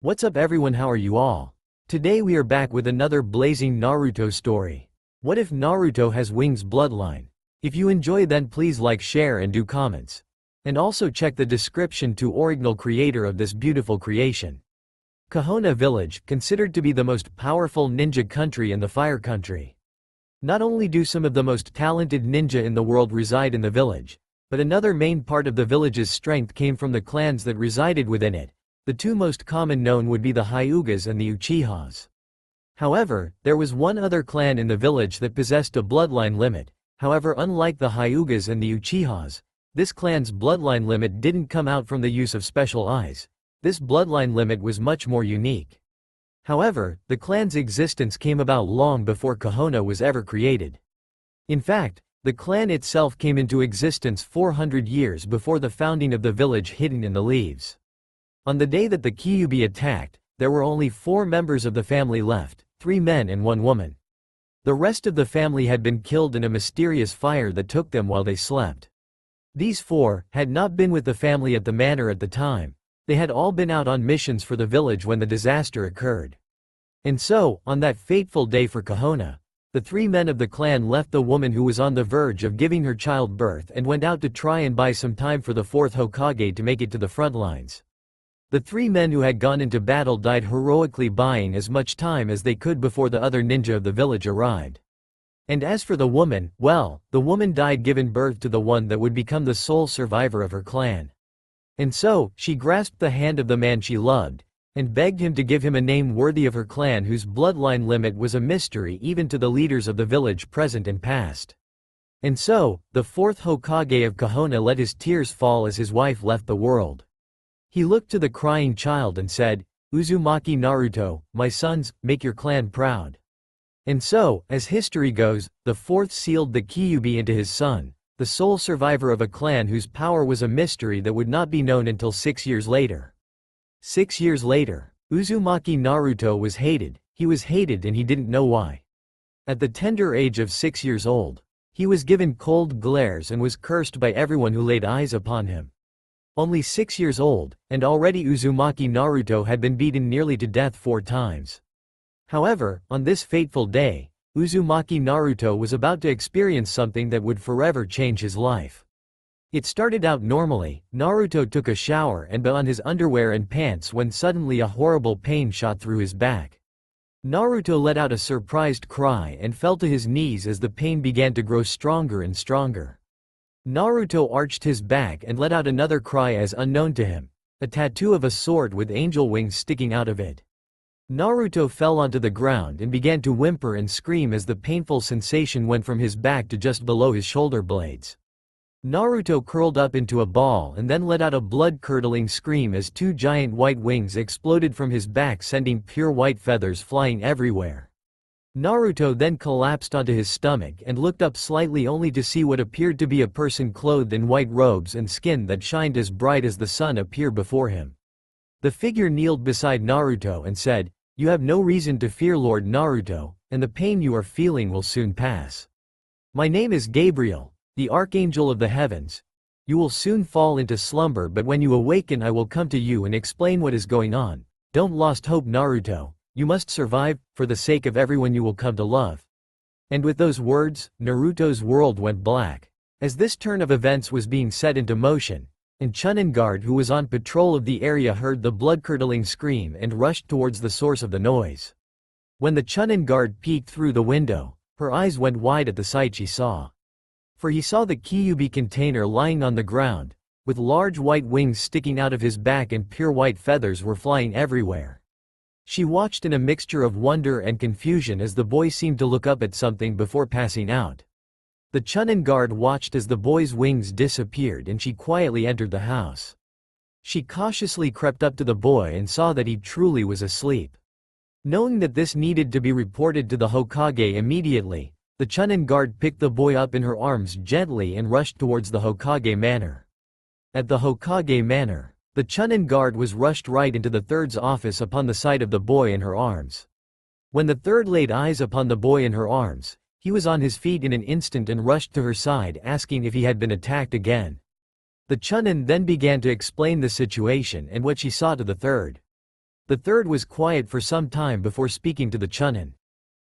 What's up everyone, how are you all? Today we are back with another blazing Naruto story. What if Naruto has wings bloodline? If you enjoy then please like, share and do comments. And also check the description to original creator of this beautiful creation. Konoha village, considered to be the most powerful ninja country in the fire country. Not only do some of the most talented ninja in the world reside in the village, but another main part of the village's strength came from the clans that resided within it. The two most common known would be the Hyugas and the Uchihas. However, there was one other clan in the village that possessed a bloodline limit. However, unlike the Hyugas and the Uchihas, this clan's bloodline limit didn't come out from the use of special eyes. This bloodline limit was much more unique. However, the clan's existence came about long before Konoha was ever created. In fact, the clan itself came into existence 400 years before the founding of the village hidden in the leaves. On the day that the Kyubi attacked, there were only 4 members of the family left, 3 men and 1 woman. The rest of the family had been killed in a mysterious fire that took them while they slept. These 4 had not been with the family at the manor at the time. They had all been out on missions for the village when the disaster occurred. And so, on that fateful day for Konoha, the 3 men of the clan left the woman who was on the verge of giving her child birth and went out to try and buy some time for the 4th Hokage to make it to the front lines. The 3 men who had gone into battle died heroically buying as much time as they could before the other ninja of the village arrived. And as for the woman, well, the woman died giving birth to the one that would become the sole survivor of her clan. And so, she grasped the hand of the man she loved, and begged him to give him a name worthy of her clan whose bloodline limit was a mystery even to the leaders of the village present and past. And so, the 4th Hokage of Konoha let his tears fall as his wife left the world. He looked to the crying child and said, "Uzumaki Naruto, my sons, make your clan proud." And so, as history goes, the 4th sealed the Kyubi into his son, the sole survivor of a clan whose power was a mystery that would not be known until 6 years later. 6 years later, Uzumaki Naruto was hated. He was hated and he didn't know why. At the tender age of 6 years old, he was given cold glares and was cursed by everyone who laid eyes upon him. Only 6 years old, and already Uzumaki Naruto had been beaten nearly to death 4 times. However, on this fateful day, Uzumaki Naruto was about to experience something that would forever change his life. It started out normally. Naruto took a shower and put on his underwear and pants when suddenly a horrible pain shot through his back. Naruto let out a surprised cry and fell to his knees as the pain began to grow stronger and stronger. Naruto arched his back and let out another cry as unknown to him, a tattoo of a sword with angel wings sticking out of it. Naruto fell onto the ground and began to whimper and scream as the painful sensation went from his back to just below his shoulder blades. Naruto curled up into a ball and then let out a blood-curdling scream as 2 giant white wings exploded from his back, sending pure white feathers flying everywhere. Naruto then collapsed onto his stomach and looked up slightly only to see what appeared to be a person clothed in white robes and skin that shined as bright as the sun appear before him. The figure kneeled beside Naruto and said, "You have no reason to fear, Lord Naruto, and the pain you are feeling will soon pass. My name is Gabriel, the Archangel of the Heavens. You will soon fall into slumber, but when you awaken I will come to you and explain what is going on. Don't lose hope, Naruto. You must survive, for the sake of everyone you will come to love." And with those words, Naruto's world went black. As this turn of events was being set into motion, and Chunan guard who was on patrol of the area heard the blood-curdling scream and rushed towards the source of the noise. When the Chunan guard peeked through the window, her eyes went wide at the sight she saw. For he saw the Kyubi container lying on the ground, with large white wings sticking out of his back and pure white feathers were flying everywhere. She watched in a mixture of wonder and confusion as the boy seemed to look up at something before passing out. The Chunan guard watched as the boy's wings disappeared and she quietly entered the house. She cautiously crept up to the boy and saw that he truly was asleep. Knowing that this needed to be reported to the Hokage immediately, the Chunan guard picked the boy up in her arms gently and rushed towards the Hokage manor. At the Hokage manor, the Chunan guard was rushed right into the 3rd's office upon the sight of the boy in her arms. When the 3rd laid eyes upon the boy in her arms, he was on his feet in an instant and rushed to her side asking if he had been attacked again. The Chunan then began to explain the situation and what she saw to the 3rd. The third was quiet for some time before speaking to the Chunan.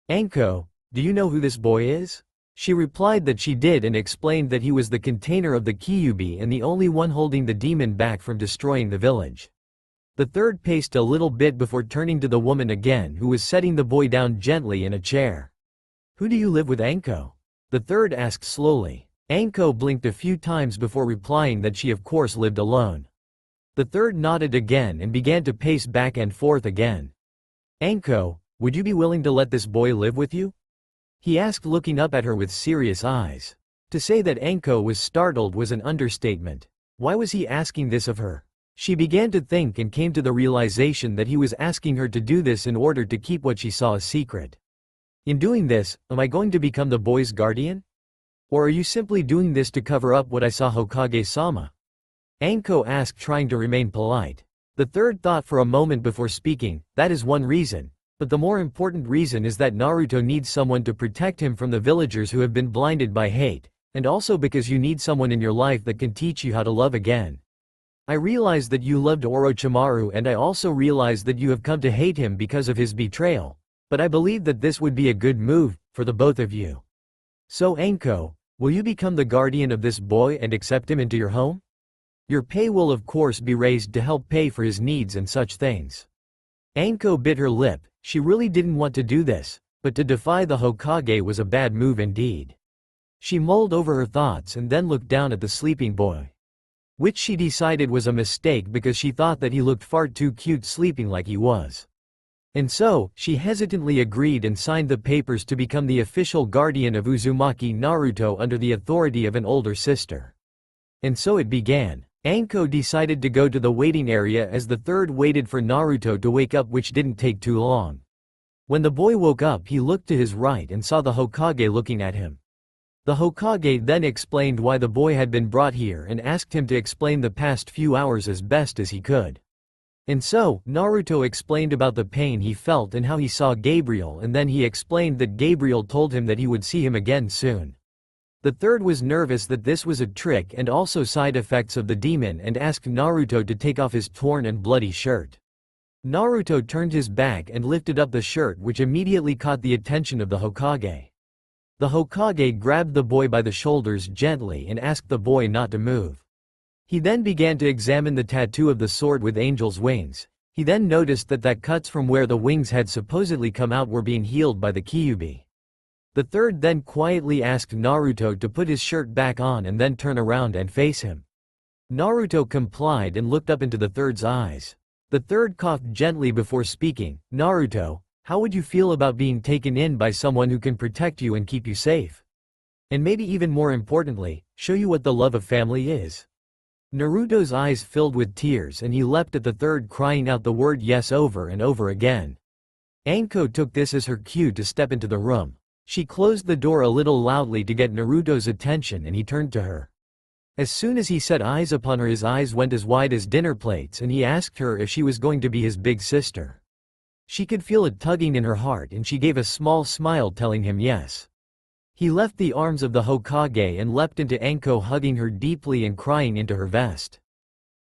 "Anko, do you know who this boy is?" She replied that she did and explained that he was the container of the Kyubi and the only one holding the demon back from destroying the village. The third paced a little bit before turning to the woman again, who was setting the boy down gently in a chair. "Who do you live with, Anko?" the third asked slowly. Anko blinked a few times before replying that she of course lived alone. The third nodded again and began to pace back and forth again. "Anko, would you be willing to let this boy live with you?" he asked, looking up at her with serious eyes. To say that Anko was startled was an understatement. Why was he asking this of her? She began to think and came to the realization that he was asking her to do this in order to keep what she saw a secret. "In doing this, am I going to become the boy's guardian? Or are you simply doing this to cover up what I saw Hokage-sama?" Anko asked, trying to remain polite. The third thought for a moment before speaking. "That is one reason. But the more important reason is that Naruto needs someone to protect him from the villagers who have been blinded by hate, and also because you need someone in your life that can teach you how to love again. I realize that you loved Orochimaru, and I also realize that you have come to hate him because of his betrayal, but I believe that this would be a good move for the both of you. So Anko, will you become the guardian of this boy and accept him into your home? Your pay will of course be raised to help pay for his needs and such things." Anko bit her lip. She really didn't want to do this, but to defy the Hokage was a bad move indeed. She mulled over her thoughts and then looked down at the sleeping boy, which she decided was a mistake because she thought that he looked far too cute sleeping like he was. And so, she hesitantly agreed and signed the papers to become the official guardian of Uzumaki Naruto under the authority of an older sister. And so it began. Anko decided to go to the waiting area as the third waited for Naruto to wake up, which didn't take too long. When the boy woke up, he looked to his right and saw the Hokage looking at him. The Hokage then explained why the boy had been brought here and asked him to explain the past few hours as best as he could. And so, Naruto explained about the pain he felt and how he saw Gabriel, and then he explained that Gabriel told him that he would see him again soon. The third was nervous that this was a trick and also side effects of the demon and asked Naruto to take off his torn and bloody shirt. Naruto turned his back and lifted up the shirt, which immediately caught the attention of the Hokage. The Hokage grabbed the boy by the shoulders gently and asked the boy not to move. He then began to examine the tattoo of the sword with angel's wings. He then noticed that cuts from where the wings had supposedly come out were being healed by the Kyubi. The third then quietly asked Naruto to put his shirt back on and then turn around and face him. Naruto complied and looked up into the third's eyes. The third coughed gently before speaking. "Naruto, how would you feel about being taken in by someone who can protect you and keep you safe? And maybe even more importantly, show you what the love of family is?" Naruto's eyes filled with tears and he leapt at the third, crying out the word yes over and over again. Anko took this as her cue to step into the room. She closed the door a little loudly to get Naruto's attention and he turned to her. As soon as he set eyes upon her, his eyes went as wide as dinner plates and he asked her if she was going to be his big sister. She could feel it tugging in her heart and she gave a small smile telling him yes. He left the arms of the Hokage and leapt into Anko, hugging her deeply and crying into her vest.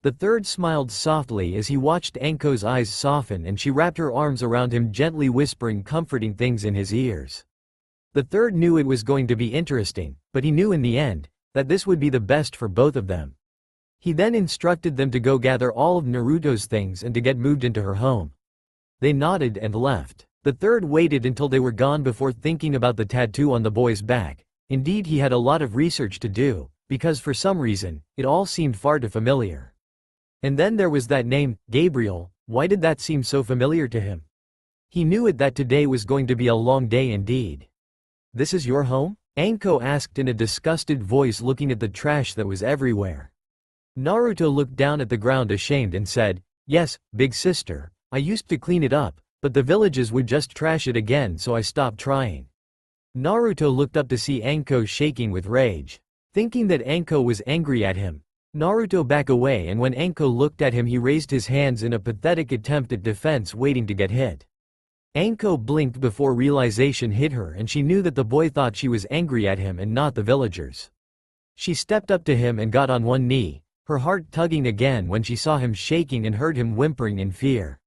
The third smiled softly as he watched Anko's eyes soften and she wrapped her arms around him, gently whispering comforting things in his ears. The third knew it was going to be interesting, but he knew in the end that this would be the best for both of them. He then instructed them to go gather all of Naruto's things and to get moved into her home. They nodded and left. The third waited until they were gone before thinking about the tattoo on the boy's back. Indeed, he had a lot of research to do, because for some reason, it all seemed far too familiar. And then there was that name, Gabriel. Why did that seem so familiar to him? He knew it that today was going to be a long day indeed. "This is your home?" Anko asked in a disgusted voice, looking at the trash that was everywhere. Naruto looked down at the ground ashamed and said, "Yes, big sister, I used to clean it up, but the villages would just trash it again, so I stopped trying." Naruto looked up to see Anko shaking with rage. Thinking that Anko was angry at him, Naruto backed away, and when Anko looked at him he raised his hands in a pathetic attempt at defense, waiting to get hit. Anko blinked before realization hit her and she knew that the boy thought she was angry at him and not the villagers. She stepped up to him and got on one knee, her heart tugging again when she saw him shaking and heard him whimpering in fear.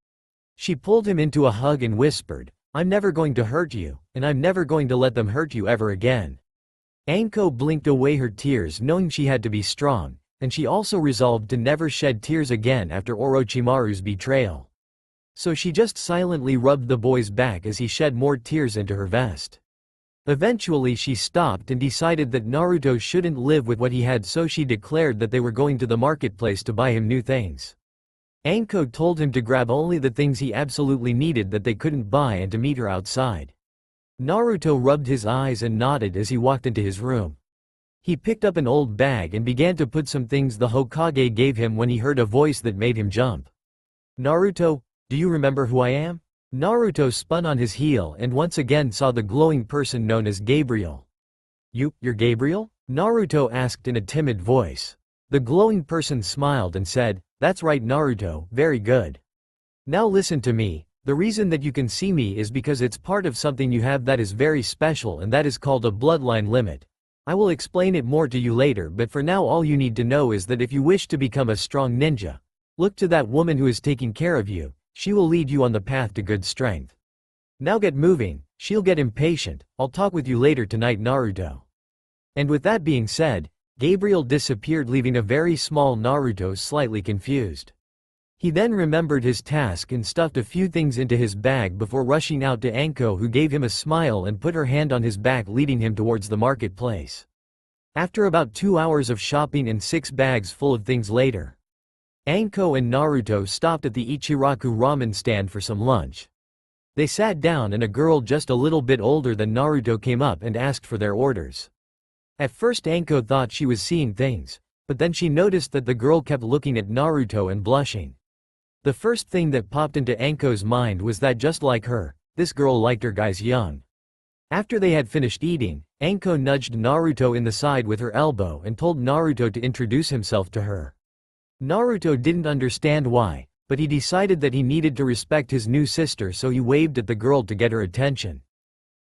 She pulled him into a hug and whispered, "I'm never going to hurt you, and I'm never going to let them hurt you ever again." Anko blinked away her tears knowing she had to be strong, and she also resolved to never shed tears again after Orochimaru's betrayal. So she just silently rubbed the boy's back as he shed more tears into her vest. Eventually she stopped and decided that Naruto shouldn't live with what he had, so she declared that they were going to the marketplace to buy him new things. Anko told him to grab only the things he absolutely needed that they couldn't buy and to meet her outside. Naruto rubbed his eyes and nodded as he walked into his room. He picked up an old bag and began to put some things the Hokage gave him when he heard a voice that made him jump. "Naruto, do you remember who I am?" Naruto spun on his heel and once again saw the glowing person known as Gabriel. You're Gabriel?" Naruto asked in a timid voice. The glowing person smiled and said, "That's right Naruto, very good. Now listen to me, the reason that you can see me is because it's part of something you have that is very special, and that is called a bloodline limit. I will explain it more to you later, but for now all you need to know is that if you wish to become a strong ninja, look to that woman who is taking care of you. She will lead you on the path to good strength. Now get moving, she'll get impatient. I'll talk with you later tonight Naruto." And with that being said, Gabriel disappeared, leaving a very small Naruto slightly confused. He then remembered his task and stuffed a few things into his bag before rushing out to Anko, who gave him a smile and put her hand on his back, leading him towards the marketplace. After about 2 hours of shopping and 6 bags full of things later, Anko and Naruto stopped at the Ichiraku ramen stand for some lunch. They sat down and a girl just a little bit older than Naruto came up and asked for their orders. At first Anko thought she was seeing things, but then she noticed that the girl kept looking at Naruto and blushing. The first thing that popped into Anko's mind was that just like her, this girl liked her guys young. After they had finished eating, Anko nudged Naruto in the side with her elbow and told Naruto to introduce himself to her. Naruto didn't understand why, but he decided that he needed to respect his new sister, so he waved at the girl to get her attention.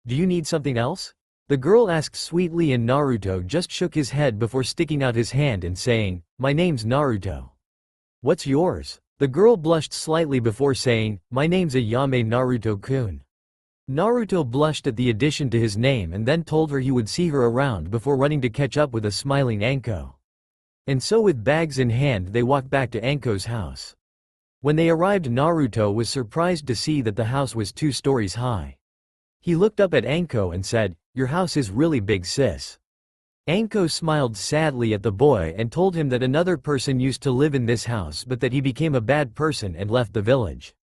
"Do you need something else?" the girl asked sweetly, and Naruto just shook his head before sticking out his hand and saying, "My name's Naruto." "What's yours?" The girl blushed slightly before saying, "My name's Ayame Naruto-kun." Naruto blushed at the addition to his name and then told her he would see her around before running to catch up with a smiling Anko. And so with bags in hand they walked back to Anko's house. When they arrived, Naruto was surprised to see that the house was 2 stories high. He looked up at Anko and said, "Your house is really big, sis." Anko smiled sadly at the boy and told him that another person used to live in this house but that he became a bad person and left the village.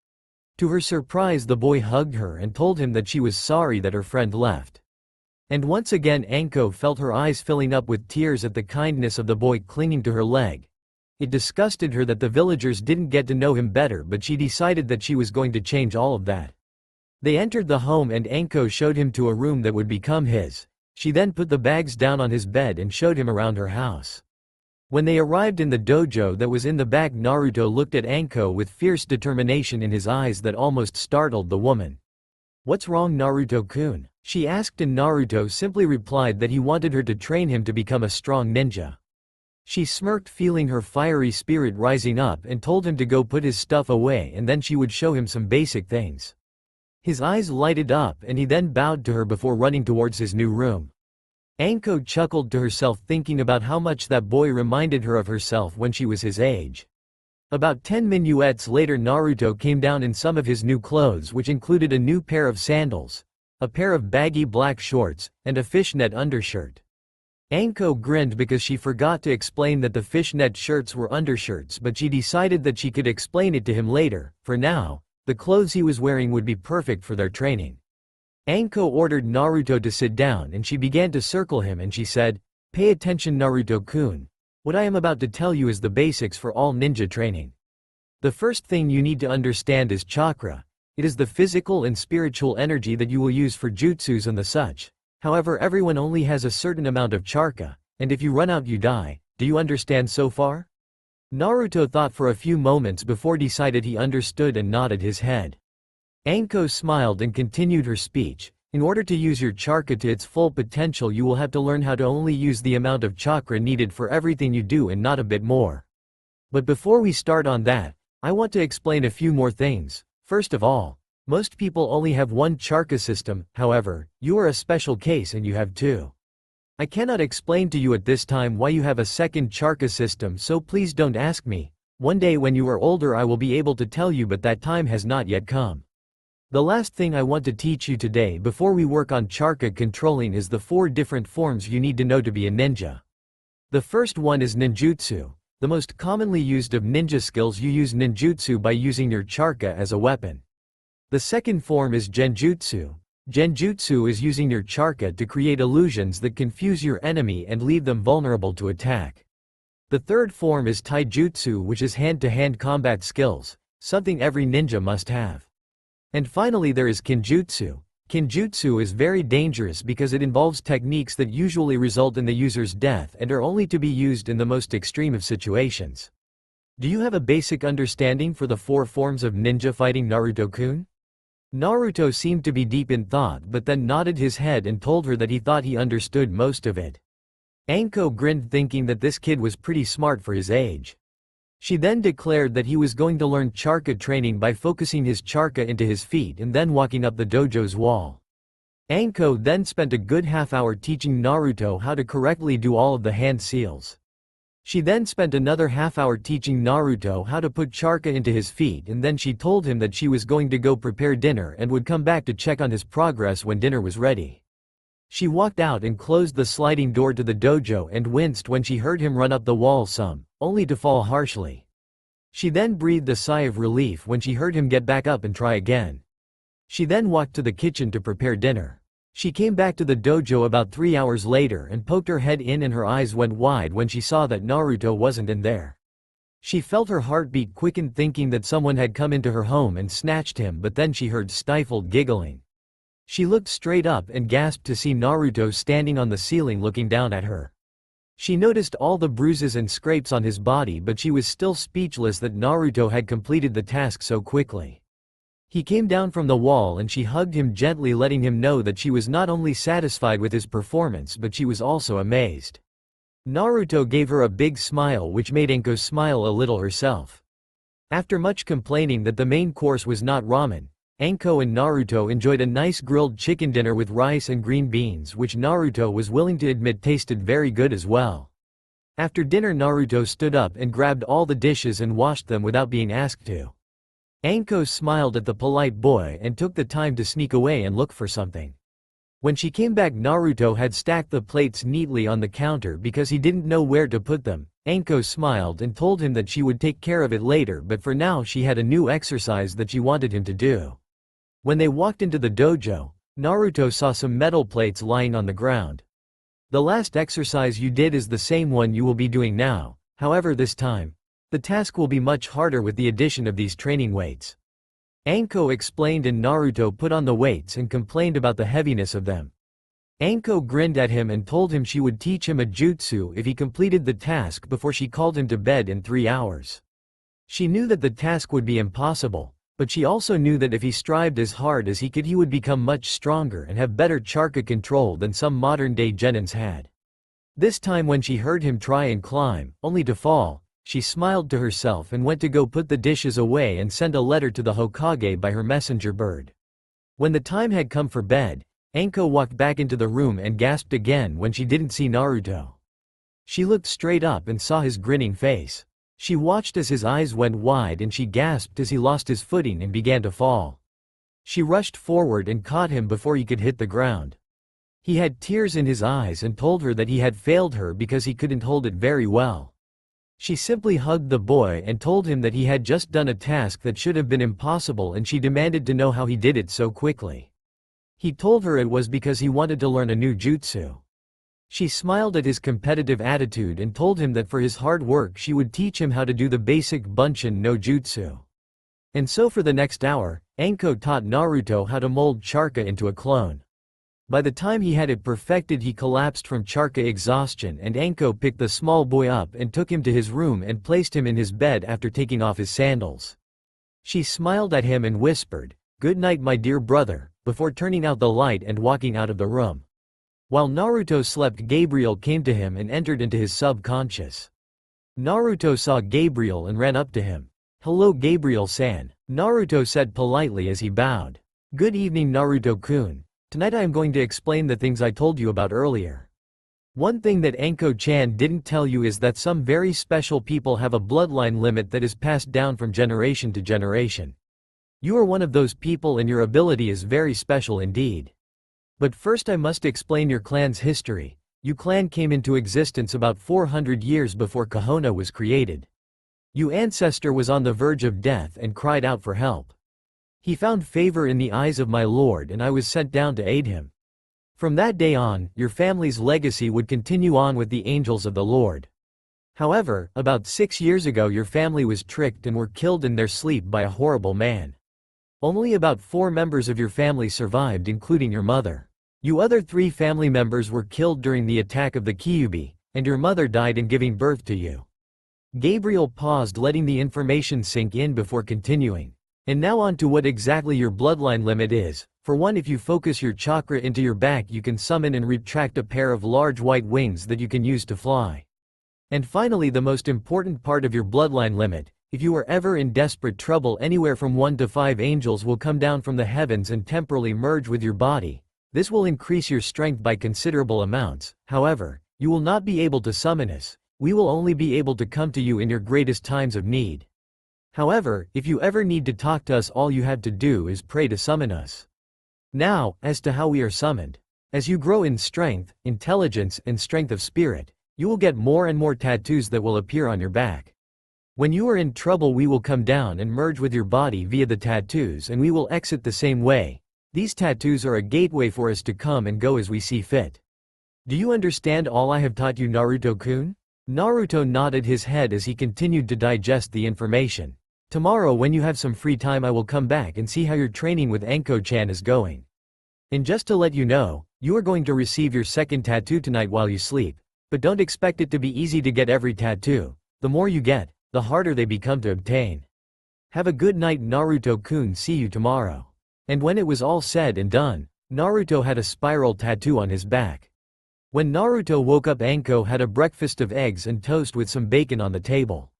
To her surprise, the boy hugged her and told him that she was sorry that her friend left. And once again Anko felt her eyes filling up with tears at the kindness of the boy clinging to her leg. It disgusted her that the villagers didn't get to know him better, but she decided that she was going to change all of that. They entered the home and Anko showed him to a room that would become his. She then put the bags down on his bed and showed him around her house. When they arrived in the dojo that was in the back, Naruto looked at Anko with fierce determination in his eyes that almost startled the woman. "What's wrong Naruto-kun?" she asked, and Naruto simply replied that he wanted her to train him to become a strong ninja. She smirked, feeling her fiery spirit rising up, and told him to go put his stuff away and then she would show him some basic things. His eyes lighted up and he then bowed to her before running towards his new room. Anko chuckled to herself, thinking about how much that boy reminded her of herself when she was his age. About 10 minuets later, Naruto came down in some of his new clothes, which included a new pair of sandals, a pair of baggy black shorts, and a fishnet undershirt. Anko grinned because she forgot to explain that the fishnet shirts were undershirts, but she decided that she could explain it to him later. For now, the clothes he was wearing would be perfect for their training. Anko ordered Naruto to sit down and she began to circle him, and she said, "Pay attention Naruto-kun. What I am about to tell you is the basics for all ninja training. The first thing you need to understand is chakra. It is the physical and spiritual energy that you will use for jutsus and the such. However, everyone only has a certain amount of chakra, and if you run out you die. Do you understand so far?" Naruto thought for a few moments before decided he understood and nodded his head. Anko smiled and continued her speech. "In order to use your chakra to its full potential, you will have to learn how to only use the amount of chakra needed for everything you do and not a bit more. But before we start on that, I want to explain a few more things. First of all, most people only have one chakra system, however, you are a special case and you have two. I cannot explain to you at this time why you have a second chakra system, so please don't ask me. One day when you are older I will be able to tell you, but that time has not yet come. The last thing I want to teach you today before we work on chakra controlling is the 4 different forms you need to know to be a ninja. The first one is ninjutsu. The most commonly used of ninja skills, you use ninjutsu by using your chakra as a weapon. The second form is genjutsu. Genjutsu is using your chakra to create illusions that confuse your enemy and leave them vulnerable to attack. The third form is taijutsu, which is hand-to-hand combat skills, something every ninja must have. And finally there is kinjutsu. Kinjutsu is very dangerous because it involves techniques that usually result in the user's death and are only to be used in the most extreme of situations. Do you have a basic understanding for the 4 forms of ninja fighting, Naruto-kun? Naruto seemed to be deep in thought but then nodded his head and told her that he thought he understood most of it. Anko grinned, thinking that this kid was pretty smart for his age. She then declared that he was going to learn chakra training by focusing his chakra into his feet and then walking up the dojo's wall. Anko then spent a good half-hour teaching Naruto how to correctly do all of the hand seals. She then spent another half-hour teaching Naruto how to put chakra into his feet, and then she told him that she was going to go prepare dinner and would come back to check on his progress when dinner was ready. She walked out and closed the sliding door to the dojo and winced when she heard him run up the wall some, only to fall harshly. She then breathed a sigh of relief when she heard him get back up and try again. She then walked to the kitchen to prepare dinner. She came back to the dojo about 3 hours later and poked her head in, and her eyes went wide when she saw that Naruto wasn't in there. She felt her heartbeat quicken, thinking that someone had come into her home and snatched him, but then she heard stifled giggling. She looked straight up and gasped to see Naruto standing on the ceiling looking down at her. She noticed all the bruises and scrapes on his body, but she was still speechless that Naruto had completed the task so quickly. He came down from the wall and she hugged him gently, letting him know that she was not only satisfied with his performance but she was also amazed. Naruto gave her a big smile, which made Anko smile a little herself. After much complaining that the main course was not ramen, Anko and Naruto enjoyed a nice grilled chicken dinner with rice and green beans, which Naruto was willing to admit tasted very good as well. After dinner Naruto stood up and grabbed all the dishes and washed them without being asked to. Anko smiled at the polite boy and took the time to sneak away and look for something. When she came back, Naruto had stacked the plates neatly on the counter because he didn't know where to put them. Anko smiled and told him that she would take care of it later, but for now she had a new exercise that she wanted him to do. When they walked into the dojo, Naruto saw some metal plates lying on the ground. The last exercise you did is the same one you will be doing now, however this time, the task will be much harder with the addition of these training weights. Anko explained, and Naruto put on the weights and complained about the heaviness of them. Anko grinned at him and told him she would teach him a jutsu if he completed the task before she called him to bed in 3 hours. She knew that the task would be impossible, but she also knew that if he strived as hard as he could, he would become much stronger and have better chakra control than some modern-day genins had. This time when she heard him try and climb, only to fall, she smiled to herself and went to go put the dishes away and send a letter to the Hokage by her messenger bird. When the time had come for bed, Anko walked back into the room and gasped again when she didn't see Naruto. She looked straight up and saw his grinning face. She watched as his eyes went wide and she gasped as he lost his footing and began to fall. She rushed forward and caught him before he could hit the ground. He had tears in his eyes and told her that he had failed her because he couldn't hold it very well. She simply hugged the boy and told him that he had just done a task that should have been impossible, and she demanded to know how he did it so quickly. He told her it was because he wanted to learn a new jutsu. She smiled at his competitive attitude and told him that for his hard work she would teach him how to do the basic Bunshin no jutsu. And so for the next hour, Anko taught Naruto how to mold chakra into a clone. By the time he had it perfected, he collapsed from chakra exhaustion, and Anko picked the small boy up and took him to his room and placed him in his bed after taking off his sandals. She smiled at him and whispered, "Good night, my dear brother," before turning out the light and walking out of the room. While Naruto slept, Gabriel came to him and entered into his subconscious. Naruto saw Gabriel and ran up to him. Hello Gabriel-san, Naruto said politely as he bowed. Good evening Naruto-kun. Tonight I am going to explain the things I told you about earlier. One thing that Anko-chan didn't tell you is that some very special people have a bloodline limit that is passed down from generation to generation. You are one of those people and your ability is very special indeed. But first I must explain your clan's history. Your clan came into existence about 400 years before Kahona was created. Your ancestor was on the verge of death and cried out for help. He found favor in the eyes of my lord and I was sent down to aid him. From that day on, your family's legacy would continue on with the angels of the Lord. However, about 6 years ago your family was tricked and were killed in their sleep by a horrible man. Only about 4 members of your family survived, including your mother. You other 3 family members were killed during the attack of the Kyubi, and your mother died in giving birth to you. Gabriel paused, letting the information sink in before continuing. And now on to what exactly your bloodline limit is. For one, if you focus your chakra into your back you can summon and retract a pair of large white wings that you can use to fly. And finally, the most important part of your bloodline limit, if you are ever in desperate trouble, anywhere from 1 to 5 angels will come down from the heavens and temporarily merge with your body. This will increase your strength by considerable amounts. However, you will not be able to summon us. We will only be able to come to you in your greatest times of need. However, if you ever need to talk to us, all you have to do is pray to summon us. Now, as to how we are summoned. As you grow in strength, intelligence, and strength of spirit, you will get more and more tattoos that will appear on your back. When you are in trouble we will come down and merge with your body via the tattoos and we will exit the same way. These tattoos are a gateway for us to come and go as we see fit. Do you understand all I have taught you, Naruto-kun? Naruto nodded his head as he continued to digest the information. Tomorrow when you have some free time I will come back and see how your training with Anko-chan is going. And just to let you know, you are going to receive your second tattoo tonight while you sleep. But don't expect it to be easy to get every tattoo. The more you get, the harder they become to obtain. Have a good night Naruto-kun, see you tomorrow. And when it was all said and done, Naruto had a spiral tattoo on his back. When Naruto woke up, Anko had a breakfast of eggs and toast with some bacon on the table.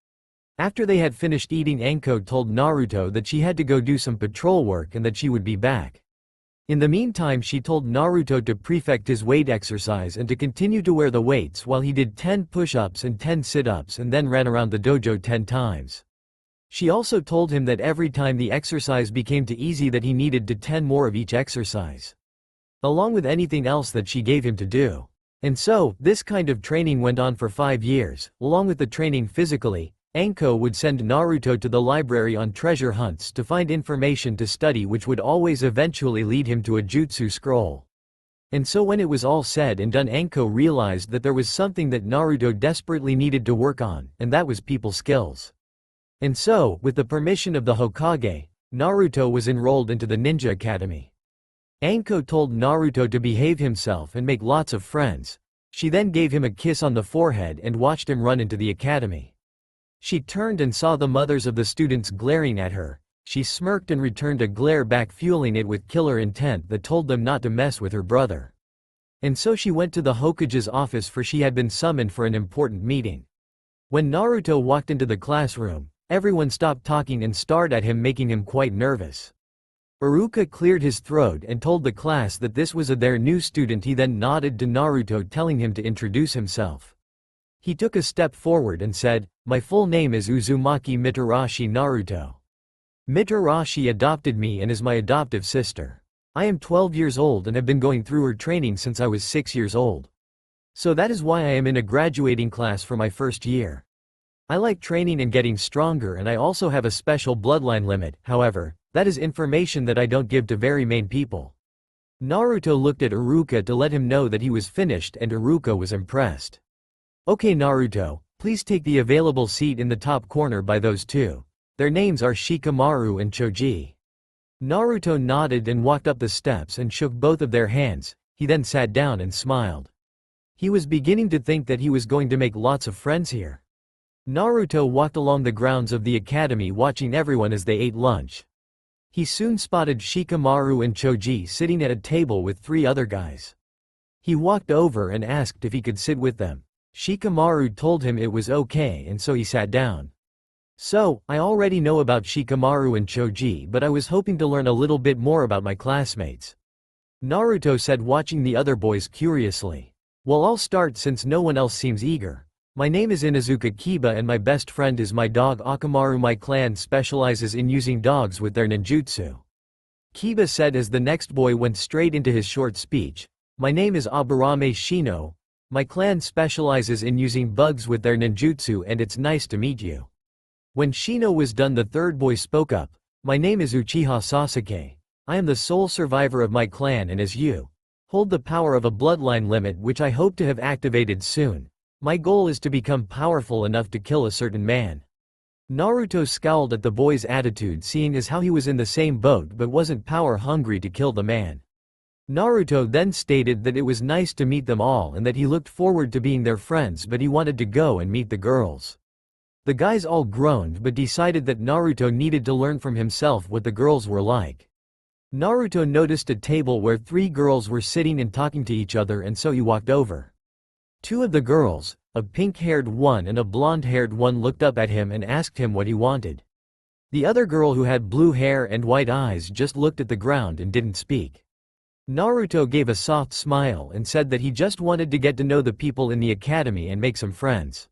After they had finished eating, Anko told Naruto that she had to go do some patrol work and that she would be back. In the meantime she told Naruto to prefect his weight exercise and to continue to wear the weights while he did 10 push-ups and 10 sit-ups and then ran around the dojo 10 times. She also told him that every time the exercise became too easy that he needed to 10 more of each exercise. Along with anything else that she gave him to do. And so, this kind of training went on for 5 years. Along with the training physically, Anko would send Naruto to the library on treasure hunts to find information to study, which would always eventually lead him to a jutsu scroll. And so when it was all said and done, Anko realized that there was something that Naruto desperately needed to work on, and that was people skills. And so, with the permission of the Hokage, Naruto was enrolled into the Ninja Academy. Anko told Naruto to behave himself and make lots of friends. She then gave him a kiss on the forehead and watched him run into the academy. She turned and saw the mothers of the students glaring at her. She smirked and returned a glare back, fueling it with killer intent that told them not to mess with her brother. And so she went to the Hokage's office, for she had been summoned for an important meeting. When Naruto walked into the classroom, everyone stopped talking and stared at him, making him quite nervous. Iruka cleared his throat and told the class that this was their new student. He then nodded to Naruto, telling him to introduce himself. He took a step forward and said, "My full name is Uzumaki Mitarashi Naruto. Mitarashi adopted me and is my adoptive sister. I am 12 years old and have been going through her training since I was 6 years old. So that is why I am in a graduating class for my first year. I like training and getting stronger, and I also have a special bloodline limit. However, that is information that I don't give to very main people." Naruto looked at Iruka to let him know that he was finished, and Iruka was impressed. "Okay Naruto, please take the available seat in the top corner by those two. Their names are Shikamaru and Choji." Naruto nodded and walked up the steps and shook both of their hands. He then sat down and smiled. He was beginning to think that he was going to make lots of friends here. Naruto walked along the grounds of the academy, watching everyone as they ate lunch. He soon spotted Shikamaru and Choji sitting at a table with 3 other guys. He walked over and asked if he could sit with them. Shikamaru told him it was okay, and so he sat down. So, I already know about Shikamaru and Choji, but I was hoping to learn a little bit more about my classmates. Naruto said, watching the other boys curiously. Well, I'll start since no one else seems eager. My name is Inuzuka Kiba and my best friend is my dog Akamaru. My clan specializes in using dogs with their ninjutsu. Kiba said as the next boy went straight into his short speech. My name is Aburame Shino. My clan specializes in using bugs with their ninjutsu and it's nice to meet you. When Shino was done, the third boy spoke up. My name is Uchiha Sasuke. I am the sole survivor of my clan and as you hold the power of a bloodline limit which I hope to have activated soon. My goal is to become powerful enough to kill a certain man. Naruto scowled at the boy's attitude, seeing as how he was in the same boat but wasn't power hungry to kill the man. Naruto then stated that it was nice to meet them all and that he looked forward to being their friends, but he wanted to go and meet the girls. The guys all groaned but decided that Naruto needed to learn from himself what the girls were like. Naruto noticed a table where 3 girls were sitting and talking to each other, and so he walked over. 2 of the girls, a pink-haired one and a blonde-haired one, looked up at him and asked him what he wanted. The other girl, who had blue hair and white eyes, just looked at the ground and didn't speak. Naruto gave a soft smile and said that he just wanted to get to know the people in the academy and make some friends.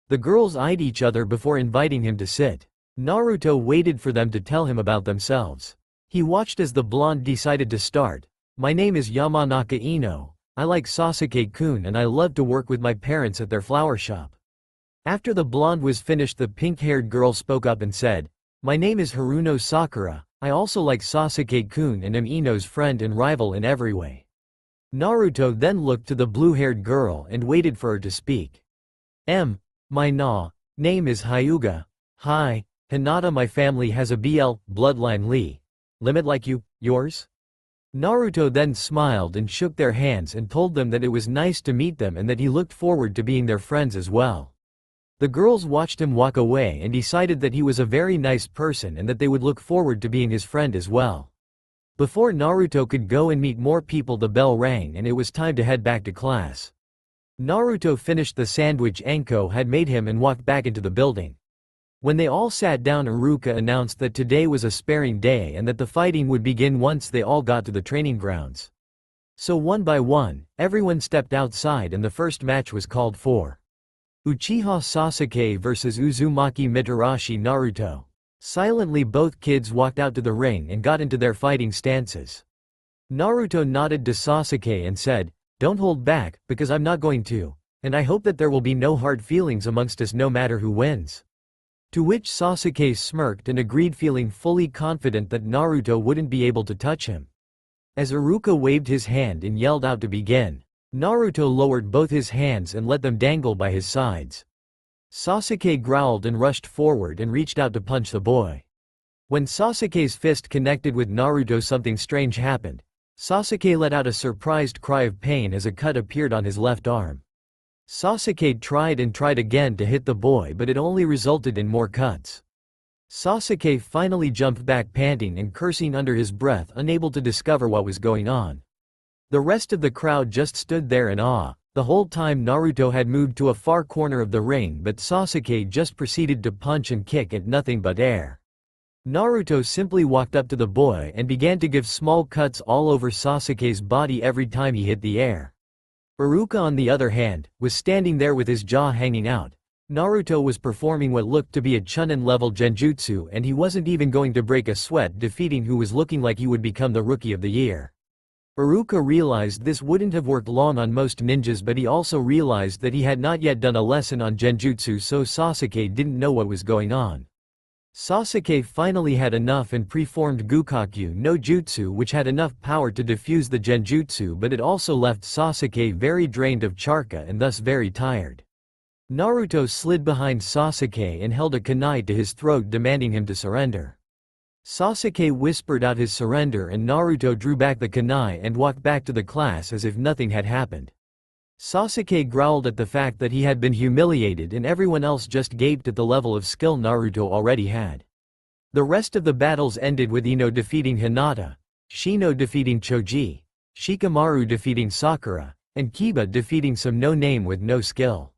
The girls eyed each other before inviting him to sit. Naruto waited for them to tell him about themselves. He watched as the blonde decided to start. My name is Yamanaka Ino. I like Sasuke-kun and I love to work with my parents at their flower shop. After the blonde was finished, the pink-haired girl spoke up and said, my name is Haruno Sakura. I also like Sasuke-kun and am Ino's friend and rival in every way. Naruto then looked to the blue-haired girl and waited for her to speak. My name is Hyuga. Hi, Hinata. My family has a bloodline limit like yours? Naruto then smiled and shook their hands and told them that it was nice to meet them and that he looked forward to being their friends as well. The girls watched him walk away and decided that he was a very nice person and that they would look forward to being his friend as well. Before Naruto could go and meet more people, the bell rang and it was time to head back to class. Naruto finished the sandwich Anko had made him and walked back into the building. When they all sat down, Iruka announced that today was a sparring day and that the fighting would begin once they all got to the training grounds. So one by one, everyone stepped outside and the first match was called for. Uchiha Sasuke vs Uzumaki Mitarashi Naruto. Silently both kids walked out to the ring and got into their fighting stances. Naruto nodded to Sasuke and said, don't hold back, because I'm not going to, and I hope that there will be no hard feelings amongst us no matter who wins. To which Sasuke smirked and agreed, feeling fully confident that Naruto wouldn't be able to touch him. As Iruka waved his hand and yelled out to begin, Naruto lowered both his hands and let them dangle by his sides. Sasuke growled and rushed forward and reached out to punch the boy. When Sasuke's fist connected with Naruto, something strange happened. Sasuke let out a surprised cry of pain as a cut appeared on his left arm. Sasuke tried and tried again to hit the boy, but it only resulted in more cuts. Sasuke finally jumped back, panting and cursing under his breath, unable to discover what was going on. The rest of the crowd just stood there in awe. The whole time Naruto had moved to a far corner of the ring, but Sasuke just proceeded to punch and kick at nothing but air. Naruto simply walked up to the boy and began to give small cuts all over Sasuke's body every time he hit the air. Iruka, on the other hand, was standing there with his jaw hanging out. Naruto was performing what looked to be a Chunan-level genjutsu and he wasn't even going to break a sweat, defeating who was looking like he would become the Rookie of the Year. Iruka realized this wouldn't have worked long on most ninjas, but he also realized that he had not yet done a lesson on genjutsu, so Sasuke didn't know what was going on. Sasuke finally had enough and preformed Gukakyu no Jutsu, which had enough power to defuse the genjutsu, but it also left Sasuke very drained of chakra and thus very tired. Naruto slid behind Sasuke and held a kunai to his throat, demanding him to surrender. Sasuke whispered out his surrender and Naruto drew back the kunai and walked back to the class as if nothing had happened. Sasuke growled at the fact that he had been humiliated and everyone else just gaped at the level of skill Naruto already had. The rest of the battles ended with Ino defeating Hinata, Shino defeating Choji, Shikamaru defeating Sakura, and Kiba defeating some no-name with no skill.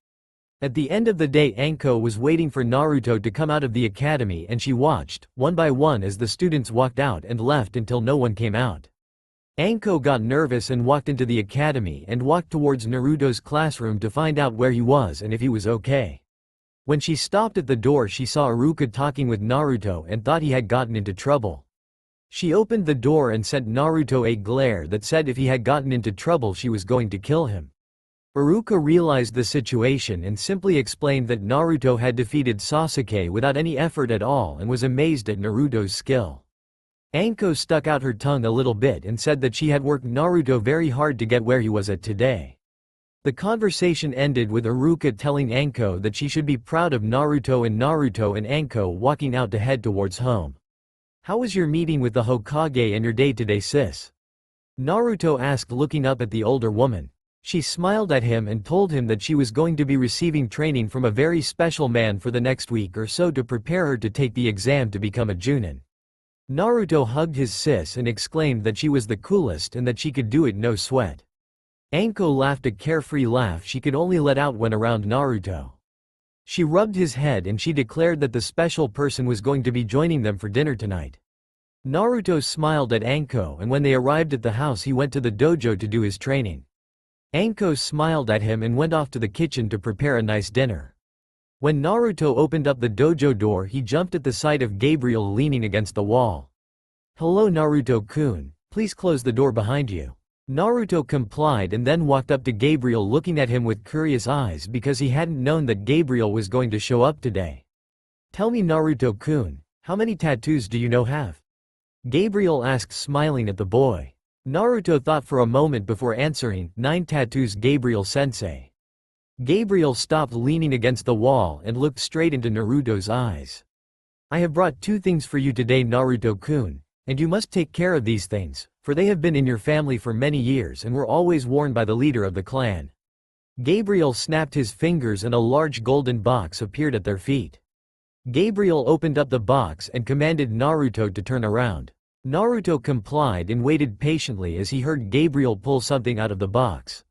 At the end of the day, Anko was waiting for Naruto to come out of the academy, and she watched, one by one, as the students walked out and left until no one came out. Anko got nervous and walked into the academy and walked towards Naruto's classroom to find out where he was and if he was okay. When she stopped at the door, she saw Iruka talking with Naruto and thought he had gotten into trouble. She opened the door and sent Naruto a glare that said if he had gotten into trouble she was going to kill him. Iruka realized the situation and simply explained that Naruto had defeated Sasuke without any effort at all and was amazed at Naruto's skill. Anko stuck out her tongue a little bit and said that she had worked Naruto very hard to get where he was at today. The conversation ended with Iruka telling Anko that she should be proud of Naruto and Anko walking out to head towards home. "How was your meeting with the Hokage and your day today, sis?" Naruto asked, looking up at the older woman. She smiled at him and told him that she was going to be receiving training from a very special man for the next week or so to prepare her to take the exam to become a Chunan. Naruto hugged his sis and exclaimed that she was the coolest and that she could do it no sweat. Anko laughed, a carefree laugh she could only let out when around Naruto. She rubbed his head and she declared that the special person was going to be joining them for dinner tonight. Naruto smiled at Anko, and when they arrived at the house he went to the dojo to do his training. Anko smiled at him and went off to the kitchen to prepare a nice dinner. When Naruto opened up the dojo door, he jumped at the sight of Gabriel leaning against the wall. "Hello Naruto-kun, please close the door behind you." Naruto complied and then walked up to Gabriel, looking at him with curious eyes because he hadn't known that Gabriel was going to show up today. "Tell me Naruto-kun, how many tattoos do you have?" Gabriel asked, smiling at the boy. Naruto thought for a moment before answering, 9 tattoos, Gabriel-sensei. Gabriel stopped leaning against the wall and looked straight into Naruto's eyes. "I have brought 2 things for you today, Naruto-kun, and you must take care of these things, for they have been in your family for many years and were always worn by the leader of the clan." Gabriel snapped his fingers and a large golden box appeared at their feet. Gabriel opened up the box and commanded Naruto to turn around. Naruto complied and waited patiently as he heard Gabriel pull something out of the box.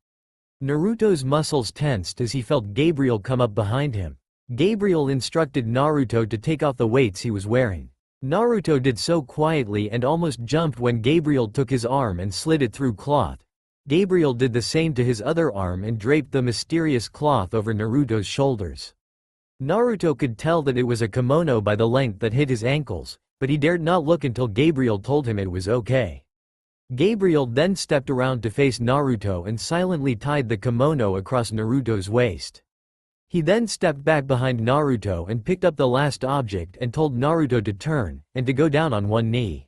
Naruto's muscles tensed as he felt Gabriel come up behind him. Gabriel instructed Naruto to take off the weights he was wearing. Naruto did so quietly and almost jumped when Gabriel took his arm and slid it through cloth. Gabriel did the same to his other arm and draped the mysterious cloth over Naruto's shoulders. Naruto could tell that it was a kimono by the length that hid his ankles, but he dared not look until Gabriel told him it was okay. Gabriel then stepped around to face Naruto and silently tied the kimono across Naruto's waist. He then stepped back behind Naruto and picked up the last object and told Naruto to turn, and to go down on one knee.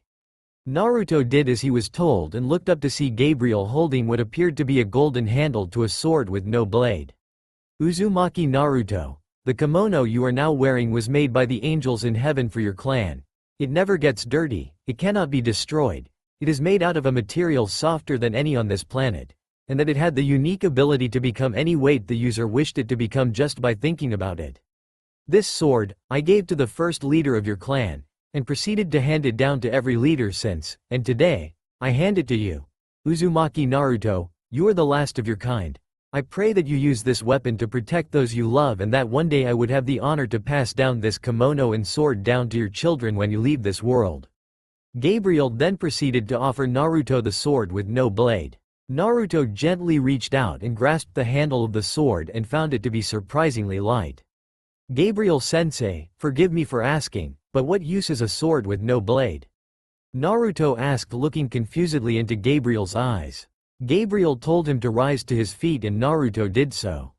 Naruto did as he was told and looked up to see Gabriel holding what appeared to be a golden handle to a sword with no blade. "Uzumaki Naruto, the kimono you are now wearing was made by the angels in heaven for your clan. It never gets dirty, it cannot be destroyed, it is made out of a material softer than any on this planet, and that it had the unique ability to become any weight the user wished it to become just by thinking about it. This sword, I gave to the first leader of your clan, and proceeded to hand it down to every leader since, and today, I hand it to you. Uzumaki Naruto, you are the last of your kind. I pray that you use this weapon to protect those you love, and that one day I would have the honor to pass down this kimono and sword down to your children when you leave this world." Gabriel then proceeded to offer Naruto the sword with no blade. Naruto gently reached out and grasped the handle of the sword and found it to be surprisingly light. "Gabriel-sensei, forgive me for asking, but what use is a sword with no blade?" Naruto asked, looking confusedly into Gabriel's eyes. Gabriel told him to rise to his feet and Naruto did so.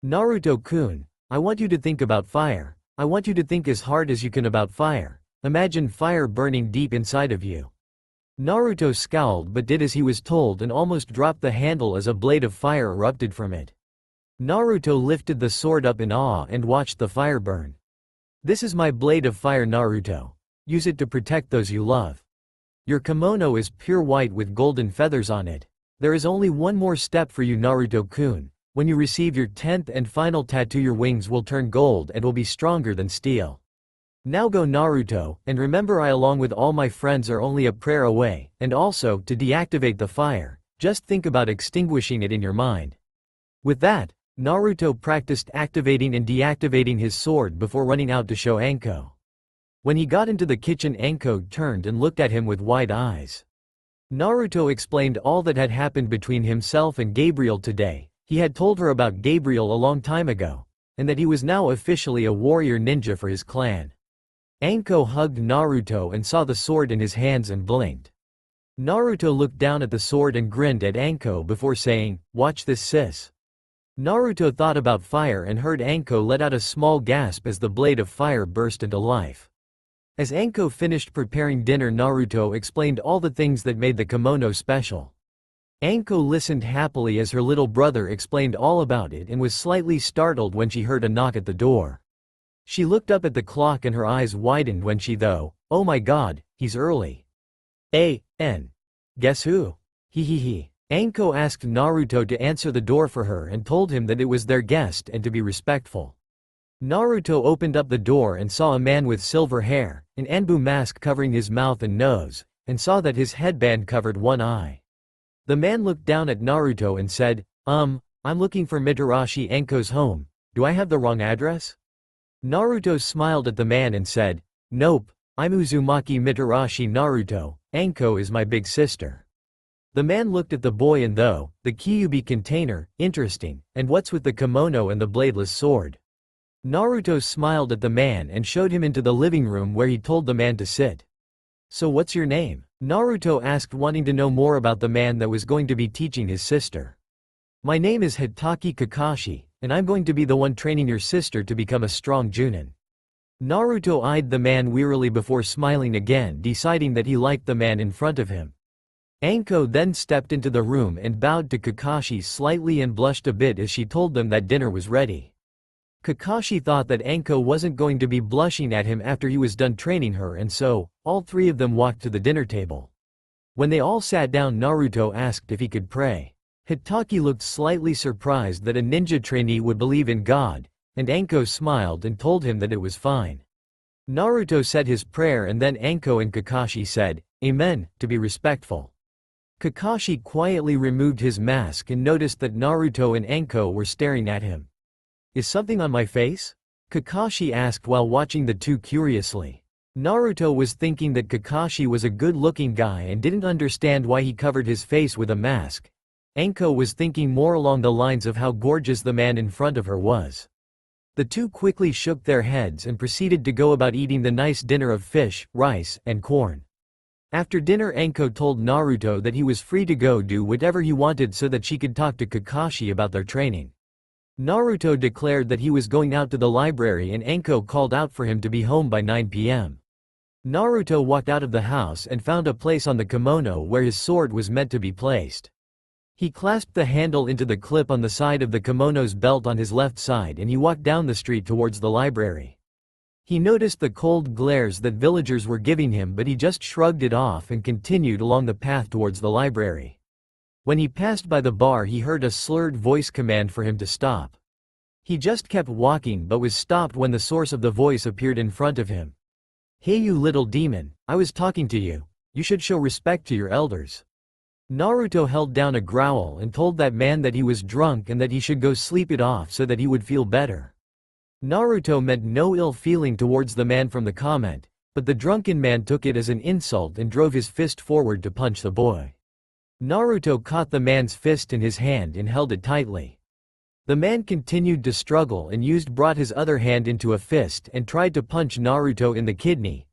"Naruto-kun, I want you to think about fire. I want you to think as hard as you can about fire. Imagine fire burning deep inside of you." Naruto scowled but did as he was told and almost dropped the handle as a blade of fire erupted from it. Naruto lifted the sword up in awe and watched the fire burn. "This is my blade of fire, Naruto. Use it to protect those you love. Your kimono is pure white with golden feathers on it. There is only one more step for you, Naruto-kun. When you receive your 10th and final tattoo, your wings will turn gold and will be stronger than steel. Now go, Naruto, and remember I along with all my friends are only a prayer away, and also, to deactivate the fire, just think about extinguishing it in your mind." With that, Naruto practiced activating and deactivating his sword before running out to show Anko. When he got into the kitchen, Anko turned and looked at him with wide eyes. Naruto explained all that had happened between himself and Gabriel today. He had told her about Gabriel a long time ago, and that he was now officially a warrior ninja for his clan. Anko hugged Naruto and saw the sword in his hands and blinked. Naruto looked down at the sword and grinned at Anko before saying, "Watch this, sis." Naruto thought about fire and heard Anko let out a small gasp as the blade of fire burst into life. As Anko finished preparing dinner, Naruto explained all the things that made the kimono special. Anko listened happily as her little brother explained all about it and was slightly startled when she heard a knock at the door. She looked up at the clock and her eyes widened when she though, "Oh my god, he's early." Guess who? He. Anko asked Naruto to answer the door for her and told him that it was their guest and to be respectful. Naruto opened up the door and saw a man with silver hair, an Anbu mask covering his mouth and nose, and saw that his headband covered one eye. The man looked down at Naruto and said, I'm looking for Mitarashi Anko's home. Do I have the wrong address?" Naruto smiled at the man and said, "Nope, I'm Uzumaki Mitarashi Naruto, Anko is my big sister." The man looked at the boy and though, the Kyubi container, interesting, and what's with the kimono and the bladeless sword? Naruto smiled at the man and showed him into the living room where he told the man to sit. "So what's your name?" Naruto asked, wanting to know more about the man that was going to be teaching his sister. "My name is Hitaki Kakashi, and I'm going to be the one training your sister to become a strong Chunan." Naruto eyed the man wearily before smiling again, deciding that he liked the man in front of him. Anko then stepped into the room and bowed to Kakashi slightly and blushed a bit as she told them that dinner was ready. Kakashi thought that Anko wasn't going to be blushing at him after he was done training her, and so, all three of them walked to the dinner table. When they all sat down, Naruto asked if he could pray. Hitaki looked slightly surprised that a ninja trainee would believe in God, and Anko smiled and told him that it was fine. Naruto said his prayer and then Anko and Kakashi said, "Amen," to be respectful. Kakashi quietly removed his mask and noticed that Naruto and Anko were staring at him. "Is something on my face?" Kakashi asked while watching the two curiously. Naruto was thinking that Kakashi was a good-looking guy and didn't understand why he covered his face with a mask. Anko was thinking more along the lines of how gorgeous the man in front of her was. The two quickly shook their heads and proceeded to go about eating the nice dinner of fish, rice, and corn. After dinner, Anko told Naruto that he was free to go do whatever he wanted so that she could talk to Kakashi about their training. Naruto declared that he was going out to the library and Anko called out for him to be home by 9 p.m. Naruto walked out of the house and found a place on the kimono where his sword was meant to be placed. He clasped the handle into the clip on the side of the kimono's belt on his left side and he walked down the street towards the library. He noticed the cold glares that villagers were giving him, but he just shrugged it off and continued along the path towards the library. When he passed by the bar, he heard a slurred voice command for him to stop. He just kept walking but was stopped when the source of the voice appeared in front of him. "Hey you little demon, I was talking to you. You should show respect to your elders." Naruto held down a growl and told that man that he was drunk and that he should go sleep it off so that he would feel better. Naruto meant no ill feeling towards the man from the comment, but the drunken man took it as an insult and drove his fist forward to punch the boy. Naruto caught the man's fist in his hand and held it tightly. The man continued to struggle and brought his other hand into a fist and tried to punch Naruto in the kidney.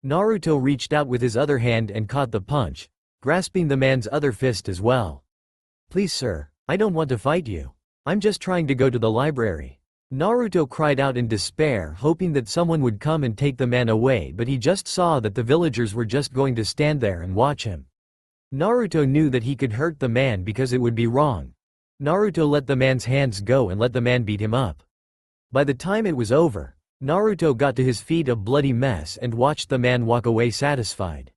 Naruto reached out with his other hand and caught the punch, grasping the man's other fist as well. "Please sir, I don't want to fight you. I'm just trying to go to the library." Naruto cried out in despair, hoping that someone would come and take the man away, but he just saw that the villagers were just going to stand there and watch him. Naruto knew that he could hurt the man because it would be wrong. Naruto let the man's hands go and let the man beat him up. By the time it was over, Naruto got to his feet a bloody mess and watched the man walk away satisfied.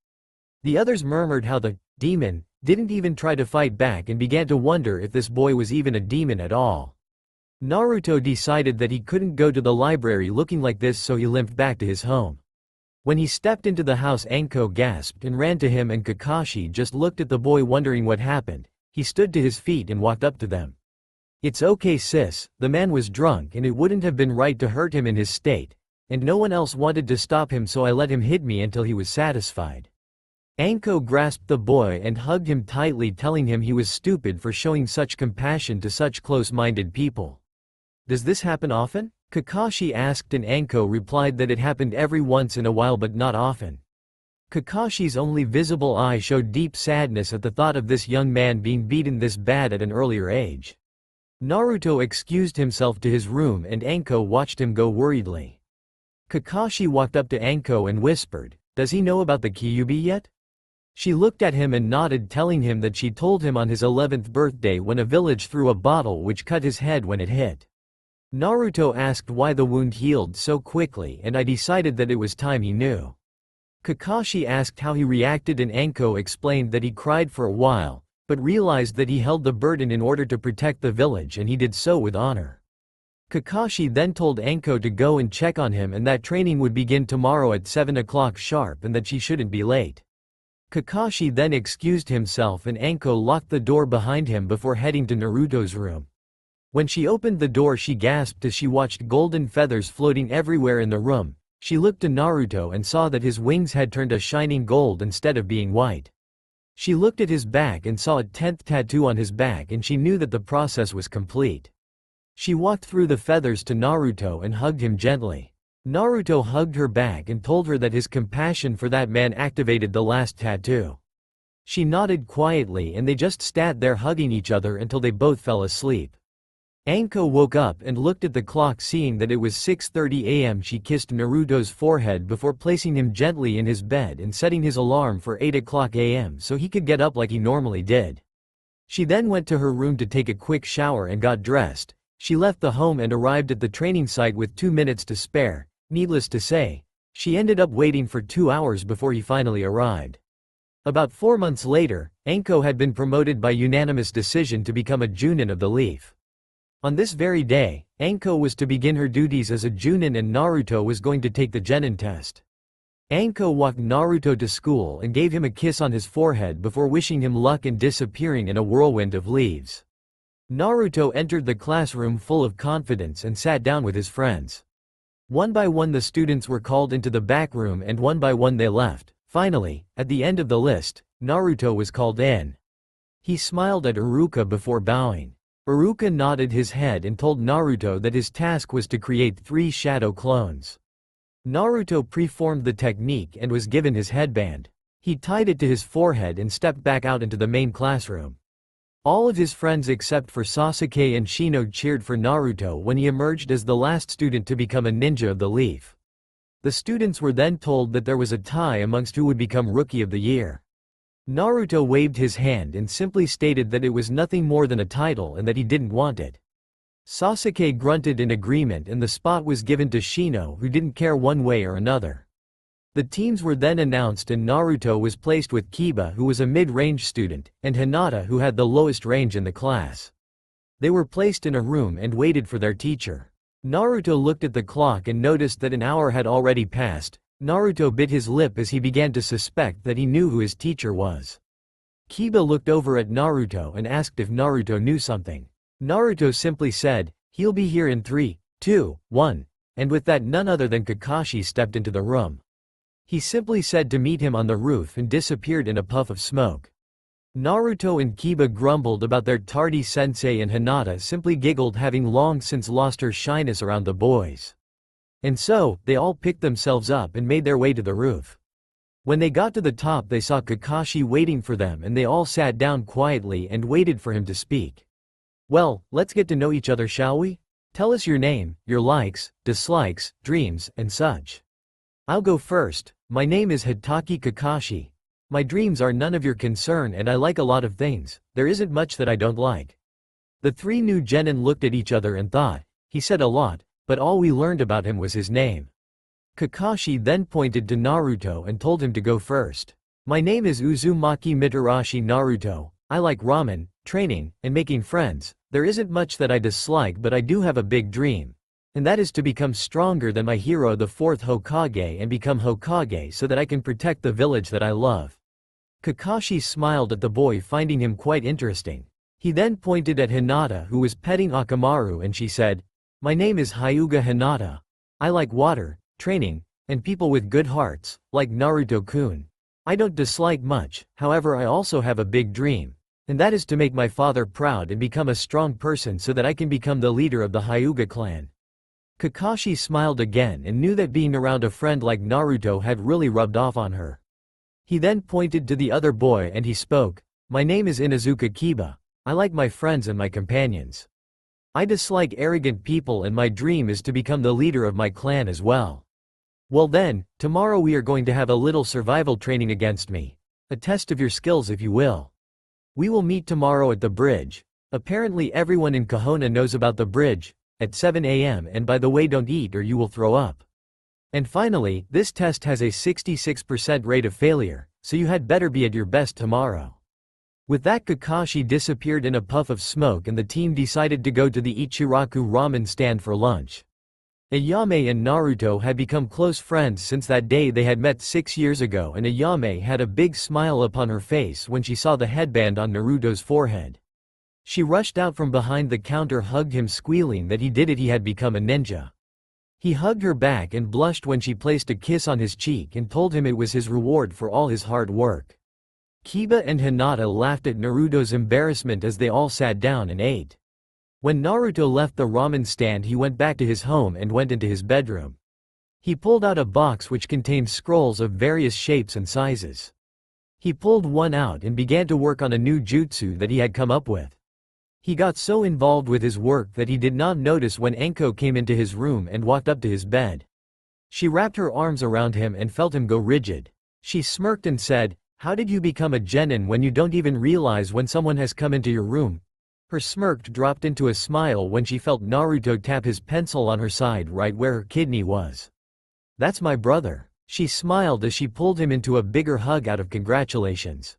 The others murmured how the demon didn't even try to fight back and began to wonder if this boy was even a demon at all. Naruto decided that he couldn't go to the library looking like this, so he limped back to his home. When he stepped into the house, Anko gasped and ran to him and Kakashi just looked at the boy wondering what happened. He stood to his feet and walked up to them. It's okay sis, the man was drunk and it wouldn't have been right to hurt him in his state, and no one else wanted to stop him so I let him hit me until he was satisfied. Anko grasped the boy and hugged him tightly, telling him he was stupid for showing such compassion to such close-minded people. Does this happen often? Kakashi asked, and Anko replied that it happened every once in a while but not often. Kakashi's only visible eye showed deep sadness at the thought of this young man being beaten this bad at an earlier age. Naruto excused himself to his room and Anko watched him go worriedly. Kakashi walked up to Anko and whispered, "Does he know about the Kyubi yet?" She looked at him and nodded, telling him that she told him on his 11th birthday when a village threw a bottle which cut his head when it hit. Naruto asked why the wound healed so quickly, and I decided that it was time he knew. Kakashi asked how he reacted and Anko explained that he cried for a while, but realized that he held the burden in order to protect the village and he did so with honor. Kakashi then told Anko to go and check on him and that training would begin tomorrow at 7 o'clock sharp and that she shouldn't be late. Kakashi then excused himself and Anko locked the door behind him before heading to Naruto's room. When she opened the door she gasped as she watched golden feathers floating everywhere in the room. She looked to Naruto and saw that his wings had turned a shining gold instead of being white. She looked at his back and saw a 10th tattoo on his back and she knew that the process was complete. She walked through the feathers to Naruto and hugged him gently. Naruto hugged her back and told her that his compassion for that man activated the last tattoo. She nodded quietly and they just sat there hugging each other until they both fell asleep. Anko woke up and looked at the clock, seeing that it was 6:30 a.m. She kissed Naruto's forehead before placing him gently in his bed and setting his alarm for 8 o'clock a.m. so he could get up like he normally did. She then went to her room to take a quick shower and got dressed. She left the home and arrived at the training site with 2 minutes to spare. Needless to say, she ended up waiting for 2 hours before he finally arrived. About 4 months later, Anko had been promoted by unanimous decision to become a Chunan of the Leaf. On this very day, Anko was to begin her duties as a Chunan and Naruto was going to take the genin test. Anko walked Naruto to school and gave him a kiss on his forehead before wishing him luck and disappearing in a whirlwind of leaves. Naruto entered the classroom full of confidence and sat down with his friends. One by one the students were called into the back room and one by one they left. Finally, at the end of the list, Naruto was called in. He smiled at Iruka before bowing. Iruka nodded his head and told Naruto that his task was to create 3 shadow clones. Naruto preformed the technique and was given his headband. He tied it to his forehead and stepped back out into the main classroom. All of his friends except for Sasuke and Shino cheered for Naruto when he emerged as the last student to become a ninja of the leaf. The students were then told that there was a tie amongst who would become Rookie of the Year. Naruto waved his hand and simply stated that it was nothing more than a title and that he didn't want it. Sasuke grunted in agreement and the spot was given to Shino, who didn't care one way or another. The teams were then announced and Naruto was placed with Kiba, who was a mid-range student, and Hinata, who had the lowest range in the class. They were placed in a room and waited for their teacher. Naruto looked at the clock and noticed that an hour had already passed. Naruto bit his lip as he began to suspect that he knew who his teacher was. Kiba looked over at Naruto and asked if Naruto knew something. Naruto simply said, "He'll be here in 3, 2, 1, and with that none other than Kakashi stepped into the room. He simply said to meet him on the roof and disappeared in a puff of smoke. Naruto and Kiba grumbled about their tardy sensei and Hinata simply giggled, having long since lost her shyness around the boys. And so, they all picked themselves up and made their way to the roof. When they got to the top they saw Kakashi waiting for them and they all sat down quietly and waited for him to speak. "Well, let's get to know each other, shall we? Tell us your name, your likes, dislikes, dreams, and such." "I'll go first. My name is Hitaki Kakashi. My dreams are none of your concern and I like a lot of things. There isn't much that I don't like." The 3 new genin looked at each other and thought, he said a lot, but all we learned about him was his name. Kakashi then pointed to Naruto and told him to go first. "My name is Uzumaki Mitarashi Naruto. I like ramen, training, and making friends. There isn't much that I dislike, but I do have a big dream. And that is to become stronger than my hero, the 4th Hokage, and become Hokage so that I can protect the village that I love." Kakashi smiled at the boy, finding him quite interesting. He then pointed at Hinata, who was petting Akamaru, and she said, "My name is Hyuga Hinata. I like water, training, and people with good hearts, like Naruto-kun. I don't dislike much, however I also have a big dream. And that is to make my father proud and become a strong person so that I can become the leader of the Hyuga clan." Kakashi smiled again and knew that being around a friend like Naruto had really rubbed off on her. He then pointed to the other boy and he spoke, "My name is Inuzuka Kiba. I like my friends and my companions. I dislike arrogant people and my dream is to become the leader of my clan as well. Well then, tomorrow we are going to have a little survival training against me. A test of your skills if you will. We will meet tomorrow at the bridge. Apparently everyone in Kahona knows about the bridge, at 7 AM, and by the way, don't eat or you will throw up. And finally, this test has a 66% rate of failure, so you had better be at your best tomorrow." With that, Kakashi disappeared in a puff of smoke and the team decided to go to the Ichiraku ramen stand for lunch. Ayame and Naruto had become close friends since that day they had met 6 years ago, and Ayame had a big smile upon her face when she saw the headband on Naruto's forehead. She rushed out from behind the counter, hugged him, squealing that he did it, he had become a ninja. He hugged her back and blushed when she placed a kiss on his cheek and told him it was his reward for all his hard work. Kiba and Hinata laughed at Naruto's embarrassment as they all sat down and ate. When Naruto left the ramen stand, he went back to his home and went into his bedroom. He pulled out a box which contained scrolls of various shapes and sizes. He pulled one out and began to work on a new jutsu that he had come up with. He got so involved with his work that he did not notice when Anko came into his room and walked up to his bed. She wrapped her arms around him and felt him go rigid. She smirked and said, "How did you become a genin when you don't even realize when someone has come into your room?" Her smirk dropped into a smile when she felt Naruto tap his pencil on her side right where her kidney was. "That's my brother." She smiled as she pulled him into a bigger hug out of congratulations.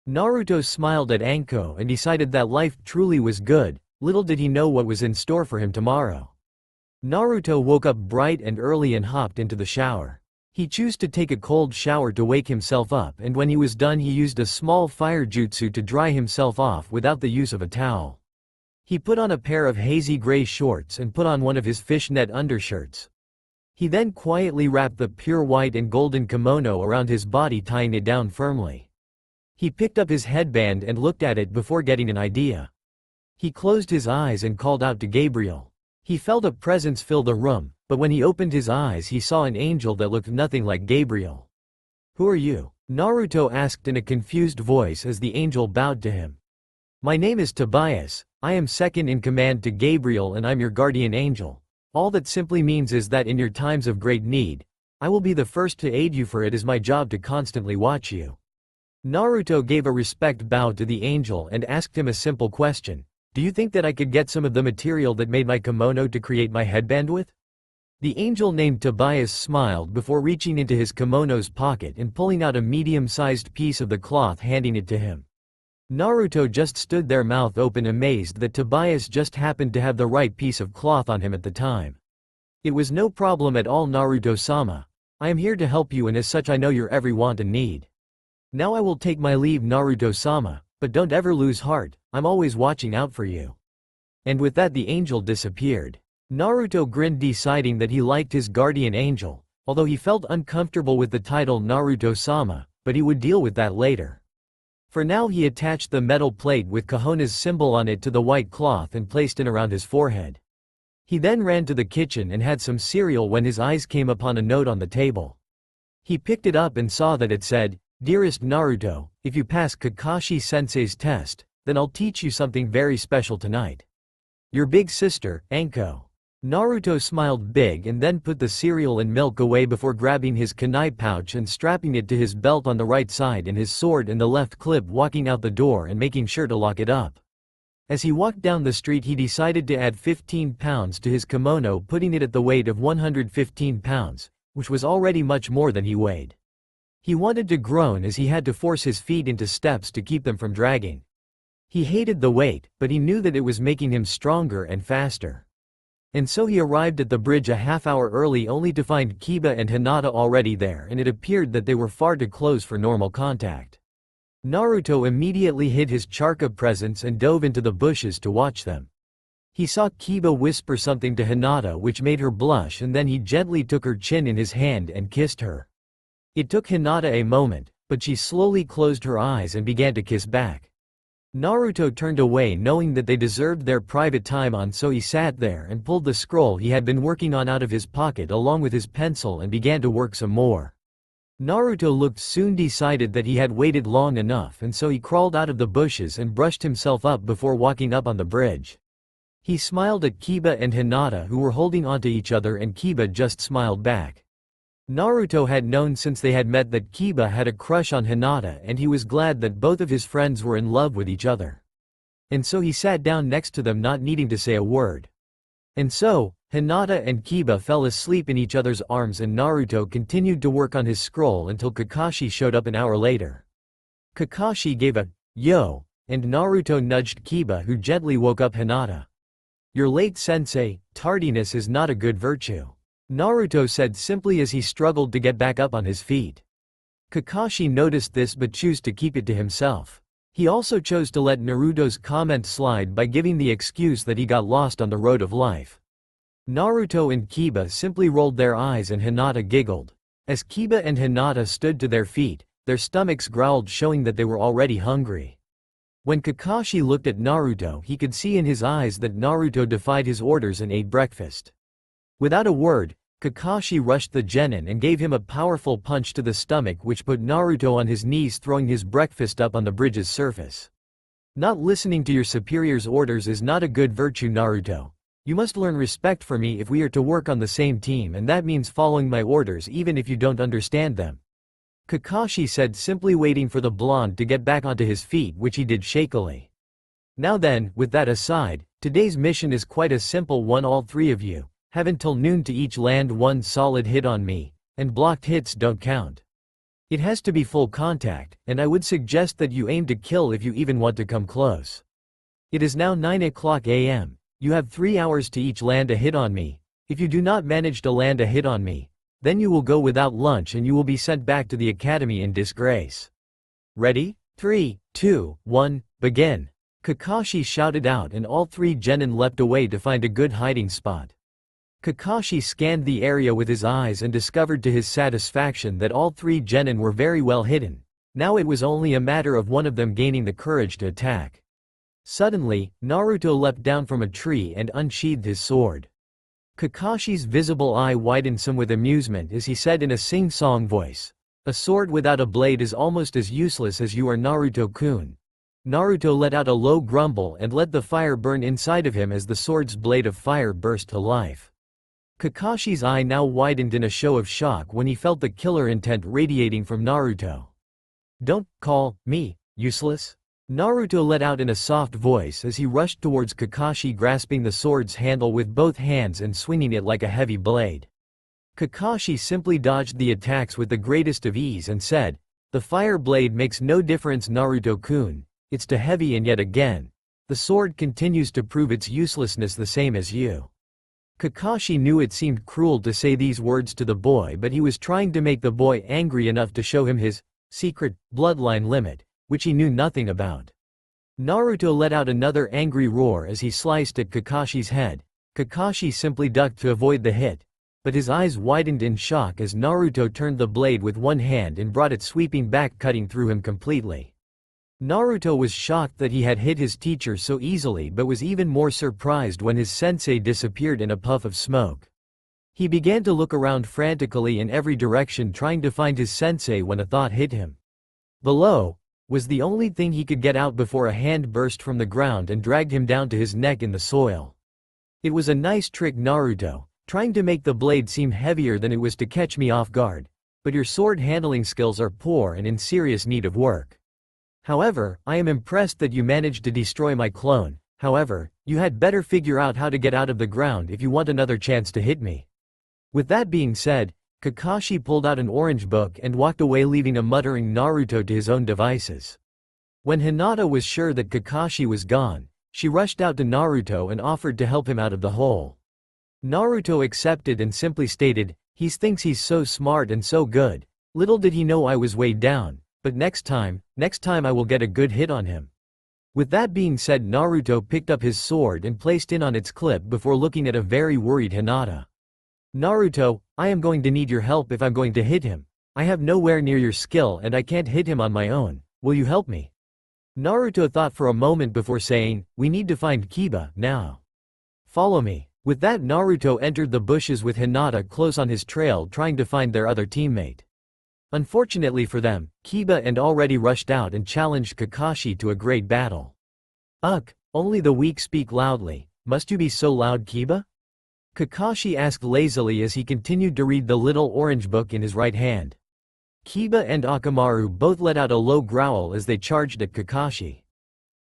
Naruto smiled at Anko and decided that life truly was good, little did he know what was in store for him tomorrow. Naruto woke up bright and early and hopped into the shower. He chose to take a cold shower to wake himself up, and when he was done he used a small fire jutsu to dry himself off without the use of a towel. He put on a pair of hazy gray shorts and put on one of his fishnet undershirts. He then quietly wrapped the pure white and golden kimono around his body, tying it down firmly. He picked up his headband and looked at it before getting an idea. He closed his eyes and called out to Gabriel. He felt a presence fill the room, but when he opened his eyes he saw an angel that looked nothing like Gabriel. "Who are you?" Naruto asked in a confused voice as the angel bowed to him. "My name is Tobias, I am second in command to Gabriel and I'm your guardian angel. All that simply means is that in your times of great need, I will be the first to aid you, for it is my job to constantly watch you." Naruto gave a respect bow to the angel and asked him a simple question. "Do you think that I could get some of the material that made my kimono to create my headband with?" The angel named Tobias smiled before reaching into his kimono's pocket and pulling out a medium-sized piece of the cloth, handing it to him. Naruto just stood there, mouth open, amazed that Tobias just happened to have the right piece of cloth on him at the time. "It was no problem at all, Naruto-sama. I am here to help you, and as such I know your every want and need. Now I will take my leave, Naruto-sama, but don't ever lose heart, I'm always watching out for you." And with that the angel disappeared. Naruto grinned, deciding that he liked his guardian angel, although he felt uncomfortable with the title Naruto-sama, but he would deal with that later. For now he attached the metal plate with Kahona's symbol on it to the white cloth and placed it around his forehead. He then ran to the kitchen and had some cereal when his eyes came upon a note on the table. He picked it up and saw that it said, "Dearest Naruto, if you pass Kakashi-sensei's test, then I'll teach you something very special tonight. Your big sister, Anko." Naruto smiled big and then put the cereal and milk away before grabbing his kunai pouch and strapping it to his belt on the right side and his sword in the left clip, walking out the door and making sure to lock it up. As he walked down the street he decided to add 15 pounds to his kimono, putting it at the weight of 115 pounds, which was already much more than he weighed. He wanted to groan as he had to force his feet into steps to keep them from dragging. He hated the weight, but he knew that it was making him stronger and faster. And so he arrived at the bridge a half hour early, only to find Kiba and Hinata already there, and it appeared that they were far too close for normal contact. Naruto immediately hid his chakra presence and dove into the bushes to watch them. He saw Kiba whisper something to Hinata which made her blush, and then he gently took her chin in his hand and kissed her. It took Hinata a moment, but she slowly closed her eyes and began to kiss back. Naruto turned away knowing that they deserved their private time on, so he sat there and pulled the scroll he had been working on out of his pocket along with his pencil and began to work some more. Naruto looked soon decided that he had waited long enough, and so he crawled out of the bushes and brushed himself up before walking up on the bridge. He smiled at Kiba and Hinata who were holding onto each other, and Kiba just smiled back. Naruto had known since they had met that Kiba had a crush on Hinata, and he was glad that both of his friends were in love with each other. And so he sat down next to them not needing to say a word. And so, Hinata and Kiba fell asleep in each other's arms, and Naruto continued to work on his scroll until Kakashi showed up an hour later. Kakashi gave a "yo," and Naruto nudged Kiba who gently woke up Hinata. "You're late, sensei, tardiness is not a good virtue," Naruto said simply as he struggled to get back up on his feet. Kakashi noticed this but chose to keep it to himself. He also chose to let Naruto's comment slide by giving the excuse that he got lost on the road of life. Naruto and Kiba simply rolled their eyes and Hinata giggled. As Kiba and Hinata stood to their feet, their stomachs growled, showing that they were already hungry. When Kakashi looked at Naruto, he could see in his eyes that Naruto defied his orders and ate breakfast. Without a word, Kakashi rushed the genin and gave him a powerful punch to the stomach which put Naruto on his knees, throwing his breakfast up on the bridge's surface. "Not listening to your superior's orders is not a good virtue, Naruto. You must learn respect for me if we are to work on the same team, and that means following my orders even if you don't understand them," Kakashi said, simply waiting for the blonde to get back onto his feet, which he did shakily. "Now then, with that aside, today's mission is quite a simple one. All three of you have until noon to each land one solid hit on me, and blocked hits don't count. It has to be full contact, and I would suggest that you aim to kill if you even want to come close. It is now 9 a.m. You have 3 hours to each land a hit on me. If you do not manage to land a hit on me, then you will go without lunch and you will be sent back to the academy in disgrace. Ready? 3, 2, 1, begin," Kakashi shouted out, and all three genin leapt away to find a good hiding spot. Kakashi scanned the area with his eyes and discovered to his satisfaction that all three genin were very well hidden. Now it was only a matter of one of them gaining the courage to attack. Suddenly, Naruto leapt down from a tree and unsheathed his sword. Kakashi's visible eye widened some with amusement as he said in a sing-song voice, "A sword without a blade is almost as useless as you are, Naruto-kun." Naruto let out a low grumble and let the fire burn inside of him as the sword's blade of fire burst to life. Kakashi's eye now widened in a show of shock when he felt the killer intent radiating from Naruto. "Don't call me useless," Naruto let out in a soft voice as he rushed towards Kakashi, grasping the sword's handle with both hands and swinging it like a heavy blade. Kakashi simply dodged the attacks with the greatest of ease and said, "The fire blade makes no difference, Naruto-kun, it's too heavy, and yet again, the sword continues to prove its uselessness the same as you." Kakashi knew it seemed cruel to say these words to the boy, but he was trying to make the boy angry enough to show him his secret bloodline limit, which he knew nothing about. Naruto let out another angry roar as he sliced at Kakashi's head. Kakashi simply ducked to avoid the hit, but his eyes widened in shock as Naruto turned the blade with one hand and brought it sweeping back, cutting through him completely. Naruto was shocked that he had hit his teacher so easily, but was even more surprised when his sensei disappeared in a puff of smoke. He began to look around frantically in every direction trying to find his sensei when a thought hit him. Below was the only thing he could get out before a hand burst from the ground and dragged him down to his neck in the soil. It was a nice trick, Naruto, trying to make the blade seem heavier than it was to catch me off guard, but your sword handling skills are poor and in serious need of work. However, I am impressed that you managed to destroy my clone. However, you had better figure out how to get out of the ground if you want another chance to hit me." With that being said, Kakashi pulled out an orange book and walked away, leaving a muttering Naruto to his own devices. When Hinata was sure that Kakashi was gone, she rushed out to Naruto and offered to help him out of the hole. Naruto accepted and simply stated, "He thinks he's so smart and so good. Little did he know I was weighed down. But next time I will get a good hit on him. With that being said, Naruto picked up his sword and placed it on its clip before looking at a very worried Hinata. Naruto, I am going to need your help if I'm going to hit him. I have nowhere near your skill and I can't hit him on my own. Will you help me? Naruto thought for a moment before saying, we need to find Kiba, now. Follow me. With that, Naruto entered the bushes with Hinata close on his trail trying to find their other teammate. Unfortunately for them, Kiba and already rushed out and challenged Kakashi to a great battle. Ugh, only the weak speak loudly. Must you be so loud, Kiba? Kakashi asked lazily as he continued to read the little orange book in his right hand. Kiba and Akamaru both let out a low growl as they charged at Kakashi.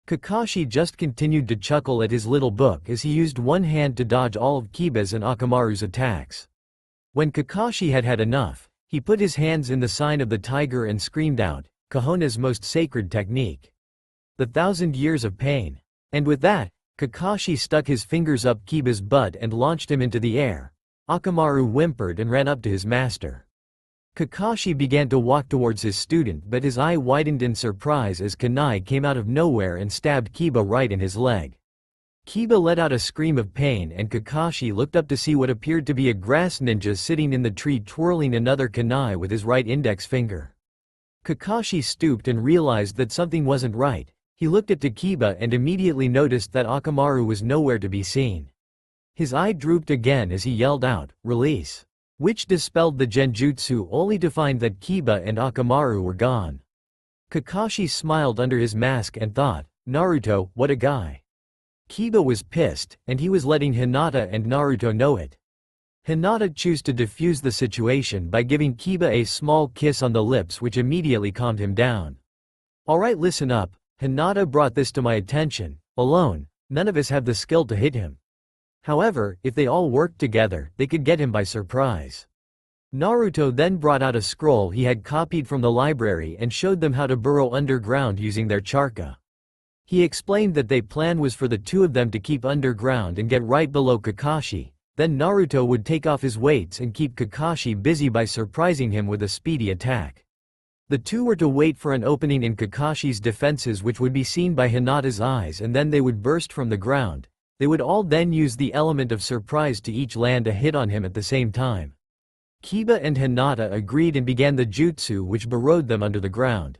Kakashi just continued to chuckle at his little book as he used one hand to dodge all of Kiba's and Akamaru's attacks. When Kakashi had had enough, he put his hands in the sign of the tiger and screamed out, Konoha's most sacred technique. The 1,000 years of pain. And with that, Kakashi stuck his fingers up Kiba's butt and launched him into the air. Akamaru whimpered and ran up to his master. Kakashi began to walk towards his student, but his eye widened in surprise as Kunai came out of nowhere and stabbed Kiba right in his leg. Kiba let out a scream of pain and Kakashi looked up to see what appeared to be a grass ninja sitting in the tree twirling another kunai with his right index finger. Kakashi stooped and realized that something wasn't right. He looked at Kiba and immediately noticed that Akamaru was nowhere to be seen. His eye drooped again as he yelled out, release, which dispelled the genjutsu only to find that Kiba and Akamaru were gone. Kakashi smiled under his mask and thought, Naruto, what a guy. Kiba was pissed, and he was letting Hinata and Naruto know it. Hinata chose to defuse the situation by giving Kiba a small kiss on the lips which immediately calmed him down. Alright, listen up, Hinata brought this to my attention. Alone, none of us have the skill to hit him. However, if they all worked together, they could get him by surprise. Naruto then brought out a scroll he had copied from the library and showed them how to burrow underground using their chakra. He explained that their plan was for the two of them to keep underground and get right below Kakashi, then Naruto would take off his weights and keep Kakashi busy by surprising him with a speedy attack. The two were to wait for an opening in Kakashi's defenses which would be seen by Hinata's eyes and then they would burst from the ground. They would all then use the element of surprise to each land a hit on him at the same time. Kiba and Hinata agreed and began the jutsu which burrowed them under the ground.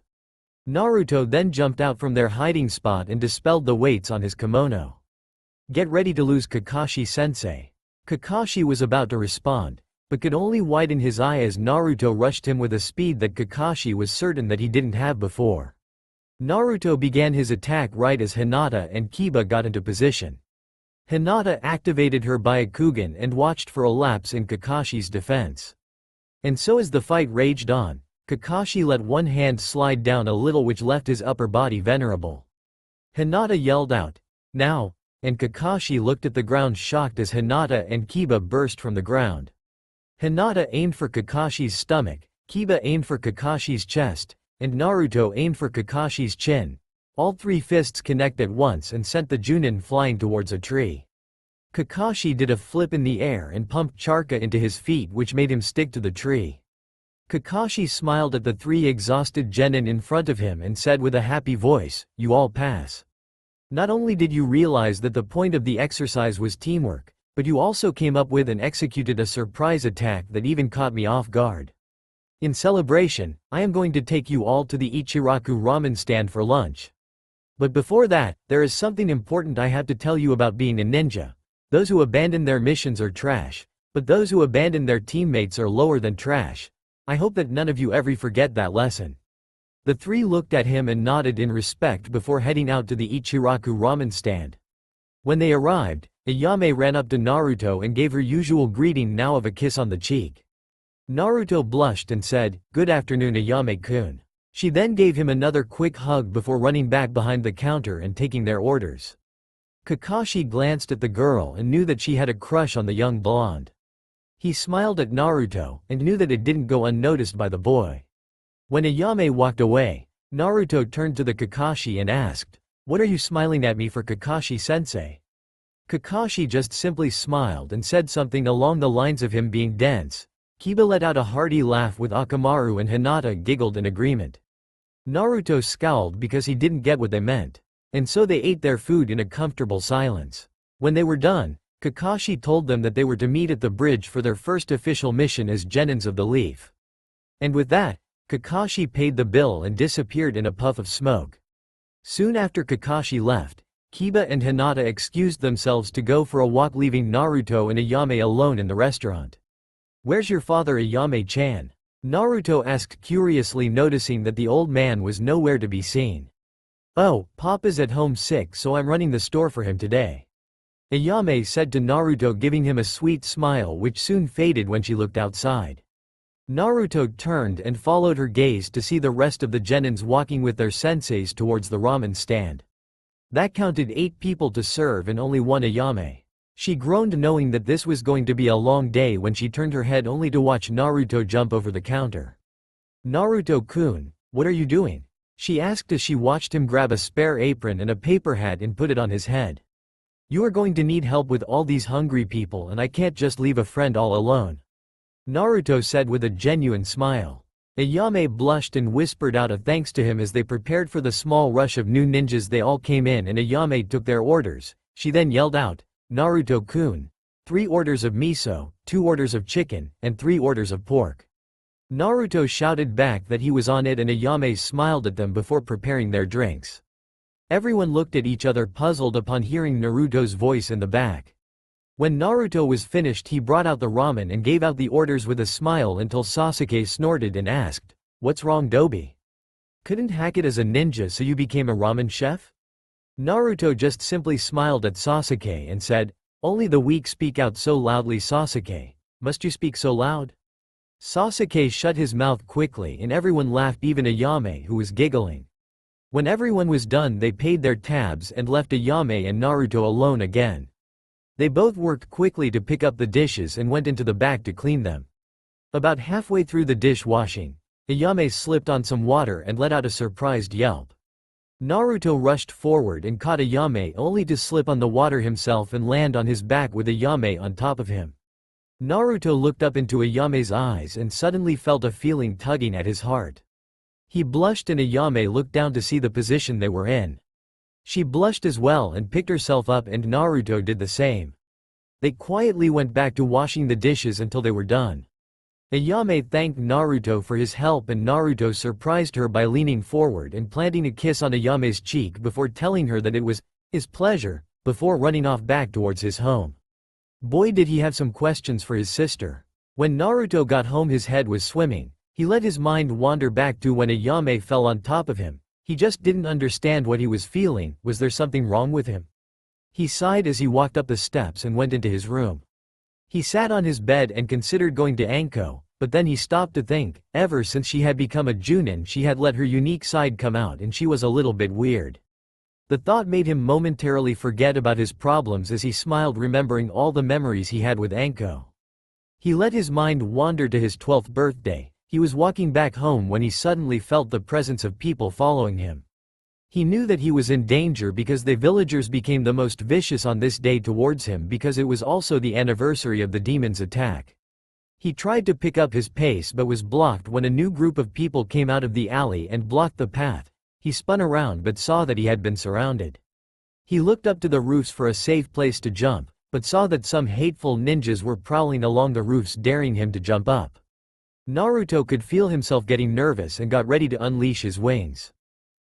Naruto then jumped out from their hiding spot and dispelled the weights on his kimono. Get ready to lose, Kakashi-sensei. Kakashi was about to respond, but could only widen his eye as Naruto rushed him with a speed that Kakashi was certain that he didn't have before. Naruto began his attack right as Hinata and Kiba got into position. Hinata activated her Byakugan and watched for a lapse in Kakashi's defense. And so as the fight raged on, Kakashi let one hand slide down a little which left his upper body vulnerable. Hinata yelled out, now, and Kakashi looked at the ground shocked as Hinata and Kiba burst from the ground. Hinata aimed for Kakashi's stomach, Kiba aimed for Kakashi's chest, and Naruto aimed for Kakashi's chin. All three fists connect at once and sent the Chunan flying towards a tree. Kakashi did a flip in the air and pumped chakra into his feet which made him stick to the tree. Kakashi smiled at the three exhausted genin in front of him and said with a happy voice, you all pass. Not only did you realize that the point of the exercise was teamwork, but you also came up with and executed a surprise attack that even caught me off guard. In celebration, I am going to take you all to the Ichiraku ramen stand for lunch. But before that, there is something important I have to tell you about being a ninja. Those who abandon their missions are trash, but those who abandon their teammates are lower than trash. I hope that none of you ever forget that lesson. The three looked at him and nodded in respect before heading out to the Ichiraku ramen stand. When they arrived, Ayame ran up to Naruto and gave her usual greeting now of a kiss on the cheek. Naruto blushed and said, good afternoon, Ayame-kun. She then gave him another quick hug before running back behind the counter and taking their orders. Kakashi glanced at the girl and knew that she had a crush on the young blonde. He smiled at Naruto and knew that it didn't go unnoticed by the boy. When Ayame walked away, Naruto turned to the Kakashi and asked, what are you smiling at me for, Kakashi-sensei? Kakashi just simply smiled and said something along the lines of him being dense. Kiba let out a hearty laugh with Akamaru and Hinata giggled in agreement. Naruto scowled because he didn't get what they meant. And so they ate their food in a comfortable silence. When they were done, Kakashi told them that they were to meet at the bridge for their first official mission as genins of the leaf. And with that, Kakashi paid the bill and disappeared in a puff of smoke. Soon after Kakashi left, Kiba and Hinata excused themselves to go for a walk, leaving Naruto and Ayame alone in the restaurant. "Where's your father, Ayame-chan?" Naruto asked curiously, noticing that the old man was nowhere to be seen. "Oh, Papa's at home sick, so I'm running the store for him today," Ayame said to Naruto, giving him a sweet smile which soon faded when she looked outside. Naruto turned and followed her gaze to see the rest of the genins walking with their senseis towards the ramen stand. That counted 8 people to serve and only one Ayame. She groaned, knowing that this was going to be a long day, when she turned her head only to watch Naruto jump over the counter. "Naruto-kun, what are you doing?" she asked as she watched him grab a spare apron and a paper hat and put it on his head. "You are going to need help with all these hungry people, and I can't just leave a friend all alone," Naruto said with a genuine smile. Ayame blushed and whispered out a thanks to him as they prepared for the small rush of new ninjas. They all came in and Ayame took their orders. She then yelled out, "Naruto-kun, 3 orders of miso, 2 orders of chicken, and 3 orders of pork." Naruto shouted back that he was on it, and Ayame smiled at them before preparing their drinks. Everyone looked at each other, puzzled upon hearing Naruto's voice in the back. When Naruto was finished, he brought out the ramen and gave out the orders with a smile until Sasuke snorted and asked, "What's wrong, Dobi? Couldn't hack it as a ninja, so you became a ramen chef?" Naruto just simply smiled at Sasuke and said, "Only the weak speak out so loudly, Sasuke. Must you speak so loud?" Sasuke shut his mouth quickly and everyone laughed, even Ayame, who was giggling. When everyone was done, they paid their tabs and left Ayame and Naruto alone again. They both worked quickly to pick up the dishes and went into the back to clean them. About halfway through the dish washing, Ayame slipped on some water and let out a surprised yelp. Naruto rushed forward and caught Ayame, only to slip on the water himself and land on his back with Ayame on top of him. Naruto looked up into Ayame's eyes and suddenly felt a feeling tugging at his heart. He blushed and Ayame looked down to see the position they were in. She blushed as well and picked herself up, and Naruto did the same. They quietly went back to washing the dishes until they were done. Ayame thanked Naruto for his help, and Naruto surprised her by leaning forward and planting a kiss on Ayame's cheek before telling her that it was his pleasure, before running off back towards his home. Boy, did he have some questions for his sister. When Naruto got home, his head was swimming. He let his mind wander back to when Ayame fell on top of him. He just didn't understand what he was feeling. Was there something wrong with him? He sighed as he walked up the steps and went into his room. He sat on his bed and considered going to Anko, but then he stopped to think. Ever since she had become a Chunan, she had let her unique side come out, and she was a little bit weird. The thought made him momentarily forget about his problems as he smiled, remembering all the memories he had with Anko. He let his mind wander to his 12th birthday. He was walking back home when he suddenly felt the presence of people following him. He knew that he was in danger because the villagers became the most vicious on this day towards him, because it was also the anniversary of the demon's attack. He tried to pick up his pace but was blocked when a new group of people came out of the alley and blocked the path. He spun around but saw that he had been surrounded. He looked up to the roofs for a safe place to jump, but saw that some hateful ninjas were prowling along the roofs, daring him to jump up. Naruto could feel himself getting nervous and got ready to unleash his wings.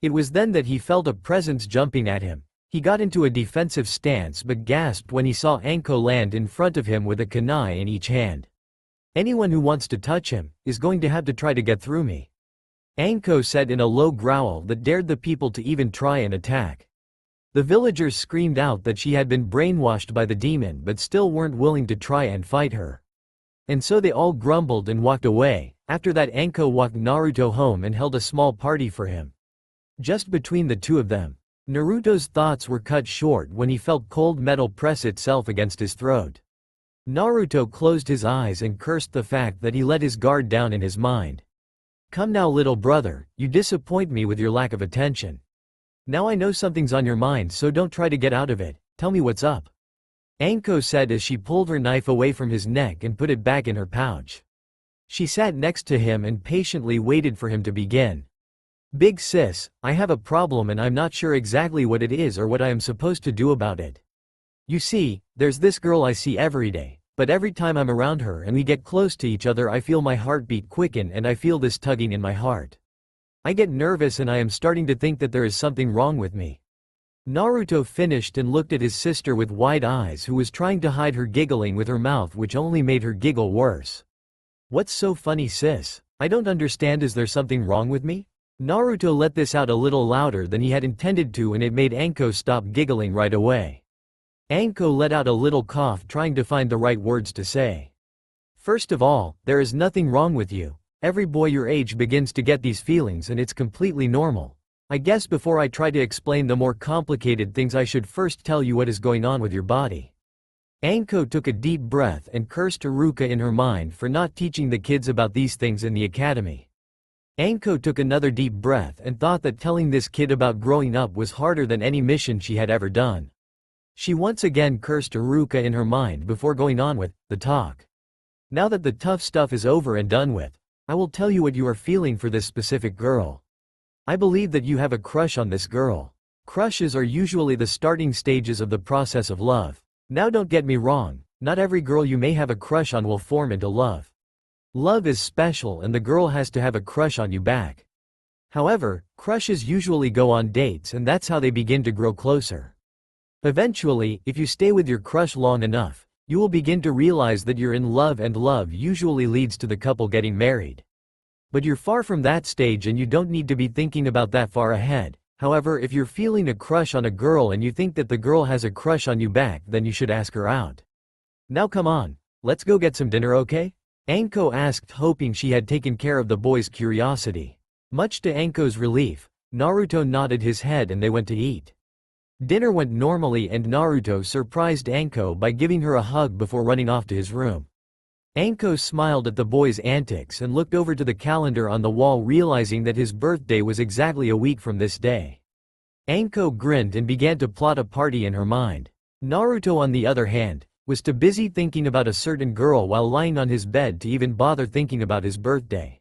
It was then that he felt a presence jumping at him. He got into a defensive stance but gasped when he saw Anko land in front of him with a kunai in each hand. "Anyone who wants to touch him is going to have to try to get through me," Anko said in a low growl that dared the people to even try and attack. The villagers screamed out that she had been brainwashed by the demon but still weren't willing to try and fight her. And so they all grumbled and walked away. After that, Anko walked Naruto home and held a small party for him. Just between the two of them, Naruto's thoughts were cut short when he felt cold metal press itself against his throat. Naruto closed his eyes and cursed the fact that he let his guard down in his mind. "Come now, little brother, you disappoint me with your lack of attention. Now I know something's on your mind, so don't try to get out of it. Tell me what's up," Anko said as she pulled her knife away from his neck and put it back in her pouch. She sat next to him and patiently waited for him to begin. Big sis, I have a problem and I'm not sure exactly what it is or what I am supposed to do about it. You see, there's this girl I see every day, but every time I'm around her and we get close to each other I feel my heartbeat quicken and I feel this tugging in my heart. I get nervous and I am starting to think that there is something wrong with me. Naruto finished and looked at his sister with wide eyes who was trying to hide her giggling with her mouth, which only made her giggle worse. What's so funny, sis? I don't understand. Is there something wrong with me? Naruto let this out a little louder than he had intended to and it made Anko stop giggling right away. Anko let out a little cough trying to find the right words to say. First of all, there is nothing wrong with you. Every boy your age begins to get these feelings and it's completely normal. I guess before I try to explain the more complicated things I should first tell you what is going on with your body. Anko took a deep breath and cursed Haruka in her mind for not teaching the kids about these things in the academy. Anko took another deep breath and thought that telling this kid about growing up was harder than any mission she had ever done. She once again cursed Haruka in her mind before going on with the talk. Now that the tough stuff is over and done with, I will tell you what you are feeling for this specific girl. I believe that you have a crush on this girl. Crushes are usually the starting stages of the process of love. Now don't get me wrong, not every girl you may have a crush on will form into love. Love is special and the girl has to have a crush on you back. However, crushes usually go on dates and that's how they begin to grow closer. Eventually, if you stay with your crush long enough, you will begin to realize that you're in love and love usually leads to the couple getting married. But you're far from that stage and you don't need to be thinking about that far ahead. However, if you're feeling a crush on a girl and you think that the girl has a crush on you back, then you should ask her out. Now come on, let's go get some dinner, okay? Anko asked, hoping she had taken care of the boy's curiosity. Much to Anko's relief, Naruto nodded his head and they went to eat. Dinner went normally and Naruto surprised Anko by giving her a hug before running off to his room. Anko smiled at the boy's antics and looked over to the calendar on the wall, realizing that his birthday was exactly a week from this day. Anko grinned and began to plot a party in her mind. Naruto, on the other hand, was too busy thinking about a certain girl while lying on his bed to even bother thinking about his birthday.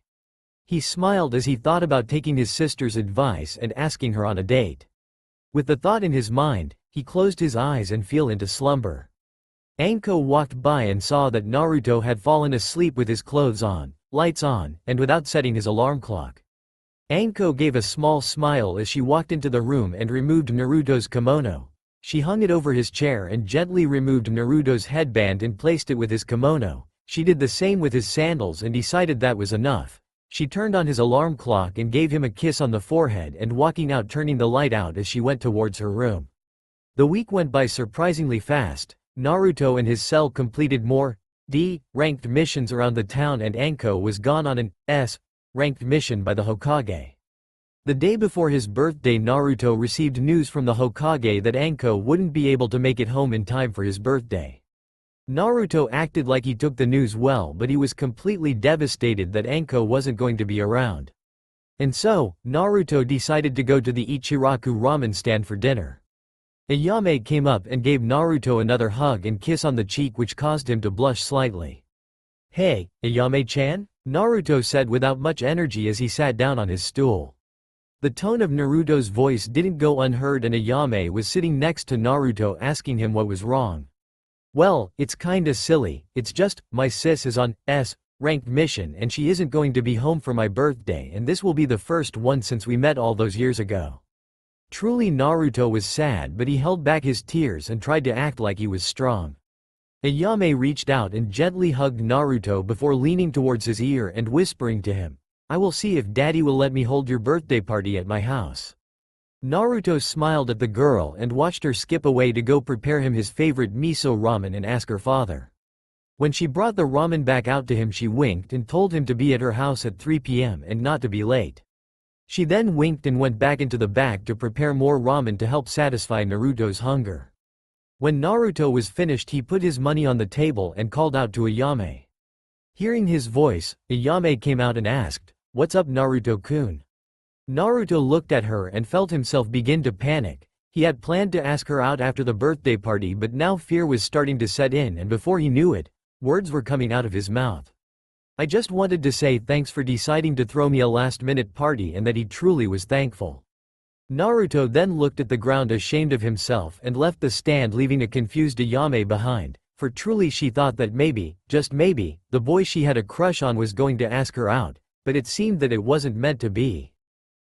He smiled as he thought about taking his sister's advice and asking her on a date. With the thought in his mind, he closed his eyes and fell into slumber. Anko walked by and saw that Naruto had fallen asleep with his clothes on, lights on, and without setting his alarm clock. Anko gave a small smile as she walked into the room and removed Naruto's kimono. She hung it over his chair and gently removed Naruto's headband and placed it with his kimono. She did the same with his sandals and decided that was enough. She turned on his alarm clock and gave him a kiss on the forehead and walking out, turning the light out as she went towards her room. The week went by surprisingly fast. Naruto and his cell completed more D-ranked missions around the town and Anko was gone on an S-ranked mission by the Hokage. The day before his birthday, Naruto received news from the Hokage that Anko wouldn't be able to make it home in time for his birthday. Naruto acted like he took the news well, but he was completely devastated that Anko wasn't going to be around. And so, Naruto decided to go to the Ichiraku ramen stand for dinner. Ayame came up and gave Naruto another hug and kiss on the cheek, which caused him to blush slightly. "Hey, Ayame-chan?" Naruto said without much energy as he sat down on his stool. The tone of Naruto's voice didn't go unheard and Ayame was sitting next to Naruto asking him what was wrong. "Well, it's kinda silly, it's just, my sis is on S-ranked mission and she isn't going to be home for my birthday and this will be the first one since we met all those years ago." Truly, Naruto was sad, but he held back his tears and tried to act like he was strong. Ayame reached out and gently hugged Naruto before leaning towards his ear and whispering to him, "I will see if daddy will let me hold your birthday party at my house." Naruto smiled at the girl and watched her skip away to go prepare him his favorite miso ramen and ask her father. When she brought the ramen back out to him, she winked and told him to be at her house at 3 p.m. and not to be late. She then winked and went back into the back to prepare more ramen to help satisfy Naruto's hunger. When Naruto was finished, he put his money on the table and called out to Ayame. Hearing his voice, Ayame came out and asked, "What's up, Naruto-kun?" Naruto looked at her and felt himself begin to panic. He had planned to ask her out after the birthday party, but now fear was starting to set in and before he knew it, words were coming out of his mouth. I just wanted to say thanks for deciding to throw me a last-minute party and that he truly was thankful." Naruto then looked at the ground ashamed of himself and left the stand, leaving a confused Ayame behind, for truly she thought that maybe, just maybe, the boy she had a crush on was going to ask her out, but it seemed that it wasn't meant to be.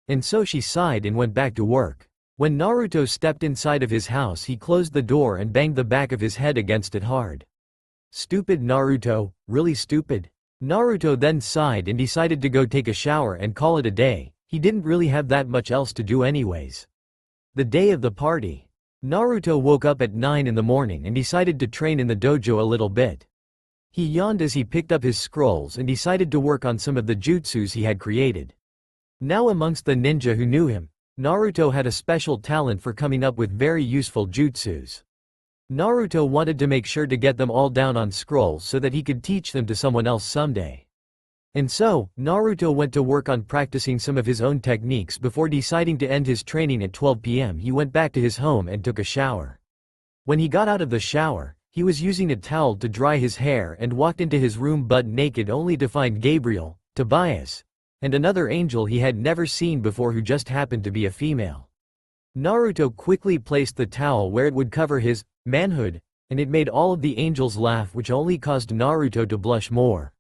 And so she sighed and went back to work. When Naruto stepped inside of his house, he closed the door and banged the back of his head against it hard. Stupid Naruto, really stupid. Naruto then sighed and decided to go take a shower and call it a day. He didn't really have that much else to do anyways. The day of the party. Naruto woke up at 9 in the morning and decided to train in the dojo a little bit. He yawned as he picked up his scrolls and decided to work on some of the jutsus he had created. Now amongst the ninja who knew him, Naruto had a special talent for coming up with very useful jutsus. Naruto wanted to make sure to get them all down on scrolls so that he could teach them to someone else someday. And so, Naruto went to work on practicing some of his own techniques before deciding to end his training at 12 p.m. He went back to his home and took a shower. When he got out of the shower, he was using a towel to dry his hair and walked into his room butt naked, only to find Gabriel, Tobias, and another angel he had never seen before who just happened to be a female. Naruto quickly placed the towel where it would cover his manhood, and it made all of the angels laugh, which only caused Naruto to blush more.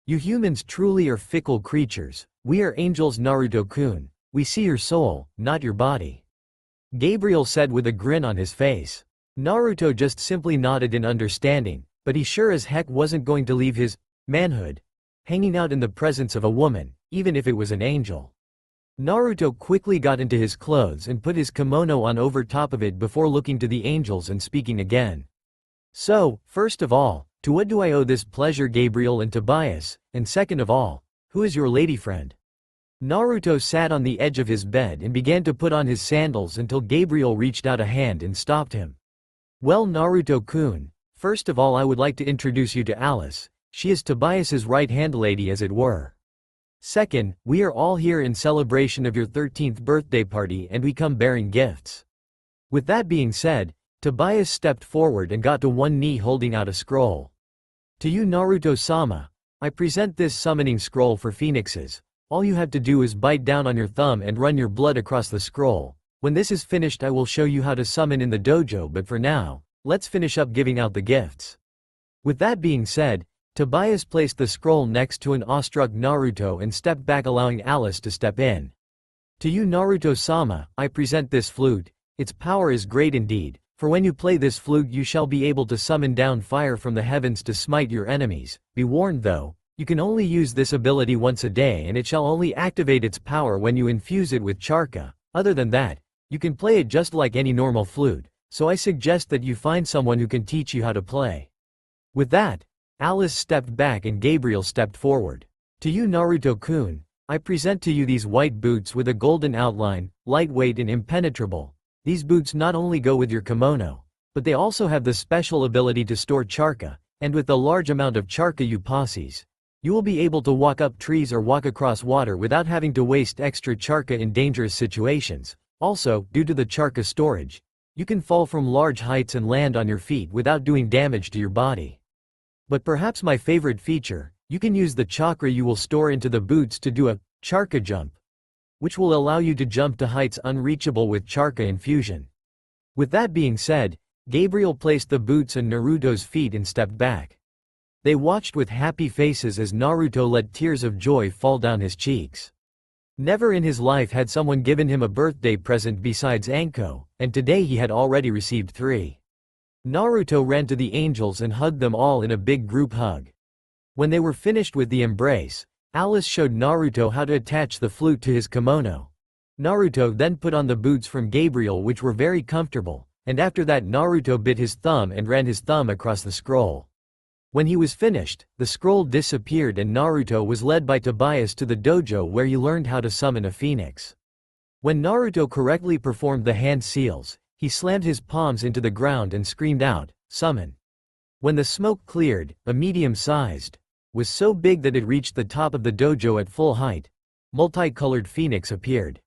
"You humans truly are fickle creatures. We are angels, Naruto-kun. We see your soul, not your body," Gabriel said with a grin on his face. Naruto just simply nodded in understanding, but he sure as heck wasn't going to leave his manhood hanging out in the presence of a woman, even if it was an angel. Naruto quickly got into his clothes and put his kimono on over top of it before looking to the angels and speaking again. "So, first of all, to what do I owe this pleasure, Gabriel and Tobias, and second of all, who is your lady friend?" Naruto sat on the edge of his bed and began to put on his sandals until Gabriel reached out a hand and stopped him. "Well, Naruto-kun, first of all I would like to introduce you to Alice. She is Tobias's right-hand lady, as it were. Second, we are all here in celebration of your 13th birthday party and we come bearing gifts." With that being said, Tobias stepped forward and got to one knee holding out a scroll. "To you, Naruto-sama, I present this summoning scroll for phoenixes. All you have to do is bite down on your thumb and run your blood across the scroll. When this is finished I will show you how to summon in the dojo, but for now, let's finish up giving out the gifts." With that being said, Tobias placed the scroll next to an awestruck Naruto and stepped back, allowing Alice to step in. "To you, Naruto-sama, I present this flute. Its power is great indeed, for when you play this flute you shall be able to summon down fire from the heavens to smite your enemies. Be warned though, you can only use this ability once a day and it shall only activate its power when you infuse it with chakra. Other than that, you can play it just like any normal flute, so I suggest that you find someone who can teach you how to play." With that, Alice stepped back and Gabriel stepped forward. "To you, Naruto-kun, I present to you these white boots with a golden outline, lightweight and impenetrable. These boots not only go with your kimono, but they also have the special ability to store chakra, and with the large amount of chakra you possess, you will be able to walk up trees or walk across water without having to waste extra chakra in dangerous situations. Also, due to the chakra storage, you can fall from large heights and land on your feet without doing damage to your body. But perhaps my favorite feature, you can use the chakra you will store into the boots to do a chakra jump, which will allow you to jump to heights unreachable with chakra infusion." With that being said, Gabriel placed the boots on Naruto's feet and stepped back. They watched with happy faces as Naruto let tears of joy fall down his cheeks. Never in his life had someone given him a birthday present besides Anko, and today he had already received 3. Naruto ran to the angels and hugged them all in a big group hug. When they were finished with the embrace, Alice showed Naruto how to attach the flute to his kimono. Naruto then put on the boots from Gabriel, which were very comfortable, and after that Naruto bit his thumb and ran his thumb across the scroll. When he was finished, the scroll disappeared and Naruto was led by Tobias to the dojo where he learned how to summon a phoenix. When Naruto correctly performed the hand seals, he slammed his palms into the ground and screamed out, "Summon!" When the smoke cleared, a medium-sized, was so big that it reached the top of the dojo at full height, multicolored phoenix appeared.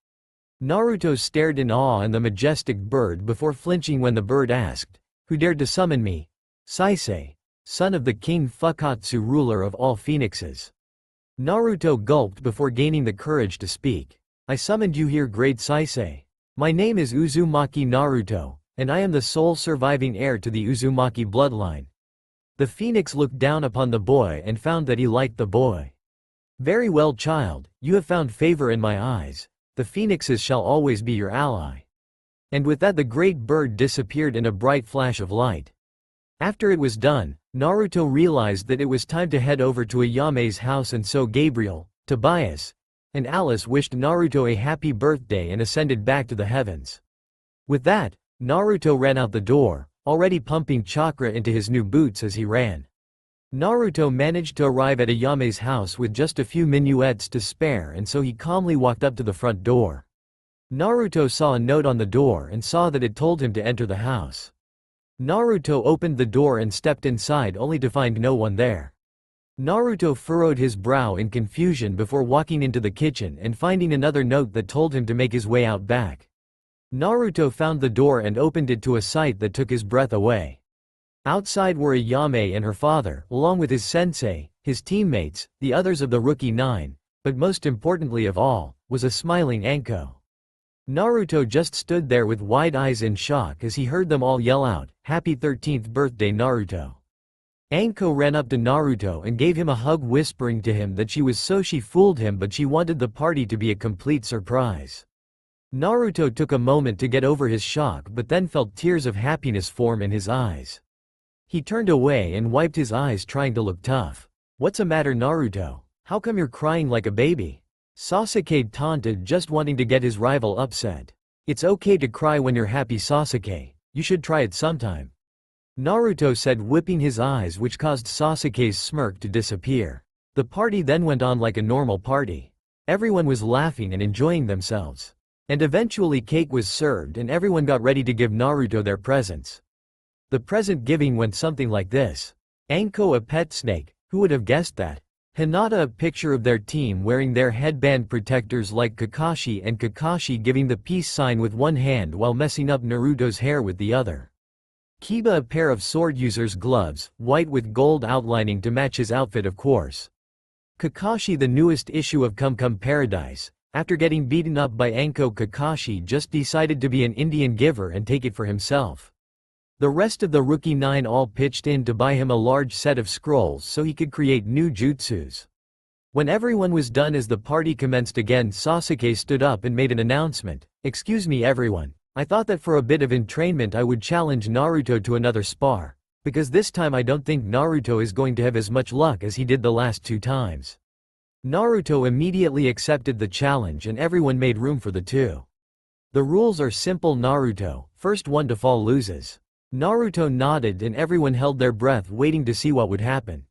Naruto stared in awe at the majestic bird before flinching when the bird asked, "Who dared to summon me?" "Saisei, son of the king Fukatsu, ruler of all phoenixes." Naruto gulped before gaining the courage to speak. I summoned you here, great Saisei. My name is Uzumaki Naruto, and I am the sole surviving heir to the Uzumaki bloodline. The phoenix looked down upon the boy and found that he liked the boy. Very well, child, you have found favor in my eyes. The phoenixes shall always be your ally. And with that the great bird disappeared in a bright flash of light. After it was done, Naruto realized that it was time to head over to Ayame's house, and so Gabriel, Tobias, and Alice wished Naruto a happy birthday and ascended back to the heavens. With that, Naruto ran out the door, already pumping chakra into his new boots as he ran. Naruto managed to arrive at Ayame's house with just a few minuets to spare, and so he calmly walked up to the front door. Naruto saw a note on the door and saw that it told him to enter the house. Naruto opened the door and stepped inside only to find no one there. Naruto furrowed his brow in confusion before walking into the kitchen and finding another note that told him to make his way out back. Naruto found the door and opened it to a sight that took his breath away. Outside were Ayame and her father, along with his sensei, his teammates, the others of the Rookie Nine, but most importantly of all, was a smiling Anko. Naruto just stood there with wide eyes in shock as he heard them all yell out, "Happy 13th birthday, Naruto." Anko ran up to Naruto and gave him a hug, whispering to him that she fooled him, but she wanted the party to be a complete surprise. Naruto took a moment to get over his shock, but then felt tears of happiness form in his eyes. He turned away and wiped his eyes, trying to look tough. "What's the matter, Naruto? How come you're crying like a baby?" Sasuke taunted, just wanting to get his rival upset. "It's okay to cry when you're happy, Sasuke. You should try it sometime," Naruto said, whipping his eyes, which caused Sasuke's smirk to disappear. The party then went on like a normal party. Everyone was laughing and enjoying themselves. And eventually cake was served and everyone got ready to give Naruto their presents. The present giving went something like this. Anko, a pet snake, who would have guessed that? Hinata, a picture of their team wearing their headband protectors like Kakashi, and Kakashi giving the peace sign with one hand while messing up Naruto's hair with the other. Kiba, a pair of sword user's gloves, white with gold outlining to match his outfit, of course. Kakashi, the newest issue of Come Come Paradise. After getting beaten up by Anko, Kakashi just decided to be an Indian giver and take it for himself. The rest of the Rookie Nine all pitched in to buy him a large set of scrolls so he could create new jutsus. When everyone was done, as the party commenced again, Sasuke stood up and made an announcement. "Excuse me everyone, I thought that for a bit of entrainment I would challenge Naruto to another spar, because this time I don't think Naruto is going to have as much luck as he did the last 2 times. Naruto immediately accepted the challenge and everyone made room for the two. The rules are simple, Naruto, first one to fall loses. Naruto nodded and everyone held their breath waiting to see what would happen.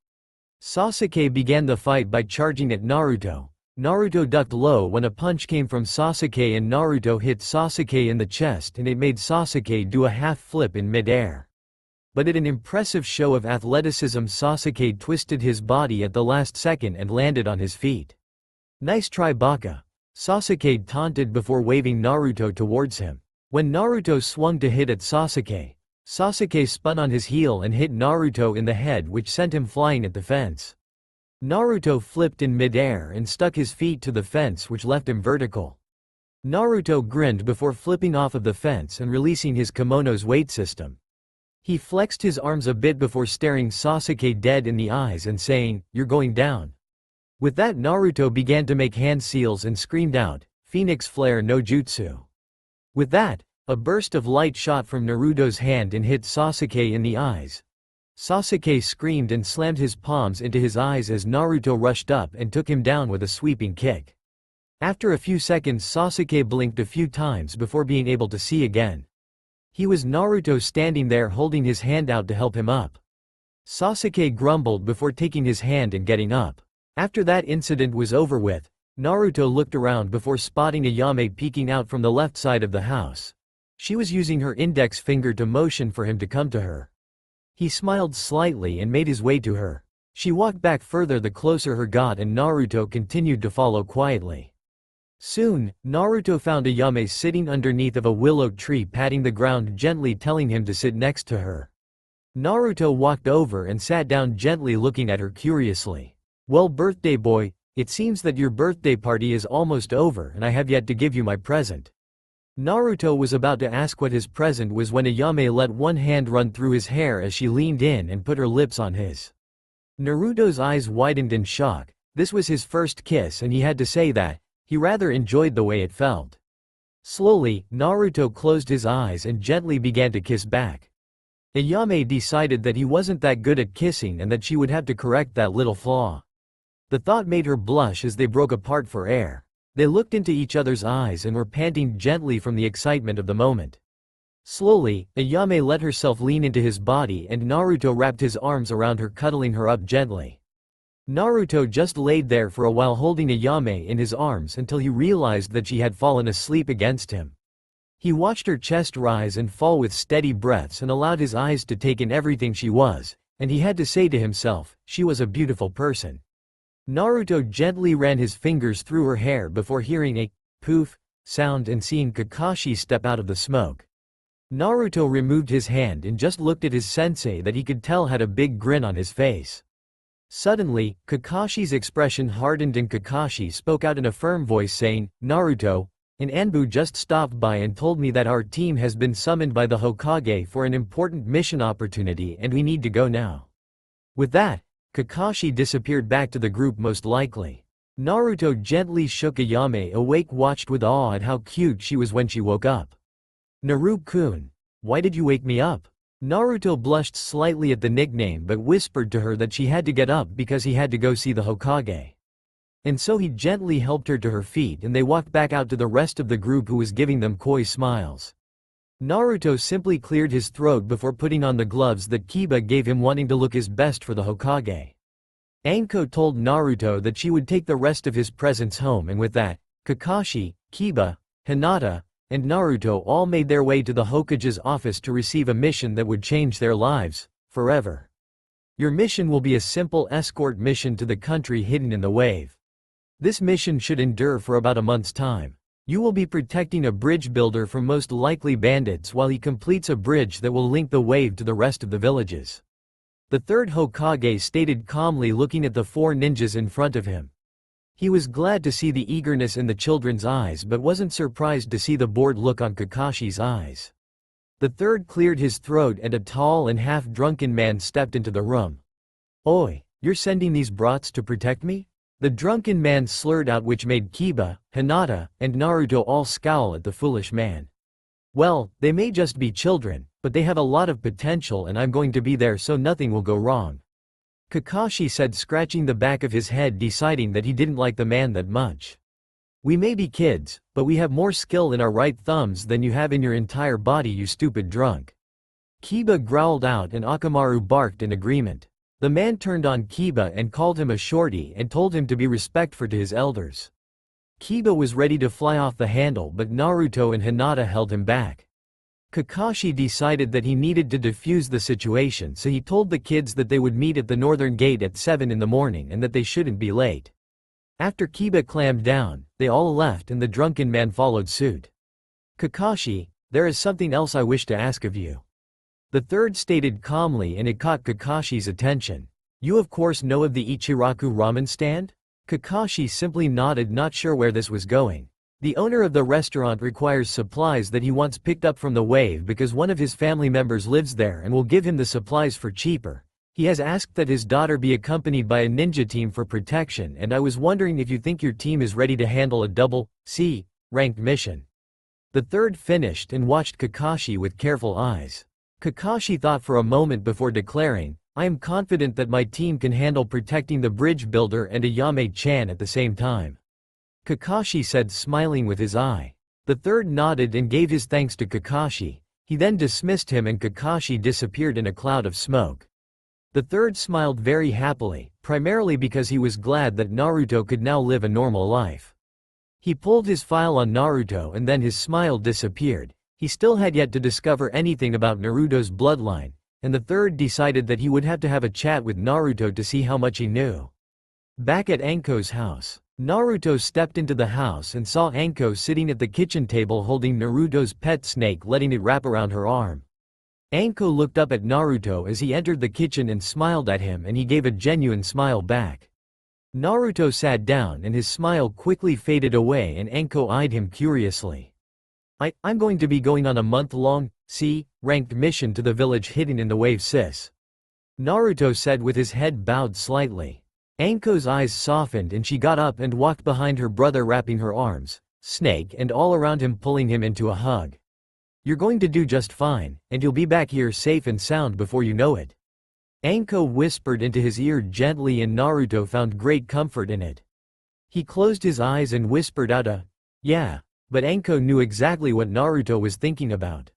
Sasuke began the fight by charging at Naruto. Naruto ducked low when a punch came from Sasuke and Naruto hit Sasuke in the chest and it made Sasuke do a half flip in mid-air. But in an impressive show of athleticism, Sasuke twisted his body at the last second and landed on his feet. "Nice try, Baka," Sasuke taunted before waving Naruto towards him. When Naruto swung to hit at Sasuke, Sasuke spun on his heel and hit Naruto in the head, which sent him flying at the fence. Naruto flipped in mid-air and stuck his feet to the fence, which left him vertical. Naruto grinned before flipping off of the fence and releasing his kimono's weight system. He flexed his arms a bit before staring Sasuke dead in the eyes and saying, "You're going down." With that, Naruto began to make hand seals and screamed out, "Phoenix Flare no Jutsu." With that, a burst of light shot from Naruto's hand and hit Sasuke in the eyes. Sasuke screamed and slammed his palms into his eyes as Naruto rushed up and took him down with a sweeping kick. After a few seconds, Sasuke blinked a few times before being able to see again. He was Naruto standing there holding his hand out to help him up. Sasuke grumbled before taking his hand and getting up. After that incident was over with, Naruto looked around before spotting Ayame peeking out from the left side of the house. She was using her index finger to motion for him to come to her. He smiled slightly and made his way to her. She walked back further the closer her got, and Naruto continued to follow quietly. Soon, Naruto found Ayame sitting underneath of a willow tree, patting the ground gently, telling him to sit next to her. Naruto walked over and sat down gently, looking at her curiously. "Well, birthday boy, It seems that your birthday party is almost over and I have yet to give you my present. Naruto was about to ask what his present was when Ayame let one hand run through his hair as she leaned in and put her lips on his. Naruto's eyes widened in shock. This was his first kiss and he had to say that he rather enjoyed the way it felt. Slowly, Naruto closed his eyes and gently began to kiss back. Ayame decided that he wasn't that good at kissing and that she would have to correct that little flaw. The thought made her blush as they broke apart for air. They looked into each other's eyes and were panting gently from the excitement of the moment. Slowly, Ayame let herself lean into his body and Naruto wrapped his arms around her, cuddling her up gently. Naruto just laid there for a while holding Ayame in his arms until he realized that she had fallen asleep against him. He watched her chest rise and fall with steady breaths and allowed his eyes to take in everything she was, and he had to say to himself, she was a beautiful person. Naruto gently ran his fingers through her hair before hearing a poof sound and seeing Kakashi step out of the smoke. Naruto removed his hand and just looked at his sensei that he could tell had a big grin on his face. Suddenly, Kakashi's expression hardened and Kakashi spoke out in a firm voice saying, Naruto, an Anbu just stopped by and told me that our team has been summoned by the Hokage for an important mission opportunity and we need to go now. With that, Kakashi disappeared back to the group most likely. Naruto gently shook Ayame awake, watched with awe at how cute she was when she woke up. Naru-kun, why did you wake me up? Naruto blushed slightly at the nickname but whispered to her that she had to get up because he had to go see the Hokage. And so he gently helped her to her feet and they walked back out to the rest of the group who was giving them coy smiles. Naruto simply cleared his throat before putting on the gloves that Kiba gave him, wanting to look his best for the Hokage. Anko told Naruto that she would take the rest of his presents home, and with that, Kakashi, Kiba, Hinata, and Naruto all made their way to the Hokage's office to receive a mission that would change their lives forever. Your mission will be a simple escort mission to the country hidden in the wave. This mission should endure for about a month's time. You will be protecting a bridge builder from most likely bandits while he completes a bridge that will link the wave to the rest of the villages. The third Hokage stated calmly, looking at the four ninjas in front of him. He was glad to see the eagerness in the children's eyes but wasn't surprised to see the bored look on Kakashi's eyes. The third cleared his throat and a tall and half-drunken man stepped into the room. Oi, you're sending these brats to protect me? The drunken man slurred out, which made Kiba, Hinata, and Naruto all scowl at the foolish man. Well, they may just be children, but they have a lot of potential and I'm going to be there so nothing will go wrong. Kakashi said, scratching the back of his head, deciding that he didn't like the man that much. We may be kids, but we have more skill in our right thumbs than you have in your entire body, you stupid drunk. Kiba growled out and Akamaru barked in agreement. The man turned on Kiba and called him a shorty and told him to be respectful to his elders. Kiba was ready to fly off the handle but Naruto and Hinata held him back. Kakashi decided that he needed to defuse the situation, so he told the kids that they would meet at the northern gate at 7 in the morning and that they shouldn't be late. After Kiba clammed down, they all left and the drunken man followed suit. Kakashi, there is something else I wish to ask of you. The third stated calmly, and it caught Kakashi's attention. You of course know of the Ichiraku ramen stand? Kakashi simply nodded, not sure where this was going. The owner of the restaurant requires supplies that he wants picked up from the wave because one of his family members lives there and will give him the supplies for cheaper. He has asked that his daughter be accompanied by a ninja team for protection, and I was wondering if you think your team is ready to handle a double C ranked mission. The third finished and watched Kakashi with careful eyes. Kakashi thought for a moment before declaring, I am confident that my team can handle protecting the bridge builder and Ayame-chan at the same time. Kakashi said, smiling with his eye. The third nodded and gave his thanks to Kakashi. He then dismissed him and Kakashi disappeared in a cloud of smoke. The third smiled very happily, primarily because he was glad that Naruto could now live a normal life. He pulled his file on Naruto and then his smile disappeared. He still had yet to discover anything about Naruto's bloodline, and the third decided that he would have to have a chat with Naruto to see how much he knew. Back at Anko's house, Naruto stepped into the house and saw Anko sitting at the kitchen table holding Naruto's pet snake, letting it wrap around her arm. Anko looked up at Naruto as he entered the kitchen and smiled at him, and he gave a genuine smile back. Naruto sat down and his smile quickly faded away and Anko eyed him curiously. I'm going to be going on a month-long, C-ranked mission to the village hidden in the wave sis. Naruto said with his head bowed slightly. Anko's eyes softened and she got up and walked behind her brother wrapping her arms, snake and all around him pulling him into a hug. You're going to do just fine, and you'll be back here safe and sound before you know it. Anko whispered into his ear gently and Naruto found great comfort in it. He closed his eyes and whispered out yeah, but Anko knew exactly what Naruto was thinking about.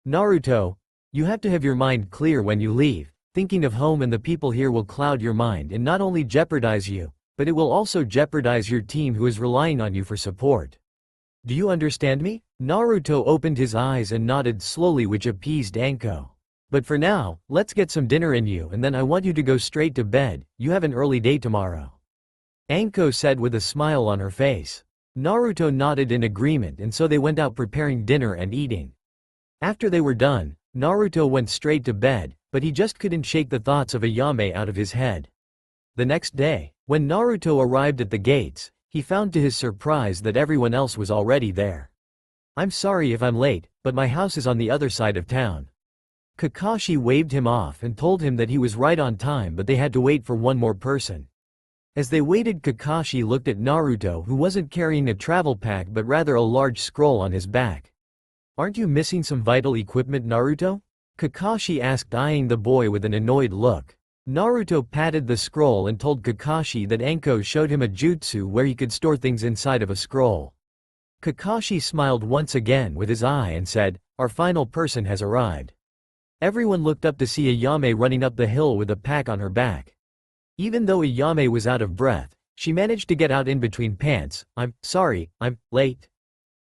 Naruto, you have to have your mind clear when you leave. Thinking of home and the people here will cloud your mind and not only jeopardize you, but it will also jeopardize your team who is relying on you for support. Do you understand me? Naruto opened his eyes and nodded slowly, which appeased Anko. But for now, let's get some dinner in you and then I want you to go straight to bed, you have an early day tomorrow. Anko said with a smile on her face. Naruto nodded in agreement and so they went out preparing dinner and eating. After they were done, Naruto went straight to bed, but he just couldn't shake the thoughts of Ayame out of his head. The next day, when Naruto arrived at the gates, he found to his surprise that everyone else was already there. I'm sorry if I'm late, but my house is on the other side of town. Kakashi waved him off and told him that he was right on time but they had to wait for one more person. As they waited, Kakashi looked at Naruto who wasn't carrying a travel pack but rather a large scroll on his back. Aren't you missing some vital equipment, Naruto? Kakashi asked, eyeing the boy with an annoyed look. Naruto patted the scroll and told Kakashi that Anko showed him a jutsu where he could store things inside of a scroll. Kakashi smiled once again with his eye and said, our final person has arrived. Everyone looked up to see Ayame running up the hill with a pack on her back. Even though Ayame was out of breath, she managed to get out in between pants. I'm sorry, I'm late.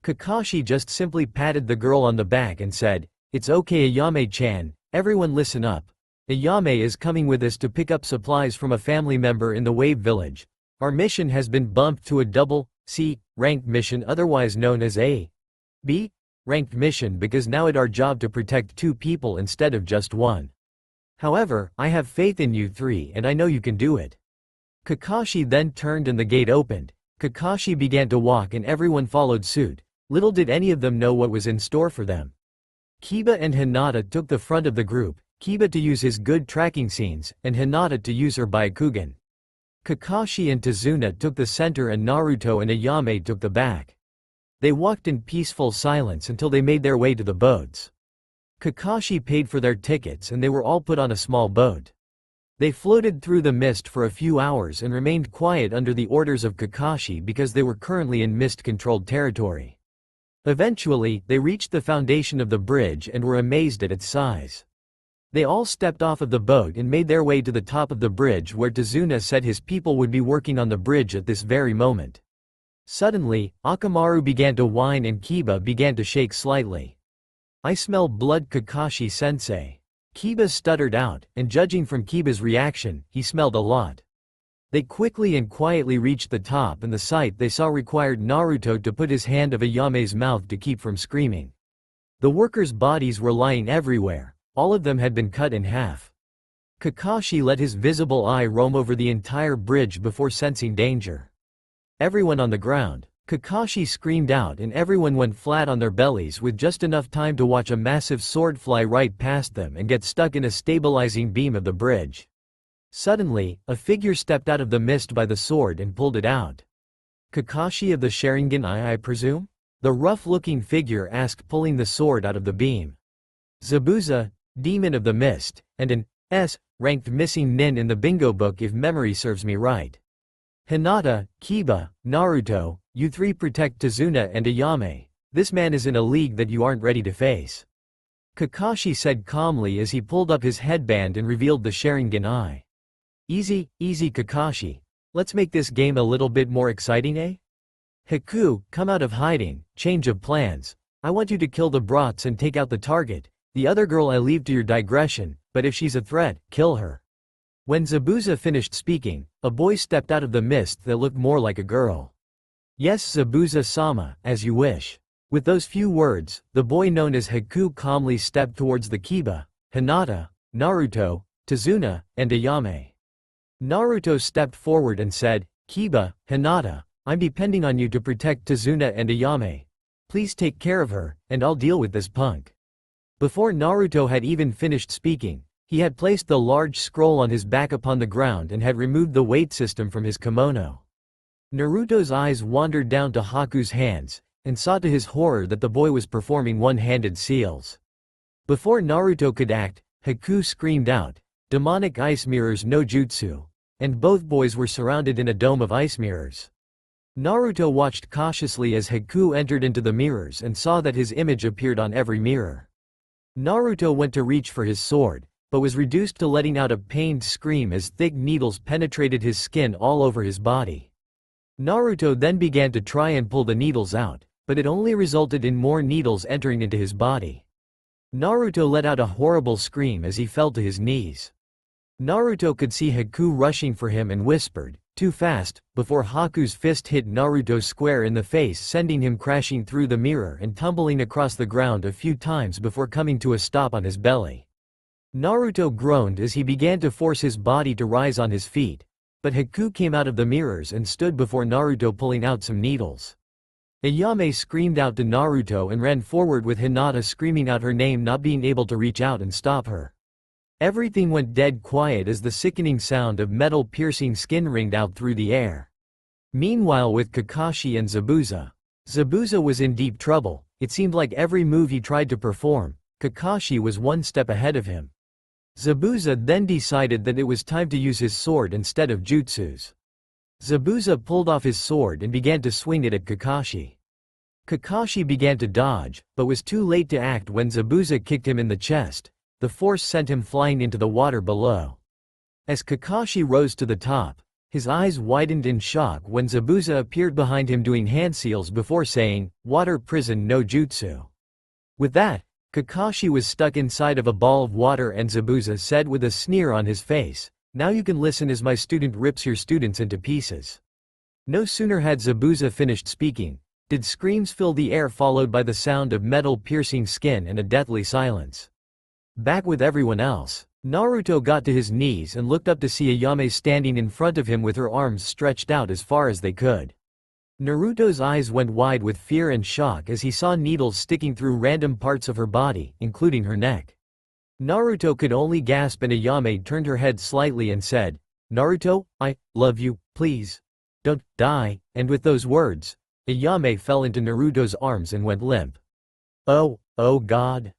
Kakashi just simply patted the girl on the back and said, it's okay Ayame-chan, everyone listen up. Ayame is coming with us to pick up supplies from a family member in the Wave Village. Our mission has been bumped to a double C-ranked mission, otherwise known as a B-ranked mission, because now it's our job to protect 2 people instead of just 1. However, I have faith in you 3 and I know you can do it. Kakashi then turned and the gate opened. Kakashi began to walk and everyone followed suit. Little did any of them know what was in store for them. Kiba and Hinata took the front of the group, Kiba to use his good tracking scenes, and Hinata to use her Byakugan. Kakashi and Tazuna took the center and Naruto and Ayame took the back. They walked in peaceful silence until they made their way to the boats. Kakashi paid for their tickets and they were all put on a small boat. They floated through the mist for a few hours and remained quiet under the orders of Kakashi because they were currently in mist-controlled territory. Eventually, they reached the foundation of the bridge and were amazed at its size. They all stepped off of the boat and made their way to the top of the bridge where Tazuna said his people would be working on the bridge at this very moment. Suddenly, Akamaru began to whine and Kiba began to shake slightly. I smell blood, Kakashi-sensei. Kiba stuttered out, and judging from Kiba's reaction, he smelled a lot. They quickly and quietly reached the top and the sight they saw required Naruto to put his hand over Ayame's mouth to keep from screaming. The workers' bodies were lying everywhere, all of them had been cut in half. Kakashi let his visible eye roam over the entire bridge before sensing danger. Everyone on the ground. Kakashi screamed out and everyone went flat on their bellies with just enough time to watch a massive sword fly right past them and get stuck in a stabilizing beam of the bridge. Suddenly, a figure stepped out of the mist by the sword and pulled it out. Kakashi of the Sharingan I presume? The rough-looking figure asked, pulling the sword out of the beam. Zabuza, demon of the mist, and an S-ranked missing nin in the bingo book if memory serves me right. Hinata, Kiba, Naruto, you 3 protect Tazuna and Ayame. This man is in a league that you aren't ready to face. Kakashi said calmly as he pulled up his headband and revealed the Sharingan eye. Easy, easy Kakashi. Let's make this game a little bit more exciting, eh? Haku, come out of hiding, change of plans. I want you to kill the brats and take out the target. The other girl I leave to your digression, but if she's a threat, kill her. When Zabuza finished speaking, a boy stepped out of the mist that looked more like a girl. Yes, Zabuza-sama, as you wish. With those few words, the boy known as Haku calmly stepped towards the Kiba, Hinata, Naruto, Tazuna, and Ayame. Naruto stepped forward and said, "Kiba, Hinata, I'm depending on you to protect Tazuna and Ayame. Please take care of her, and I'll deal with this punk." Before Naruto had even finished speaking, he had placed the large scroll on his back upon the ground and had removed the weight system from his kimono. Naruto's eyes wandered down to Haku's hands, and saw to his horror that the boy was performing one-handed seals. Before Naruto could act, Haku screamed out, "Demonic ice mirrors no jutsu," and both boys were surrounded in a dome of ice mirrors. Naruto watched cautiously as Haku entered into the mirrors and saw that his image appeared on every mirror. Naruto went to reach for his sword, but was reduced to letting out a pained scream as thick needles penetrated his skin all over his body. Naruto then began to try and pull the needles out, but it only resulted in more needles entering into his body. Naruto let out a horrible scream as he fell to his knees. Naruto could see Haku rushing for him and whispered, "Too fast," before Haku's fist hit Naruto square in the face, sending him crashing through the mirror and tumbling across the ground a few times before coming to a stop on his belly. Naruto groaned as he began to force his body to rise on his feet, but Haku came out of the mirrors and stood before Naruto pulling out some needles. Ayame screamed out to Naruto and ran forward with Hinata screaming out her name, not being able to reach out and stop her. Everything went dead quiet as the sickening sound of metal piercing skin ringed out through the air. Meanwhile, with Kakashi and Zabuza. Zabuza was in deep trouble. It seemed like every move he tried to perform, Kakashi was one step ahead of him. Zabuza then decided that it was time to use his sword instead of jutsus. Zabuza pulled off his sword and began to swing it at Kakashi. Kakashi began to dodge, but was too late to act when Zabuza kicked him in the chest. The force sent him flying into the water below. As Kakashi rose to the top, his eyes widened in shock when Zabuza appeared behind him doing hand seals before saying, "Water prison no jutsu." With that, Kakashi was stuck inside of a ball of water and Zabuza said with a sneer on his face, "Now you can listen as my student rips your students into pieces." No sooner had Zabuza finished speaking, did screams fill the air followed by the sound of metal piercing skin and a deathly silence. Back with everyone else, Naruto got to his knees and looked up to see Ayame standing in front of him with her arms stretched out as far as they could. Naruto's eyes went wide with fear and shock as he saw needles sticking through random parts of her body, including her neck. Naruto could only gasp and Ayame turned her head slightly and said, "Naruto, I love you, please. Don't die," and with those words, Ayame fell into Naruto's arms and went limp. Oh God,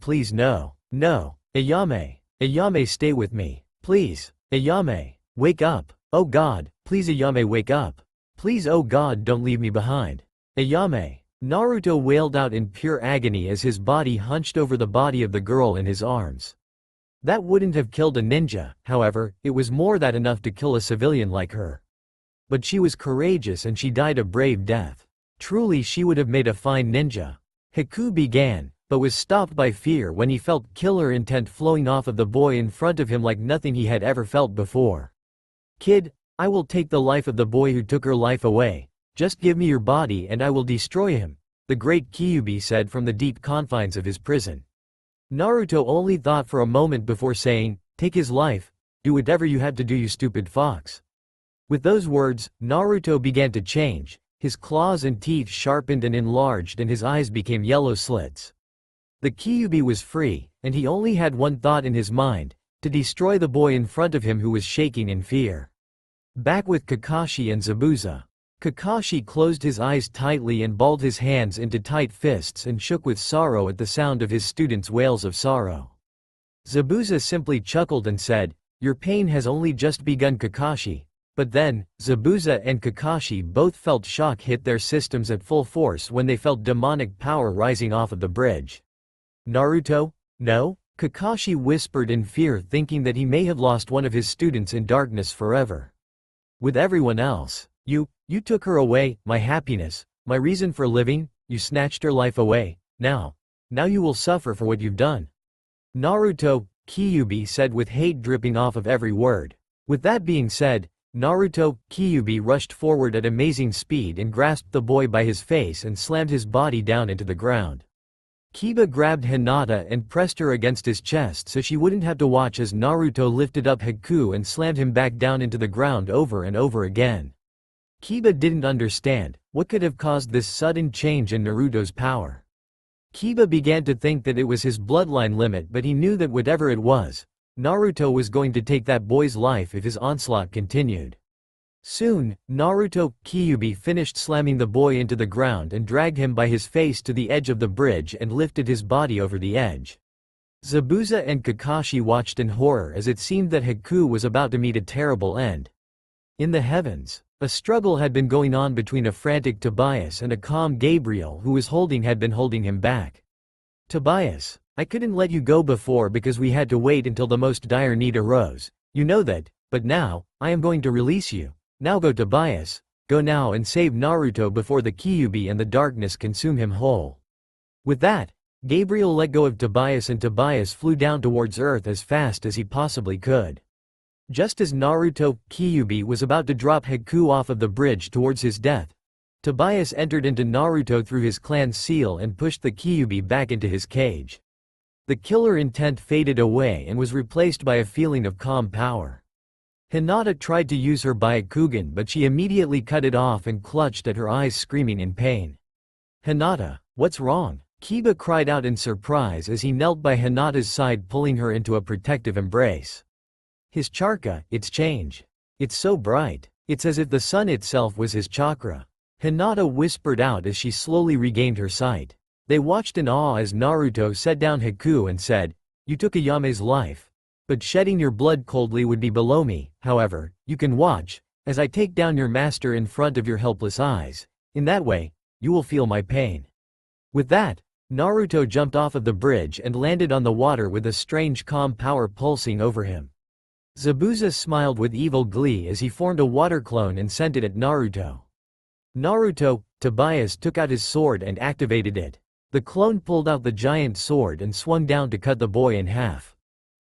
please no, no, Ayame stay with me, please, Ayame, wake up, oh God, please Ayame wake up. Please oh God don't leave me behind. Ayame. Naruto wailed out in pure agony as his body hunched over the body of the girl in his arms. That wouldn't have killed a ninja, however, it was more than enough to kill a civilian like her. But she was courageous and she died a brave death. Truly she would have made a fine ninja. Haku began, but was stopped by fear when he felt killer intent flowing off of the boy in front of him like nothing he had ever felt before. "Kid, I will take the life of the boy who took her life away. Just give me your body and I will destroy him," the great Kyubi said from the deep confines of his prison. Naruto only thought for a moment before saying, "Take his life, do whatever you have to do, you stupid fox." With those words, Naruto began to change, his claws and teeth sharpened and enlarged and his eyes became yellow slits. The Kyubi was free, and he only had one thought in his mind, to destroy the boy in front of him who was shaking in fear. Back with Kakashi and Zabuza. Kakashi closed his eyes tightly and balled his hands into tight fists and shook with sorrow at the sound of his students' wails of sorrow. Zabuza simply chuckled and said, "Your pain has only just begun, Kakashi." But then, Zabuza and Kakashi both felt shock hit their systems at full force when they felt demonic power rising off of the bridge. "Naruto? No?" Kakashi whispered in fear, thinking that he may have lost one of his students in darkness forever. With everyone else, you took her away, my happiness, my reason for living, you snatched her life away, now you will suffer for what you've done." Naruto, Kyubi said with hate dripping off of every word. With that being said, Naruto, Kyubi rushed forward at amazing speed and grasped the boy by his face and slammed his body down into the ground. Kiba grabbed Hinata and pressed her against his chest so she wouldn't have to watch as Naruto lifted up Haku and slammed him back down into the ground over and over again. Kiba didn't understand what could have caused this sudden change in Naruto's power. Kiba began to think that it was his bloodline limit, but he knew that whatever it was, Naruto was going to take that boy's life if his onslaught continued. Soon, Naruto Kyubi finished slamming the boy into the ground and dragged him by his face to the edge of the bridge and lifted his body over the edge. Zabuza and Kakashi watched in horror as it seemed that Haku was about to meet a terrible end. In the heavens, a struggle had been going on between a frantic Tobias and a calm Gabriel who had been holding him back. Tobias, I couldn't let you go before because we had to wait until the most dire need arose. You know that, but now, I am going to release you. Now go Tobias, go now and save Naruto before the Kyubi and the darkness consume him whole. With that, Gabriel let go of Tobias and Tobias flew down towards Earth as fast as he possibly could. Just as Naruto Kyubi was about to drop Haku off of the bridge towards his death, Tobias entered into Naruto through his clan's seal and pushed the Kyubi back into his cage. The killer intent faded away and was replaced by a feeling of calm power. Hinata tried to use her Byakugan, but she immediately cut it off and clutched at her eyes, screaming in pain. Hinata, what's wrong? Kiba cried out in surprise as he knelt by Hinata's side, pulling her into a protective embrace. His chakra, its change. It's so bright. It's as if the sun itself was his chakra. Hinata whispered out as she slowly regained her sight. They watched in awe as Naruto set down Haku and said, "You took Ayame's life. But shedding your blood coldly would be below me. However, you can watch, as I take down your master in front of your helpless eyes. In that way, you will feel my pain." With that, Naruto jumped off of the bridge and landed on the water with a strange calm power pulsing over him. Zabuza smiled with evil glee as he formed a water clone and sent it at Naruto. Tobias took out his sword and activated it. The clone pulled out the giant sword and swung down to cut the boy in half.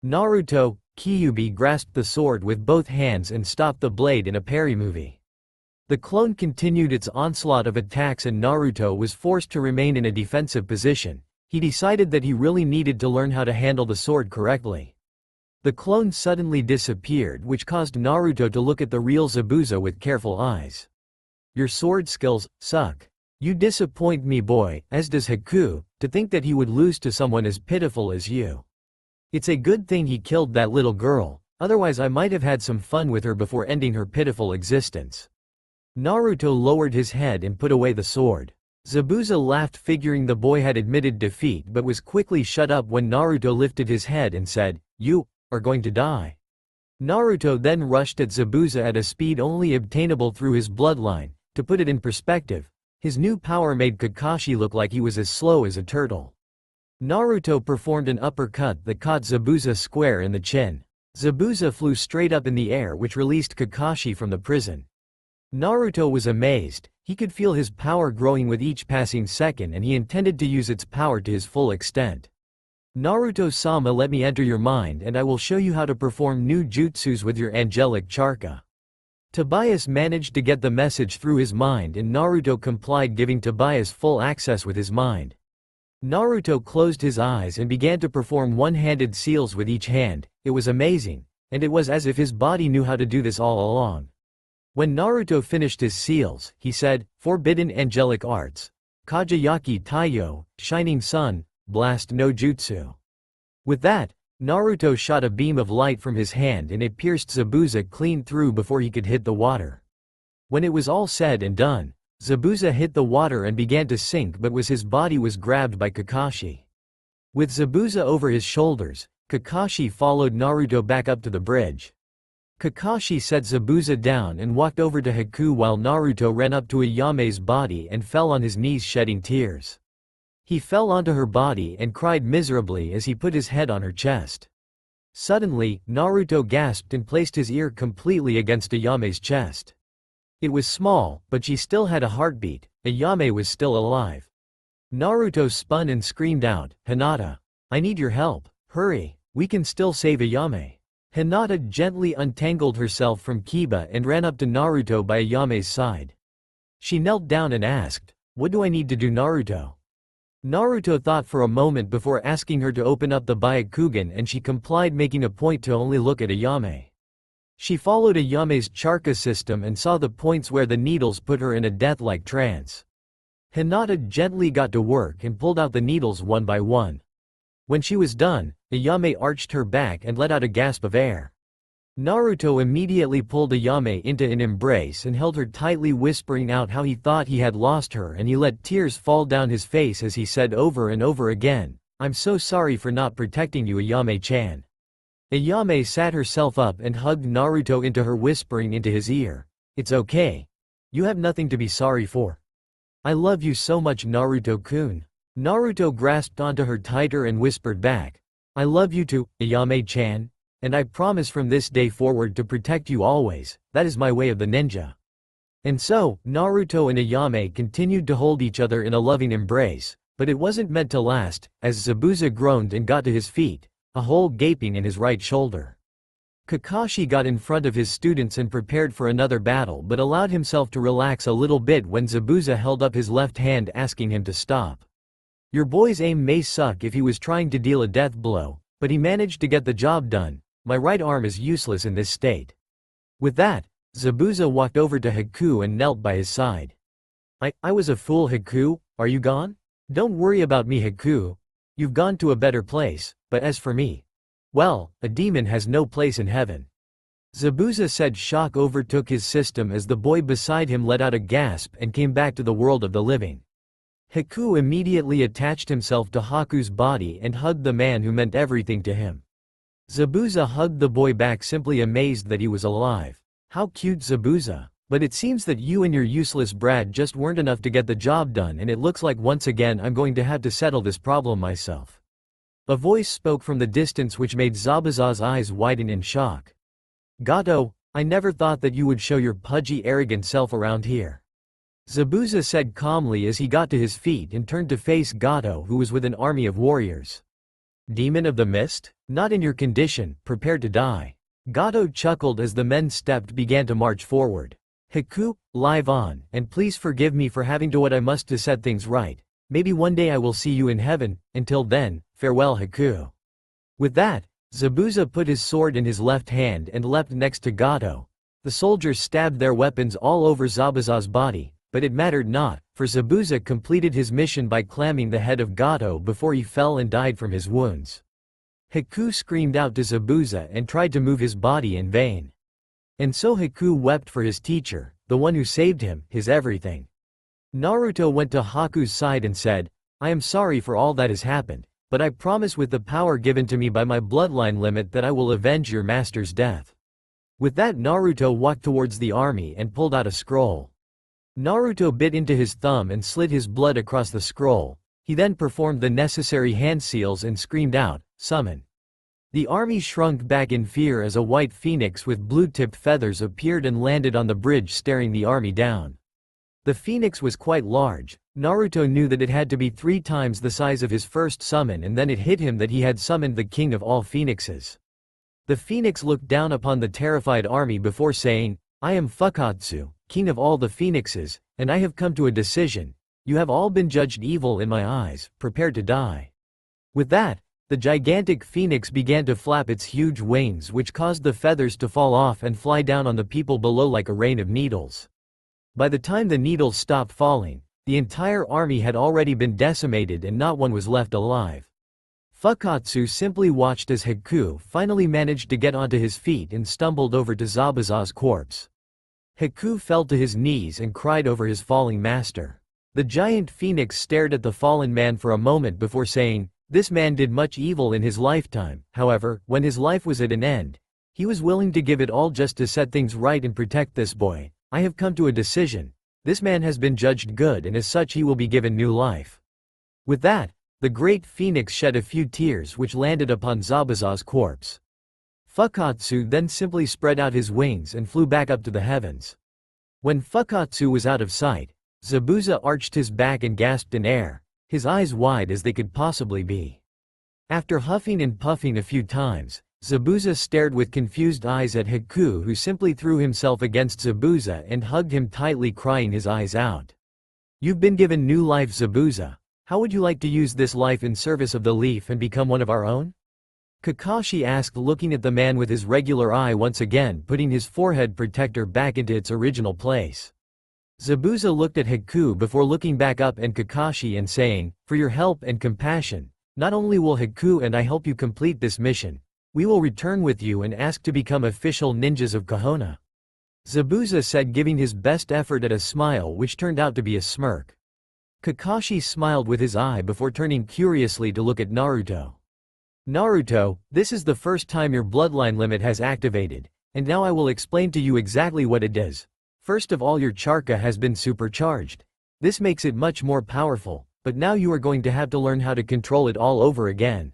Naruto Kyubi grasped the sword with both hands and stopped the blade in a parry movie. The clone continued its onslaught of attacks and Naruto was forced to remain in a defensive position. He decided that he really needed to learn how to handle the sword correctly. The clone suddenly disappeared, which caused Naruto to look at the real Zabuza with careful eyes. "Your sword skills suck. You disappoint me, boy, as does Haku, to think that he would lose to someone as pitiful as you. It's a good thing he killed that little girl, otherwise I might have had some fun with her before ending her pitiful existence." Naruto lowered his head and put away the sword. Zabuza laughed, figuring the boy had admitted defeat, but was quickly shut up when Naruto lifted his head and said, "You are going to die." Naruto then rushed at Zabuza at a speed only obtainable through his bloodline. To put it in perspective, his new power made Kakashi look like he was as slow as a turtle. Naruto performed an uppercut that caught Zabuza square in the chin. Zabuza flew straight up in the air, which released Kakashi from the prison. Naruto was amazed. He could feel his power growing with each passing second and he intended to use its power to his full extent. "Naruto-sama, let me enter your mind and I will show you how to perform new jutsus with your angelic chakra." Tobias managed to get the message through his mind and Naruto complied, giving Tobias full access with his mind. Naruto closed his eyes and began to perform one-handed seals with each hand. It was amazing, and it was as if his body knew how to do this all along. When Naruto finished his seals, he said, "Forbidden angelic arts. Kageyaki Taiyo, Shining Sun, Blast no Jutsu." With that, Naruto shot a beam of light from his hand and it pierced Zabuza clean through before he could hit the water. When it was all said and done, Zabuza hit the water and began to sink, but his body was grabbed by Kakashi. With Zabuza over his shoulders, Kakashi followed Naruto back up to the bridge. Kakashi set Zabuza down and walked over to Haku while Naruto ran up to Ayame's body and fell on his knees shedding tears. He fell onto her body and cried miserably as he put his head on her chest. Suddenly, Naruto gasped and placed his ear completely against Ayame's chest. It was small, but she still had a heartbeat. Ayame was still alive. Naruto spun and screamed out, "Hinata! I need your help. Hurry, we can still save Ayame." Hinata gently untangled herself from Kiba and ran up to Naruto by Ayame's side. She knelt down and asked, "What do I need to do, Naruto?" Naruto thought for a moment before asking her to open up the Byakugan, and she complied, making a point to only look at Ayame. She followed Ayame's chakra system and saw the points where the needles put her in a death-like trance. Hinata gently got to work and pulled out the needles one by one. When she was done, Ayame arched her back and let out a gasp of air. Naruto immediately pulled Ayame into an embrace and held her tightly, whispering out how he thought he had lost her, and he let tears fall down his face as he said over and over again, "I'm so sorry for not protecting you, Ayame-chan." Ayame sat herself up and hugged Naruto into her, whispering into his ear, "It's okay. You have nothing to be sorry for. I love you so much, Naruto-kun." Naruto grasped onto her tighter and whispered back, "I love you too, Ayame-chan. And I promise from this day forward to protect you always. That is my way of the ninja." And so, Naruto and Ayame continued to hold each other in a loving embrace, but it wasn't meant to last, as Zabuza groaned and got to his feet, a hole gaping in his right shoulder. Kakashi got in front of his students and prepared for another battle, but allowed himself to relax a little bit when Zabuza held up his left hand, asking him to stop. "Your boy's aim may suck if he was trying to deal a death blow, but he managed to get the job done. My right arm is useless in this state." With that, Zabuza walked over to Haku and knelt by his side. I was a fool, Haku. Are you gone? Don't worry about me, Haku. You've gone to a better place, but as for me, well, a demon has no place in heaven." Zabuza said. Shock overtook his system as the boy beside him let out a gasp and came back to the world of the living. Haku immediately attached himself to Haku's body and hugged the man who meant everything to him. Zabuza hugged the boy back, simply amazed that he was alive. "How cute, Zabuza. But it seems that you and your useless brat just weren't enough to get the job done, and it looks like once again I'm going to have to settle this problem myself." A voice spoke from the distance which made Zabuza's eyes widen in shock. "Gato, I never thought that you would show your pudgy, arrogant self around here," Zabuza said calmly as he got to his feet and turned to face Gato, who was with an army of warriors. "Demon of the Mist? Not in your condition, prepare to die." Gato chuckled as the men began to march forward. "Haku, live on, and please forgive me for having to what I must to set things right. Maybe one day I will see you in heaven. Until then, farewell, Haku." With that, Zabuza put his sword in his left hand and leapt next to Gato. The soldiers stabbed their weapons all over Zabuza's body, but it mattered not, for Zabuza completed his mission by clamming the head of Gato before he fell and died from his wounds. Haku screamed out to Zabuza and tried to move his body in vain. And so Haku wept for his teacher, the one who saved him, his everything. Naruto went to Haku's side and said, "I am sorry for all that has happened, but I promise with the power given to me by my bloodline limit that I will avenge your master's death." With that, Naruto walked towards the army and pulled out a scroll. Naruto bit into his thumb and slid his blood across the scroll. He then performed the necessary hand seals and screamed out, "Summon." The army shrunk back in fear as a white phoenix with blue-tipped feathers appeared and landed on the bridge, staring the army down. The phoenix was quite large. Naruto knew that it had to be 3 times the size of his first summon, and then it hit him that he had summoned the king of all phoenixes. The phoenix looked down upon the terrified army before saying, "I am Fukkatsu, king of all the phoenixes, and I have come to a decision. You have all been judged evil in my eyes, prepare to die." With that, the gigantic phoenix began to flap its huge wings, which caused the feathers to fall off and fly down on the people below like a rain of needles. By the time the needles stopped falling, the entire army had already been decimated and not one was left alive. Fukkatsu simply watched as Haku finally managed to get onto his feet and stumbled over to Zabuza's corpse. Haku fell to his knees and cried over his falling master. The giant phoenix stared at the fallen man for a moment before saying, "This man did much evil in his lifetime, however, when his life was at an end, he was willing to give it all just to set things right and protect this boy. I have come to a decision. This man has been judged good, and as such he will be given new life." With that, the great phoenix shed a few tears which landed upon Zabuza's corpse. Fukkatsu then simply spread out his wings and flew back up to the heavens. When Fukkatsu was out of sight, Zabuza arched his back and gasped in air, his eyes wide as they could possibly be. After huffing and puffing a few times, Zabuza stared with confused eyes at Haku, who simply threw himself against Zabuza and hugged him tightly, crying his eyes out. "You've been given new life, Zabuza. How would you like to use this life in service of the leaf and become one of our own? Kakashi asked, looking at the man with his regular eye once again, putting his forehead protector back into its original place. Zabuza looked at Haku before looking back up at Kakashi and saying, "For your help and compassion, not only will Haku and I help you complete this mission, we will return with you and ask to become official ninjas of Kohona," Zabuza said, giving his best effort at a smile which turned out to be a smirk. Kakashi smiled with his eye before turning curiously to look at Naruto. "Naruto, this is the first time your bloodline limit has activated, and now I will explain to you exactly what it does. First of all, your chakra has been supercharged. This makes it much more powerful, but now you are going to have to learn how to control it all over again.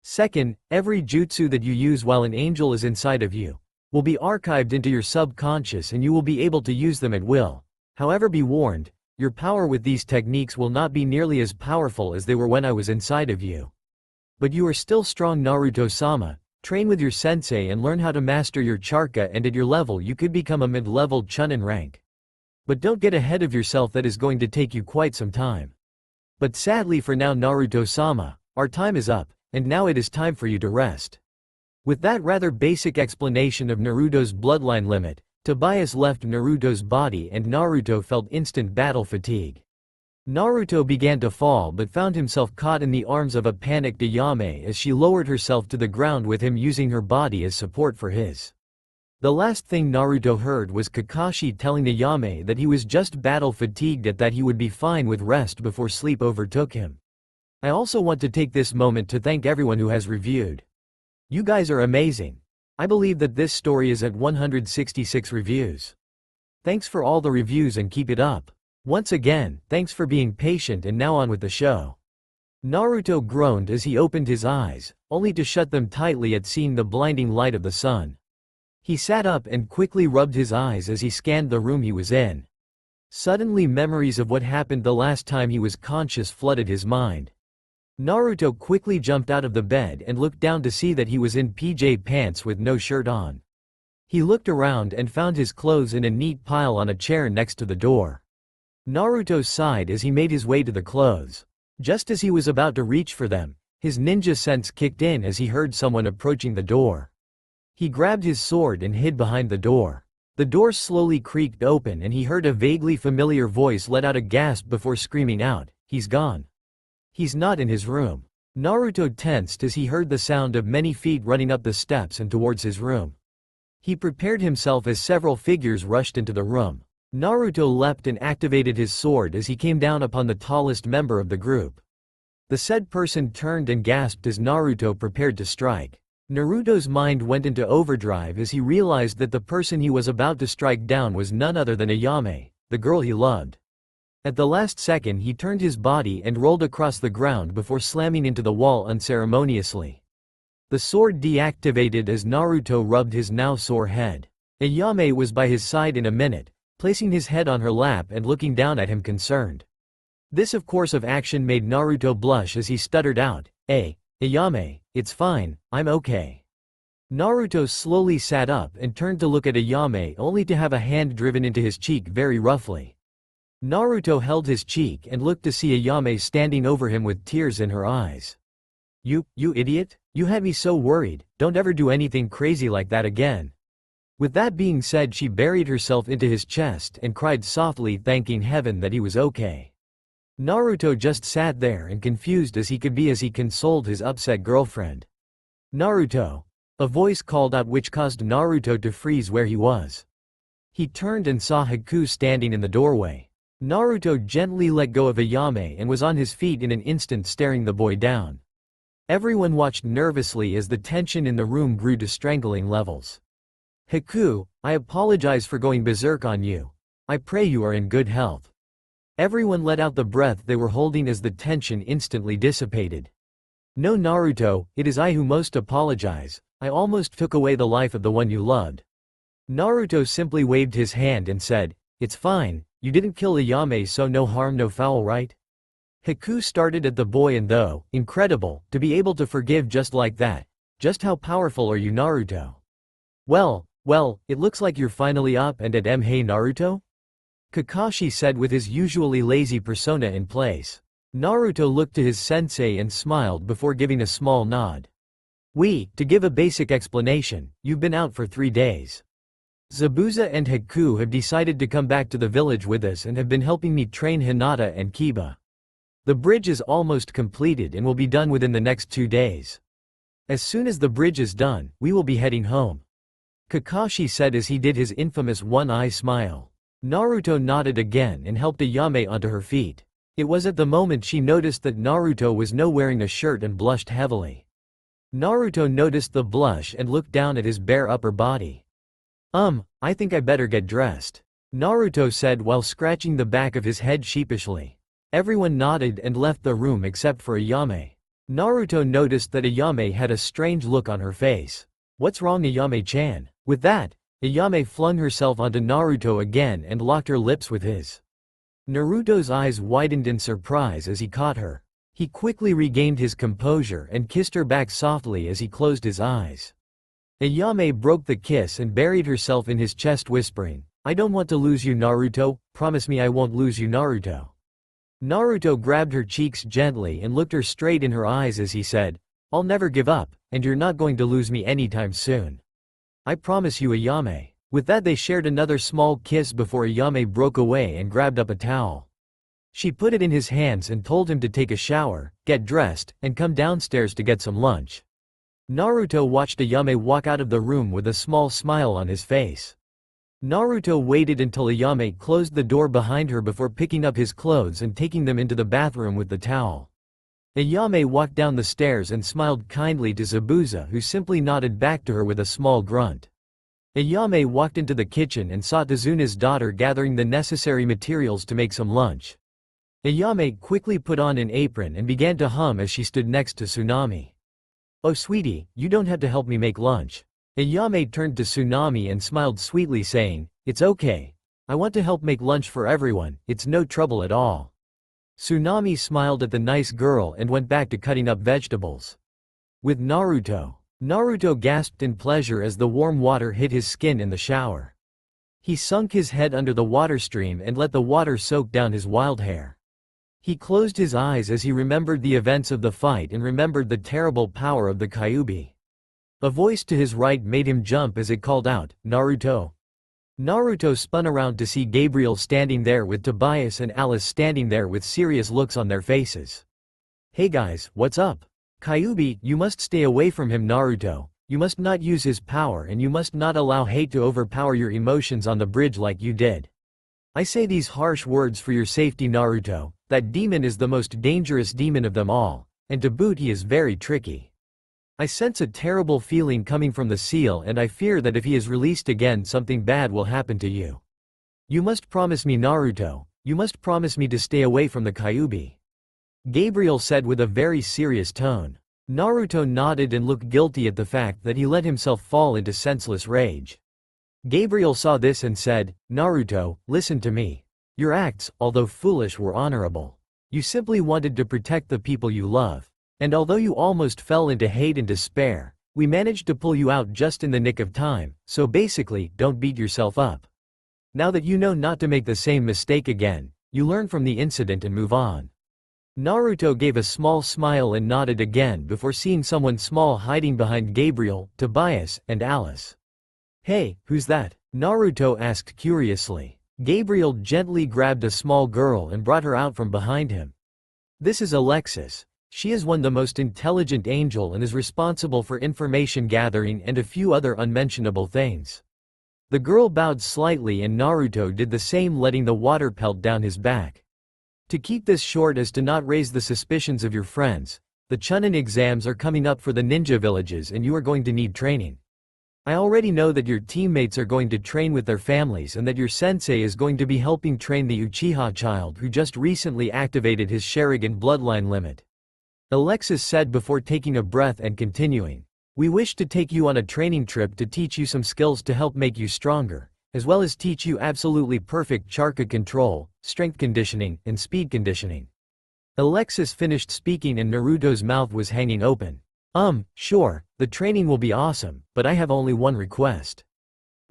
Second, every jutsu that you use while an angel is inside of you will be archived into your subconscious and you will be able to use them at will. However, be warned, your power with these techniques will not be nearly as powerful as they were when I was inside of you. But you are still strong, Naruto-sama. Train with your sensei and learn how to master your chakra, and at your level you could become a mid-level Chunan rank. But don't get ahead of yourself, that is going to take you quite some time. But sadly for now, Naruto-sama, our time is up, and now it is time for you to rest." With that rather basic explanation of Naruto's bloodline limit, Tobias left Naruto's body and Naruto felt instant battle fatigue. Naruto began to fall but found himself caught in the arms of a panicked Ayame as she lowered herself to the ground with him using her body as support for his. The last thing Naruto heard was Kakashi telling Ayame that he was just battle fatigued, and that he would be fine with rest before sleep overtook him. I also want to take this moment to thank everyone who has reviewed. You guys are amazing. I believe that this story is at 166 reviews. Thanks for all the reviews and keep it up. Once again, thanks for being patient, and now on with the show. Naruto groaned as he opened his eyes, only to shut them tightly at seeing the blinding light of the sun. He sat up and quickly rubbed his eyes as he scanned the room he was in. Suddenly memories of what happened the last time he was conscious flooded his mind. Naruto quickly jumped out of the bed and looked down to see that he was in PJ pants with no shirt on. He looked around and found his clothes in a neat pile on a chair next to the door. Naruto sighed as he made his way to the clothes. Just as he was about to reach for them, his ninja sense kicked in as he heard someone approaching the door. He grabbed his sword and hid behind the door. The door slowly creaked open and he heard a vaguely familiar voice let out a gasp before screaming out, "He's gone. He's not in his room." Naruto tensed as he heard the sound of many feet running up the steps and towards his room. He prepared himself as several figures rushed into the room. Naruto leapt and activated his sword as he came down upon the tallest member of the group. The said person turned and gasped as Naruto prepared to strike. Naruto's mind went into overdrive as he realized that the person he was about to strike down was none other than Ayame, the girl he loved. At the last second he turned his body and rolled across the ground before slamming into the wall unceremoniously. The sword deactivated as Naruto rubbed his now sore head. Ayame was by his side in a minute, placing his head on her lap and looking down at him concerned. This of course of action made Naruto blush as he stuttered out, "Hey, Ayame, it's fine, I'm okay." Naruto slowly sat up and turned to look at Ayame only to have a hand driven into his cheek very roughly. Naruto held his cheek and looked to see Ayame standing over him with tears in her eyes. You idiot, you had me so worried, don't ever do anything crazy like that again." With that being said, she buried herself into his chest and cried softly, thanking heaven that he was okay. Naruto just sat there and confused as he could be as he consoled his upset girlfriend. "Naruto!" A voice called out which caused Naruto to freeze where he was. He turned and saw Haku standing in the doorway. Naruto gently let go of Ayame and was on his feet in an instant, staring the boy down. Everyone watched nervously as the tension in the room grew to strangling levels. "Haku, I apologize for going berserk on you. I pray you are in good health." Everyone let out the breath they were holding as the tension instantly dissipated. "No, Naruto, it is I who most apologize. I almost took away the life of the one you loved." Naruto simply waved his hand and said, "It's fine, you didn't kill Ayame, so no harm no foul, right?" Haku started at the boy, and though incredible to be able to forgive just like that. Just how powerful are you, Naruto? Well, it looks like you're finally up and at hey Naruto? Kakashi said with his usually lazy persona in place. Naruto looked to his sensei and smiled before giving a small nod. To give a basic explanation, you've been out for 3 days. Zabuza and Haku have decided to come back to the village with us and have been helping me train Hinata and Kiba. The bridge is almost completed and will be done within the next 2 days. As soon as the bridge is done, we will be heading home. Kakashi said as he did his infamous one-eye smile. Naruto nodded again and helped Ayame onto her feet. It was at the moment she noticed that Naruto was not wearing a shirt and blushed heavily. Naruto noticed the blush and looked down at his bare upper body. I think I better get dressed," Naruto said while scratching the back of his head sheepishly. Everyone nodded and left the room except for Ayame. Naruto noticed that Ayame had a strange look on her face. "What's wrong, Ayame-chan?" With that, Ayame flung herself onto Naruto again and locked her lips with his. Naruto's eyes widened in surprise as he caught her. He quickly regained his composure and kissed her back softly as he closed his eyes. Ayame broke the kiss and buried herself in his chest whispering, "I don't want to lose you, Naruto, promise me I won't lose you, Naruto." Naruto grabbed her cheeks gently and looked her straight in her eyes as he said, "I'll never give up, and you're not going to lose me anytime soon. I promise you, Ayame." With that they shared another small kiss before Ayame broke away and grabbed up a towel. She put it in his hands and told him to take a shower, get dressed, and come downstairs to get some lunch. Naruto watched Ayame walk out of the room with a small smile on his face. Naruto waited until Ayame closed the door behind her before picking up his clothes and taking them into the bathroom with the towel. Ayame walked down the stairs and smiled kindly to Zabuza, who simply nodded back to her with a small grunt. Ayame walked into the kitchen and saw Tazuna's daughter gathering the necessary materials to make some lunch. Ayame quickly put on an apron and began to hum as she stood next to Tsunami. "Oh sweetie, you don't have to help me make lunch." Ayame turned to Tsunami and smiled sweetly saying, "It's okay. I want to help make lunch for everyone, it's no trouble at all." Tsunami smiled at the nice girl and went back to cutting up vegetables. With Naruto gasped in pleasure as the warm water hit his skin in the shower. He sunk his head under the water stream and let the water soak down his wild hair. He closed his eyes as he remembered the events of the fight and remembered the terrible power of the Kyubi. A voice to his right made him jump as it called out, "Naruto." Naruto spun around to see Gabriel standing there with Tobias and Alice standing there with serious looks on their faces. "Hey guys, what's up? Kyubi, you must stay away from him, Naruto. You must not use his power and you must not allow hate to overpower your emotions on the bridge like you did. I say these harsh words for your safety, Naruto. That demon is the most dangerous demon of them all, and to boot he is very tricky. I sense a terrible feeling coming from the seal and I fear that if he is released again something bad will happen to you. You must promise me, Naruto, you must promise me to stay away from the Kyubi," Gabriel said with a very serious tone. Naruto nodded and looked guilty at the fact that he let himself fall into senseless rage. Gabriel saw this and said, "Naruto, listen to me. Your acts, although foolish, were honorable. You simply wanted to protect the people you love. And although you almost fell into hate and despair, we managed to pull you out just in the nick of time, so basically, don't beat yourself up. Now that you know not to make the same mistake again, you learn from the incident and move on." Naruto gave a small smile and nodded again before seeing someone small hiding behind Gabriel, Tobias, and Alice. "Hey, who's that?" Naruto asked curiously. Gabriel gently grabbed a small girl and brought her out from behind him. "This is Alexis. She is the most intelligent angel and is responsible for information gathering and a few other unmentionable things." The girl bowed slightly and Naruto did the same, letting the water pelt down his back. "To keep this short as to not raise the suspicions of your friends, the Chunan exams are coming up for the ninja villages and you are going to need training. I already know that your teammates are going to train with their families and that your sensei is going to be helping train the Uchiha child who just recently activated his Sharingan bloodline limit," Alexis said before taking a breath and continuing. "We wish to take you on a training trip to teach you some skills to help make you stronger, as well as teach you absolutely perfect chakra control, strength conditioning, and speed conditioning." Alexis finished speaking and Naruto's mouth was hanging open. Sure, the training will be awesome, but I have only one request,"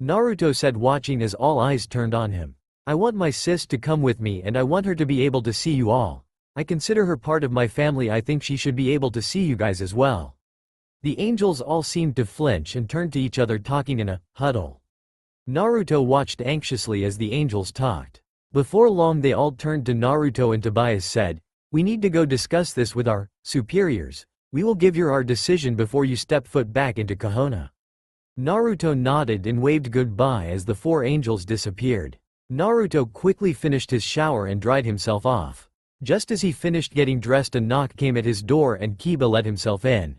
Naruto said watching as all eyes turned on him. "I want my sis to come with me and I want her to be able to see you all. I consider her part of my family. I think she should be able to see you guys as well." The angels all seemed to flinch and turned to each other, talking in a huddle. Naruto watched anxiously as the angels talked. Before long they all turned to Naruto and Tobias said, "We need to go discuss this with our superiors. We will give you our decision before you step foot back into Konoha." Naruto nodded and waved goodbye as the four angels disappeared. Naruto quickly finished his shower and dried himself off. Just as he finished getting dressed, a knock came at his door and Kiba let himself in.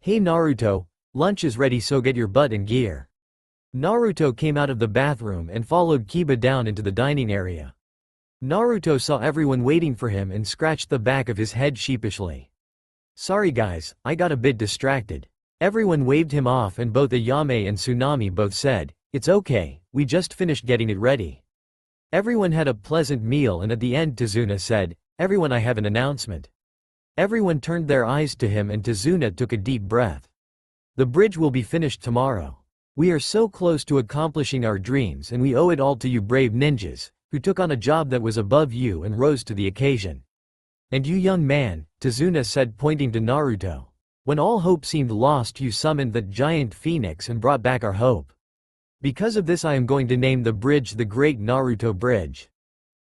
"Hey Naruto, lunch is ready, so get your butt in gear." Naruto came out of the bathroom and followed Kiba down into the dining area. Naruto saw everyone waiting for him and scratched the back of his head sheepishly. "Sorry guys, I got a bit distracted." Everyone waved him off and both Ayame and Tsunami both said, "It's okay, we just finished getting it ready." Everyone had a pleasant meal and at the end Tazuna said, "Everyone, I have an announcement." Everyone turned their eyes to him and Tazuna took a deep breath. "The bridge will be finished tomorrow. We are so close to accomplishing our dreams and we owe it all to you brave ninjas, who took on a job that was above you and rose to the occasion. And you young man," Tazuna said pointing to Naruto. "When all hope seemed lost you summoned that giant phoenix and brought back our hope. Because of this I am going to name the bridge the Great Naruto Bridge."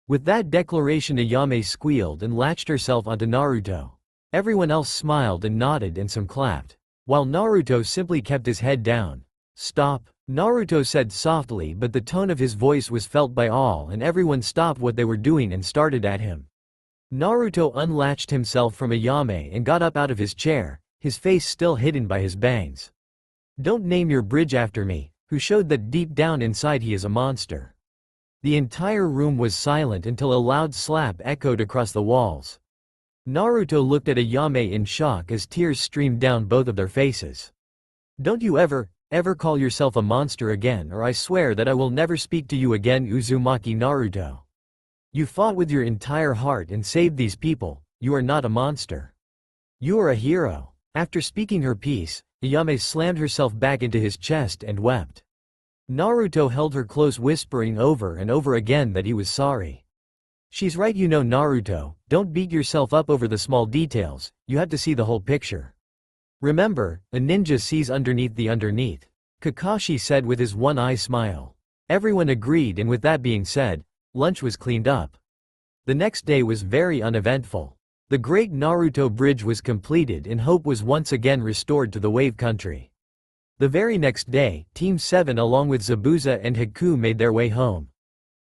With that declaration Ayame squealed and latched herself onto Naruto. Everyone else smiled and nodded and some clapped. While Naruto simply kept his head down. "Stop," Naruto said softly, but the tone of his voice was felt by all and everyone stopped what they were doing and started at him. Naruto unlatched himself from Ayame and got up out of his chair, his face still hidden by his bangs. "Don't name your bridge after me," who showed that deep down inside he is a monster. The entire room was silent until a loud slap echoed across the walls. Naruto looked at Ayame in shock as tears streamed down both of their faces. "Don't you ever call yourself a monster again, or I swear that I will never speak to you again." Uzumaki Naruto. You fought with your entire heart and saved these people. You are not a monster. You are a hero. After speaking her piece, Ayame slammed herself back into his chest and wept. Naruto held her close, whispering over and over again that he was sorry. "She's right, you know Naruto, don't beat yourself up over the small details, you have to see the whole picture. Remember, a ninja sees underneath the underneath," Kakashi said with his one-eye smile. Everyone agreed, and with that being said, lunch was cleaned up. The next day was very uneventful. The Great Naruto Bridge was completed and hope was once again restored to the Wave Country. The very next day, Team 7 along with Zabuza and Haku made their way home.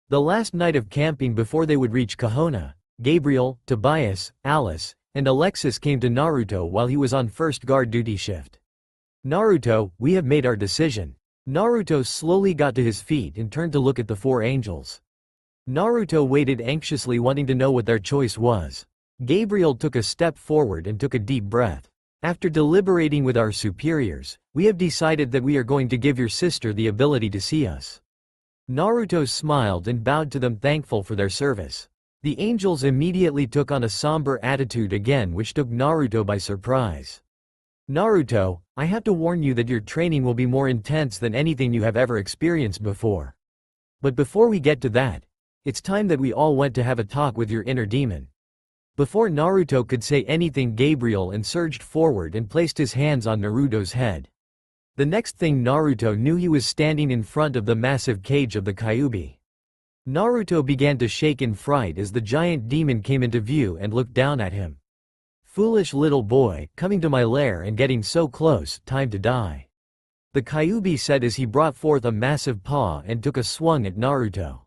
The last night of camping before they would reach Konoha, Gabriel, Tobias, Alice, and Alexis came to Naruto while he was on first guard duty shift. "Naruto, we have made our decision." Naruto slowly got to his feet and turned to look at the four angels. Naruto waited anxiously, wanting to know what their choice was. Gabriel took a step forward and took a deep breath. "After deliberating with our superiors, we have decided that we are going to give your sister the ability to see us." Naruto smiled and bowed to them, thankful for their service. The angels immediately took on a somber attitude again, which took Naruto by surprise. "Naruto, I have to warn you that your training will be more intense than anything you have ever experienced before. But before we get to that, it's time that we all went to have a talk with your inner demon." Before Naruto could say anything, Gabriel surged forward and placed his hands on Naruto's head. The next thing Naruto knew, he was standing in front of the massive cage of the Kyubi. Naruto began to shake in fright as the giant demon came into view and looked down at him. "Foolish little boy, coming to my lair and getting so close, time to die," the Kyubi said as he brought forth a massive paw and took a swung at Naruto.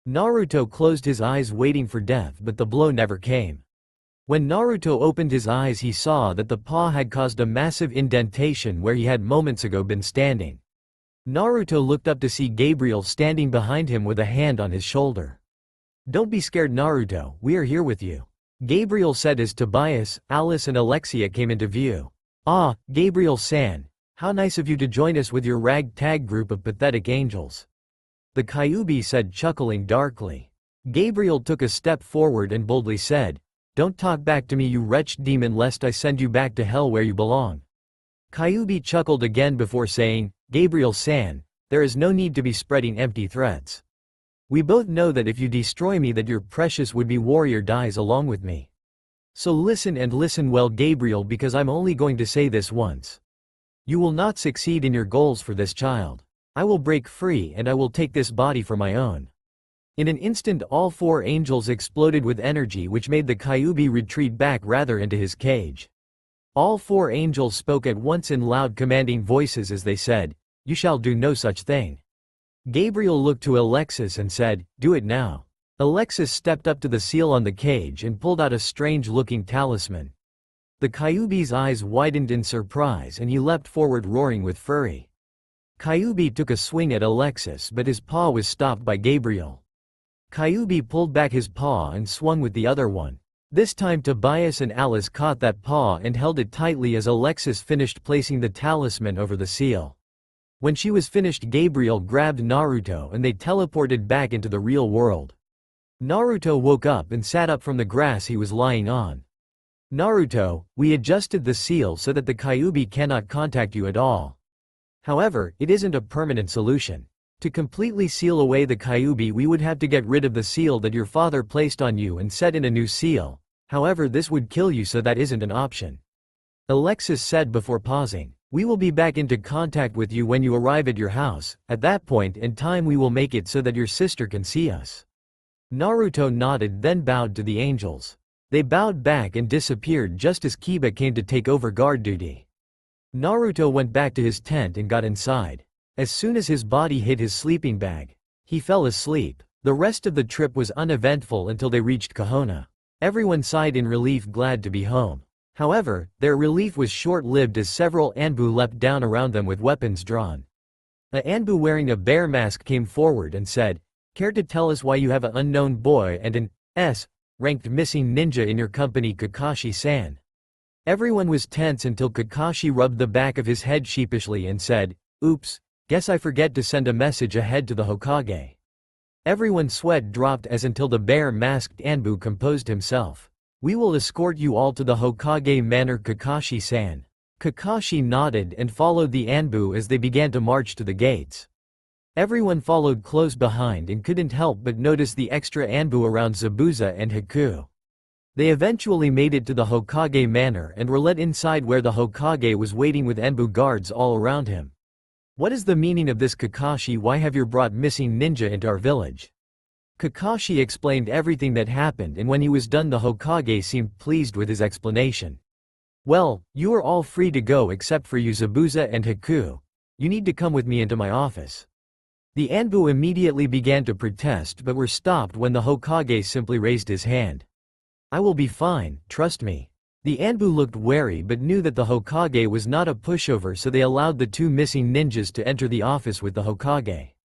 Naruto closed his eyes waiting for death, but the blow never came. When Naruto opened his eyes, he saw that the paw had caused a massive indentation where he had moments ago been standing. Naruto looked up to see Gabriel standing behind him with a hand on his shoulder. "Don't be scared Naruto, we are here with you," Gabriel said as Tobias, Alice and Alexia came into view. "Ah, Gabriel-san, how nice of you to join us with your ragtag group of pathetic angels," the Kyubi said, chuckling darkly. Gabriel took a step forward and boldly said, "Don't talk back to me, you wretched demon, lest I send you back to hell where you belong." Kyubi chuckled again before saying, "Gabriel-san, there is no need to be spreading empty threats. We both know that if you destroy me, that your precious would-be warrior dies along with me." So listen and listen well, Gabriel, because I'm only going to say this once. You will not succeed in your goals for this child. I will break free and I will take this body for my own. In an instant all 4 angels exploded with energy which made the Kyubi retreat back rather into his cage. All 4 angels spoke at once in loud commanding voices as they said, "You shall do no such thing." Gabriel looked to Alexis and said, "Do it now." Alexis stepped up to the seal on the cage and pulled out a strange-looking talisman. The Kyubi's eyes widened in surprise and he leapt forward roaring with fury. Kyubi took a swing at Alexis but his paw was stopped by Gabriel. Kyubi pulled back his paw and swung with the other one. This time Tobias and Alice caught that paw and held it tightly as Alexis finished placing the talisman over the seal. When she was finished, Gabriel grabbed Naruto and they teleported back into the real world. Naruto woke up and sat up from the grass he was lying on. "Naruto, we adjusted the seal so that the Kyubi cannot contact you at all. However, it isn't a permanent solution. To completely seal away the Kyubi we would have to get rid of the seal that your father placed on you and set in a new seal. However, this would kill you, so that isn't an option," Alexis said before pausing. "We will be back into contact with you when you arrive at your house. At that point in time we will make it so that your sister can see us." Naruto nodded then bowed to the angels. They bowed back and disappeared just as Kiba came to take over guard duty. Naruto went back to his tent and got inside. As soon as his body hit his sleeping bag, he fell asleep. The rest of the trip was uneventful until they reached Kahona. Everyone sighed in relief, glad to be home. However, their relief was short-lived as several Anbu leapt down around them with weapons drawn. A Anbu wearing a bear mask came forward and said, "Care to tell us why you have an unknown boy and an S-ranked missing ninja in your company, Kakashi-san?" Everyone was tense until Kakashi rubbed the back of his head sheepishly and said, "Oops, guess I forget to send a message ahead to the Hokage." Everyone's sweat dropped as until the bear-masked Anbu composed himself. "We will escort you all to the Hokage Manor, Kakashi-san." Kakashi nodded and followed the Anbu as they began to march to the gates. Everyone followed close behind and couldn't help but notice the extra Anbu around Zabuza and Haku. They eventually made it to the Hokage Manor and were let inside, where the Hokage was waiting with Anbu guards all around him. "What is the meaning of this, Kakashi? Why have you brought missing ninja into our village?" Kakashi explained everything that happened, and when he was done the Hokage seemed pleased with his explanation. "Well, you are all free to go except for you, Zabuza and Haku. You need to come with me into my office." The Anbu immediately began to protest but were stopped when the Hokage simply raised his hand. "I will be fine, trust me." The Anbu looked wary but knew that the Hokage was not a pushover, so they allowed the 2 missing ninjas to enter the office with the Hokage.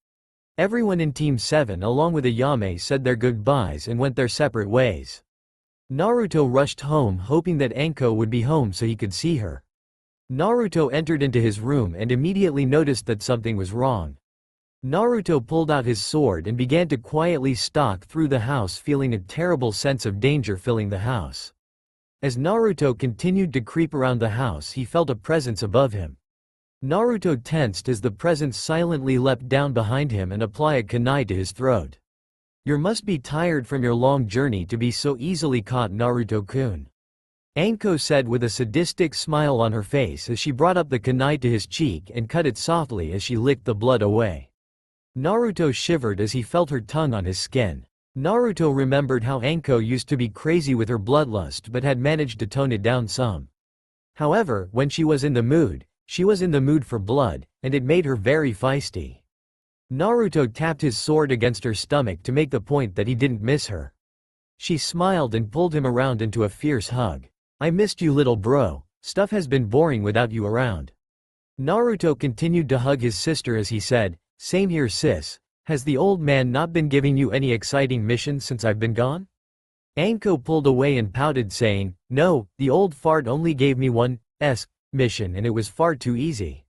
Everyone in Team 7 along with Ayame said their goodbyes and went their separate ways. Naruto rushed home hoping that Anko would be home so he could see her. Naruto entered into his room and immediately noticed that something was wrong. Naruto pulled out his sword and began to quietly stalk through the house, feeling a terrible sense of danger filling the house. As Naruto continued to creep around the house, he felt a presence above him. Naruto tensed as the presence silently leapt down behind him and applied a kunai to his throat. "You must be tired from your long journey to be so easily caught, Naruto-kun," Anko said with a sadistic smile on her face as she brought up the kunai to his cheek and cut it softly as she licked the blood away. Naruto shivered as he felt her tongue on his skin. Naruto remembered how Anko used to be crazy with her bloodlust but had managed to tone it down some. However, when she was in the mood for blood, and it made her very feisty. Naruto tapped his sword against her stomach to make the point that he didn't miss her. She smiled and pulled him around into a fierce hug. "I missed you, little bro. Stuff has been boring without you around." Naruto continued to hug his sister as he said, "Same here, sis. Has the old man not been giving you any exciting missions since I've been gone?" Anko pulled away and pouted, saying, "No, the old fart only gave me one mission and it was far too easy."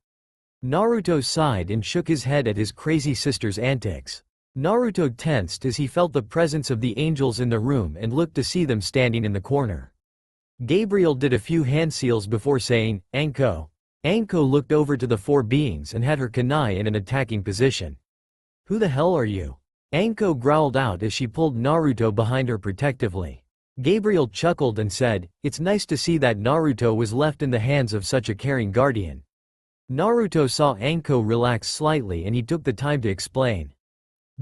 Naruto sighed and shook his head at his crazy sister's antics. Naruto tensed as he felt the presence of the angels in the room and looked to see them standing in the corner. Gabriel did a few hand seals before saying, "Anko." Anko looked over to the 4 beings and had her kunai in an attacking position. "Who the hell are you?" Anko growled out as she pulled Naruto behind her protectively. Gabriel chuckled and said, "It's nice to see that Naruto was left in the hands of such a caring guardian." Naruto saw Anko relax slightly and he took the time to explain.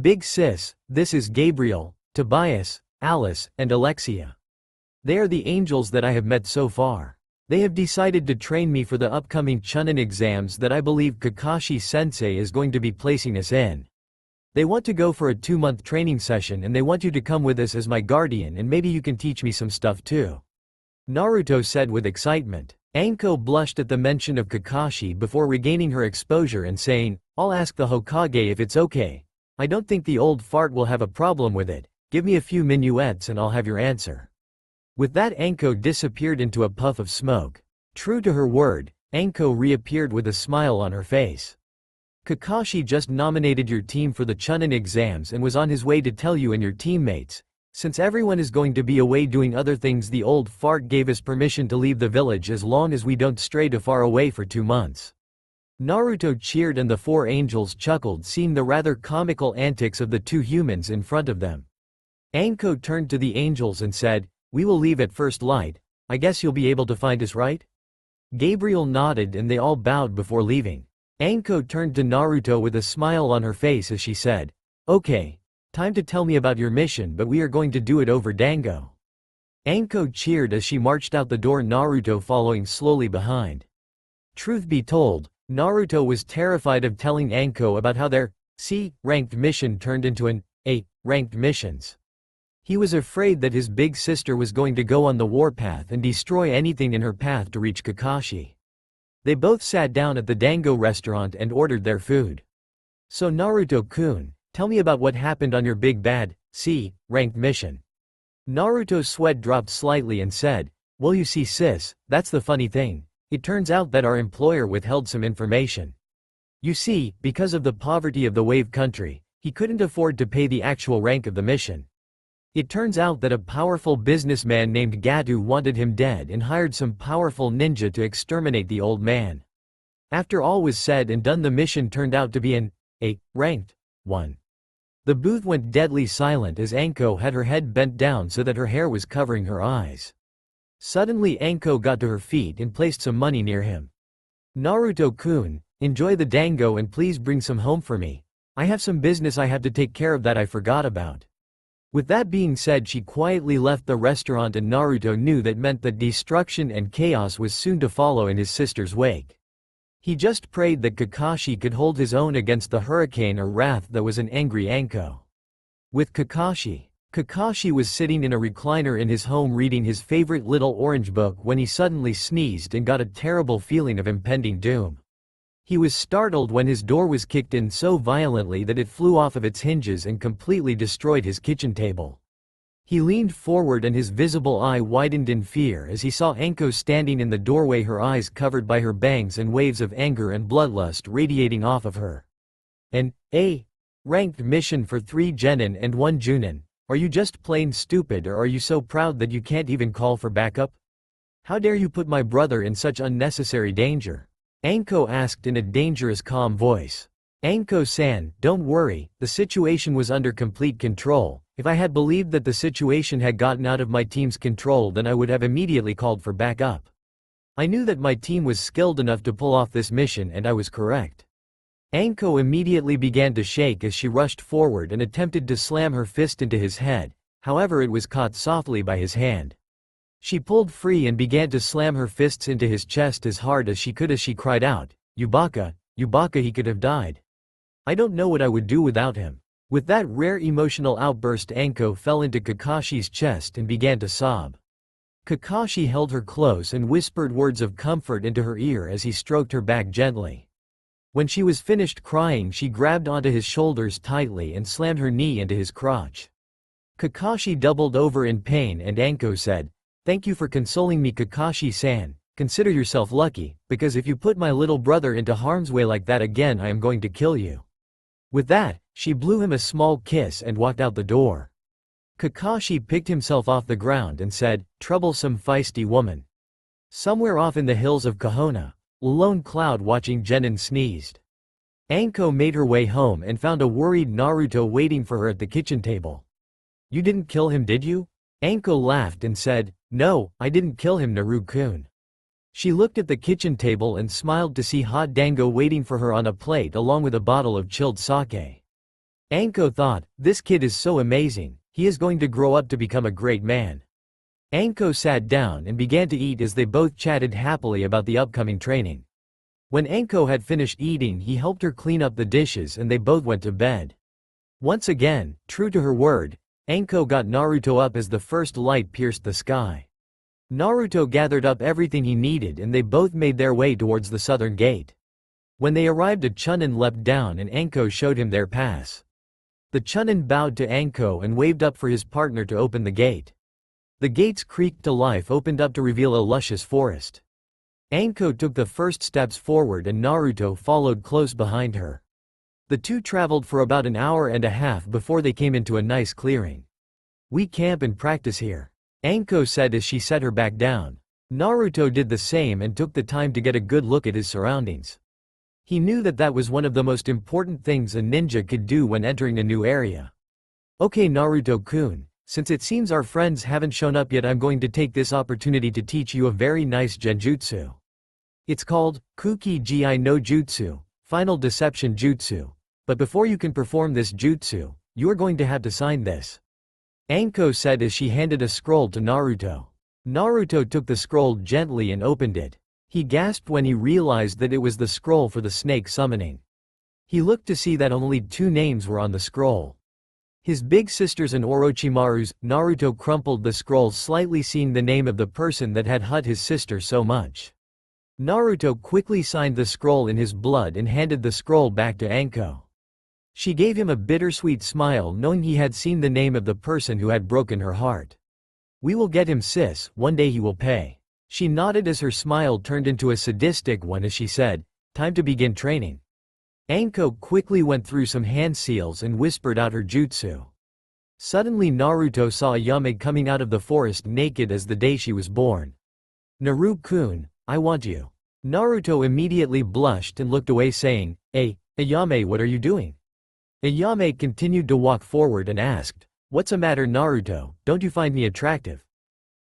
"Big sis, this is Gabriel, Tobias, Alice, and Alexia. They are the angels that I have met so far. They have decided to train me for the upcoming Chunan exams that I believe Kakashi-sensei is going to be placing us in. They want to go for a 2-month training session and they want you to come with us as my guardian and maybe you can teach me some stuff too," Naruto said with excitement. Anko blushed at the mention of Kakashi before regaining her exposure and saying, "I'll ask the Hokage if it's okay. I don't think the old fart will have a problem with it. Give me a few minuets and I'll have your answer." With that, Anko disappeared into a puff of smoke. True to her word, Anko reappeared with a smile on her face. "Kakashi just nominated your team for the Chunin exams and was on his way to tell you and your teammates. Since everyone is going to be away doing other things, the old fart gave us permission to leave the village as long as we don't stray too far away for 2 months." Naruto cheered and the 4 angels chuckled seeing the rather comical antics of the 2 humans in front of them. Anko turned to the angels and said, "We will leave at first light. I guess you'll be able to find us, right?" Gabriel nodded and they all bowed before leaving. Anko turned to Naruto with a smile on her face as she said, "Okay, time to tell me about your mission, but we are going to do it over Dango." Anko cheered as she marched out the door, Naruto following slowly behind. Truth be told, Naruto was terrified of telling Anko about how their C-ranked mission turned into an A-ranked missions. He was afraid that his big sister was going to go on the warpath and destroy anything in her path to reach Kakashi. They both sat down at the Dango restaurant and ordered their food. "So Naruto-kun, tell me about what happened on your big bad, C-ranked mission." Naruto's sweat dropped slightly and said, "Well, you see sis, that's the funny thing. It turns out that our employer withheld some information. You see, because of the poverty of the wave country, he couldn't afford to pay the actual rank of the mission. It turns out that a powerful businessman named Gatu wanted him dead and hired some powerful ninja to exterminate the old man. After all was said and done, the mission turned out to be an A-ranked one." The booth went deadly silent as Anko had her head bent down so that her hair was covering her eyes. Suddenly Anko got to her feet and placed some money near him. "Naruto-kun, enjoy the dango and please bring some home for me. I have some business I have to take care of that I forgot about." With that being said, she quietly left the restaurant and Naruto knew that meant that destruction and chaos was soon to follow in his sister's wake. He just prayed that Kakashi could hold his own against the hurricane or wrath that was an angry Anko. With Kakashi was sitting in a recliner in his home reading his favorite little orange book when he suddenly sneezed and got a terrible feeling of impending doom. He was startled when his door was kicked in so violently that it flew off of its hinges and completely destroyed his kitchen table. He leaned forward and his visible eye widened in fear as he saw Anko standing in the doorway, her eyes covered by her bangs and waves of anger and bloodlust radiating off of her. "An A-ranked mission for 3 genin and 1 junin. Are you just plain stupid, or are you so proud that you can't even call for backup? How dare you put my brother in such unnecessary danger?" Anko asked in a dangerous calm voice. "Anko-san, don't worry, the situation was under complete control. If I had believed that the situation had gotten out of my team's control, then I would have immediately called for backup. I knew that my team was skilled enough to pull off this mission and I was correct." Anko immediately began to shake as she rushed forward and attempted to slam her fist into his head, however it was caught softly by his hand. She pulled free and began to slam her fists into his chest as hard as she could as she cried out, "Yubaka, Yubaka, he could have died. I don't know what I would do without him." With that rare emotional outburst, Anko fell into Kakashi's chest and began to sob. Kakashi held her close and whispered words of comfort into her ear as he stroked her back gently. When she was finished crying, she grabbed onto his shoulders tightly and slammed her knee into his crotch. Kakashi doubled over in pain and Anko said, "Thank you for consoling me, Kakashi-san. Consider yourself lucky, because if you put my little brother into harm's way like that again, I am going to kill you." With that, she blew him a small kiss and walked out the door. Kakashi picked himself off the ground and said, "Troublesome feisty woman." Somewhere off in the hills of Kahona, a lone cloud watching genin sneezed. Anko made her way home and found a worried Naruto waiting for her at the kitchen table. "You didn't kill him, did you?" Anko laughed and said, "No, I didn't kill him, Naru-kun." She looked at the kitchen table and smiled to see hot dango waiting for her on a plate along with a bottle of chilled sake. Anko thought, this kid is so amazing, he is going to grow up to become a great man. Anko sat down and began to eat as they both chatted happily about the upcoming training. When Anko had finished eating, he helped her clean up the dishes and they both went to bed. Once again, true to her word, Anko got Naruto up as the first light pierced the sky. Naruto gathered up everything he needed and they both made their way towards the southern gate. When they arrived, a Chunan leapt down and Anko showed him their pass. The Chunan bowed to Anko and waved up for his partner to open the gate. The gates creaked to life, opened up to reveal a luscious forest. Anko took the first steps forward and Naruto followed close behind her. The two traveled for about an hour and a half before they came into a nice clearing. "We camp and practice here," Anko said as she set her back down. Naruto did the same and took the time to get a good look at his surroundings. He knew that that was one of the most important things a ninja could do when entering a new area. "Okay, Naruto-kun, since it seems our friends haven't shown up yet, I'm going to take this opportunity to teach you a very nice genjutsu. It's called Kuki-gi no Jutsu, Final Deception Jutsu. But before you can perform this jutsu, you are going to have to sign this," Anko said as she handed a scroll to Naruto. Naruto took the scroll gently and opened it. He gasped when he realized that it was the scroll for the snake summoning. He looked to see that only 2 names were on the scroll. His big sister's and Orochimaru's. Naruto crumpled the scroll slightly, seeing the name of the person that had hurt his sister so much. Naruto quickly signed the scroll in his blood and handed the scroll back to Anko. She gave him a bittersweet smile, knowing he had seen the name of the person who had broken her heart. "We will get him, sis, one day he will pay." She nodded as her smile turned into a sadistic one as she said, "Time to begin training." Anko quickly went through some hand seals and whispered out her jutsu. Suddenly Naruto saw Ayame coming out of the forest naked as the day she was born. "Naru-kun, I want you." Naruto immediately blushed and looked away, saying, Ayame, what are you doing?" Ayame continued to walk forward and asked, "What's the matter, Naruto, don't you find me attractive?"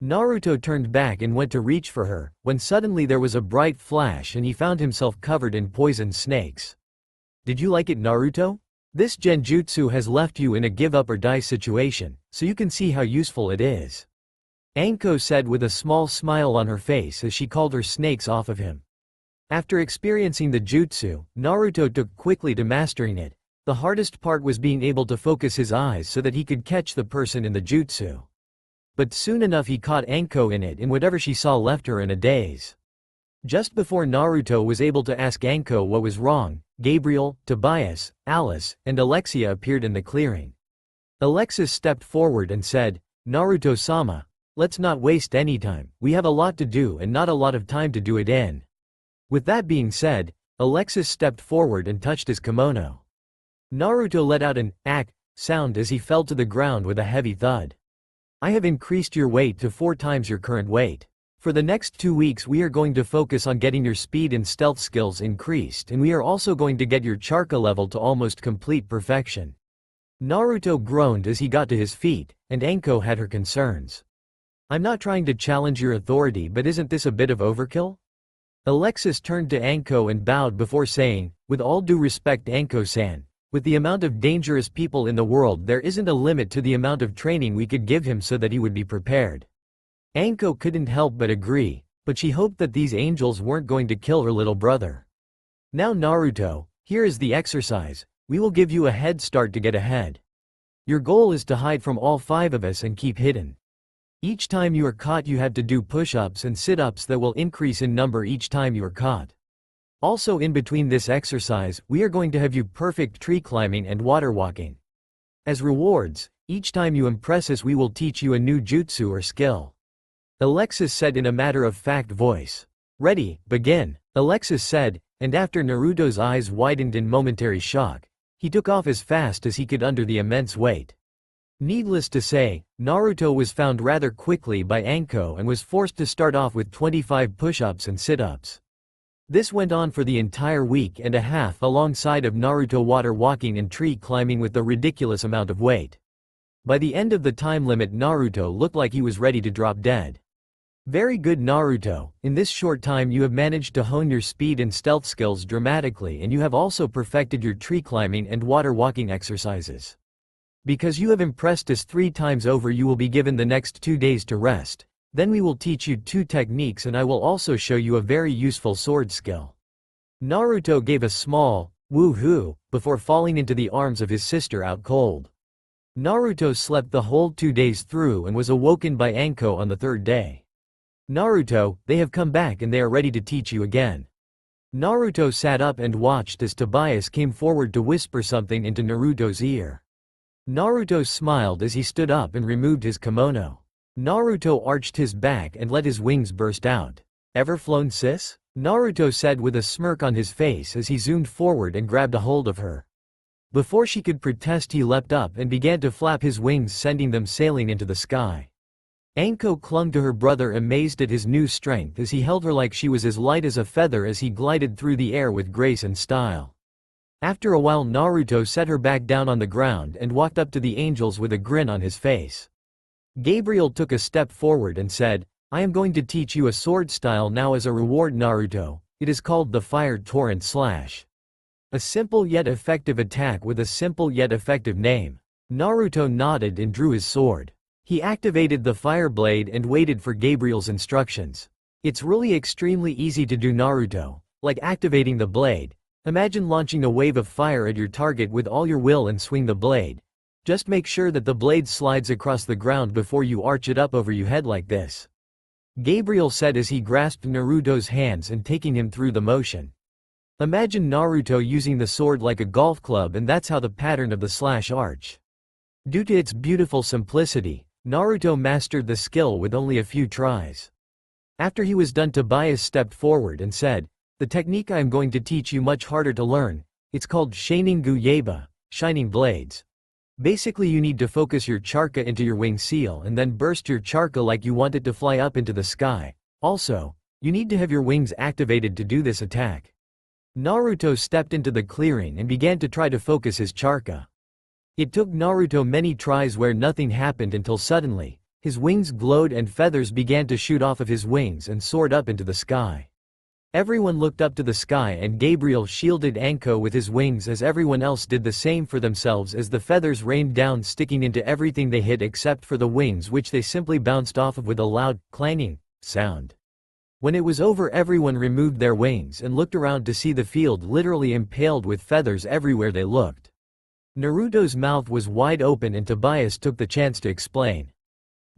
Naruto turned back and went to reach for her, when suddenly there was a bright flash and he found himself covered in poisoned snakes. "Did you like it, Naruto? This genjutsu has left you in a give up or die situation, so you can see how useful it is," Anko said with a small smile on her face as she called her snakes off of him. After experiencing the jutsu, Naruto took quickly to mastering it. The hardest part was being able to focus his eyes so that he could catch the person in the jutsu. But soon enough he caught Anko in it, and whatever she saw left her in a daze. Just before Naruto was able to ask Anko what was wrong, Gabriel, Tobias, Alice, and Alexia appeared in the clearing. Alexis stepped forward and said, "Naruto-sama, let's not waste any time, we have a lot to do and not a lot of time to do it in." With that being said, Alexis stepped forward and touched his kimono. Naruto let out an "ack" sound as he fell to the ground with a heavy thud. "I have increased your weight to 4 times your current weight. For the next 2 weeks we are going to focus on getting your speed and stealth skills increased, and we are also going to get your chakra level to almost complete perfection." Naruto groaned as he got to his feet, and Anko had her concerns. "I'm not trying to challenge your authority, but isn't this a bit of overkill?" Alexis turned to Anko and bowed before saying, "With all due respect, Anko-san, with the amount of dangerous people in the world, there isn't a limit to the amount of training we could give him so that he would be prepared." Anko couldn't help but agree, but she hoped that these angels weren't going to kill her little brother. "Now Naruto, here is the exercise, we will give you a head start to get ahead. Your goal is to hide from all 5 of us and keep hidden. Each time you are caught you have to do push-ups and sit-ups that will increase in number each time you are caught. Also, in between this exercise, we are going to have you perfect tree climbing and water walking. As rewards, each time you impress us we will teach you a new jutsu or skill," Alexis said in a matter-of-fact voice. "Ready, begin," Alexis said, and after Naruto's eyes widened in momentary shock, he took off as fast as he could under the immense weight. Needless to say, Naruto was found rather quickly by Anko and was forced to start off with 25 push-ups and sit-ups. This went on for the entire week and a half alongside of Naruto water walking and tree climbing with the ridiculous amount of weight. By the end of the time limit, Naruto looked like he was ready to drop dead. Very good, Naruto. In this short time you have managed to hone your speed and stealth skills dramatically, and you have also perfected your tree climbing and water walking exercises. Because you have impressed us 3 times over, you will be given the next 2 days to rest. Then we will teach you 2 techniques, and I will also show you a very useful sword skill. Naruto gave a small woo-hoo before falling into the arms of his sister out cold. Naruto slept the whole 2 days through and was awoken by Anko on the 3rd day. Naruto, they have come back and they are ready to teach you again. Naruto sat up and watched as Tobias came forward to whisper something into Naruto's ear. Naruto smiled as he stood up and removed his kimono. Naruto arched his back and let his wings burst out. Ever flown, sis? Naruto said with a smirk on his face as he zoomed forward and grabbed a hold of her. Before she could protest, he leapt up and began to flap his wings, sending them sailing into the sky. Anko clung to her brother, amazed at his new strength, as he held her like she was as light as a feather as he glided through the air with grace and style. After a while, Naruto set her back down on the ground and walked up to the angels with a grin on his face. Gabriel took a step forward and said, I am going to teach you a sword style now as a reward, Naruto. It is called the Fire Torrent Slash. A simple yet effective attack with a simple yet effective name. Naruto nodded and drew his sword. He activated the fire blade and waited for Gabriel's instructions. It's really extremely easy to do, Naruto. Like activating the blade. Imagine launching a wave of fire at your target with all your will and swing the blade. Just make sure that the blade slides across the ground before you arch it up over your head like this. Gabriel said as he grasped Naruto's hands and taking him through the motion. Imagine Naruto using the sword like a golf club, and that's how the pattern of the slash arch. Due to its beautiful simplicity, Naruto mastered the skill with only a few tries. After he was done, Tobias stepped forward and said, the technique I am going to teach you much harder to learn. It's called Shiningu Yeba, Shining Blades. Basically you need to focus your chakra into your wing seal and then burst your chakra like you want it to fly up into the sky. Also, you need to have your wings activated to do this attack. Naruto stepped into the clearing and began to try to focus his chakra. It took Naruto many tries where nothing happened until suddenly, his wings glowed and feathers began to shoot off of his wings and soared up into the sky. Everyone looked up to the sky, and Gabriel shielded Anko with his wings as everyone else did the same for themselves as the feathers rained down, sticking into everything they hit except for the wings, which they simply bounced off of with a loud, clanging sound. When it was over, everyone removed their wings and looked around to see the field literally impaled with feathers everywhere they looked. Naruto's mouth was wide open and Tobias took the chance to explain.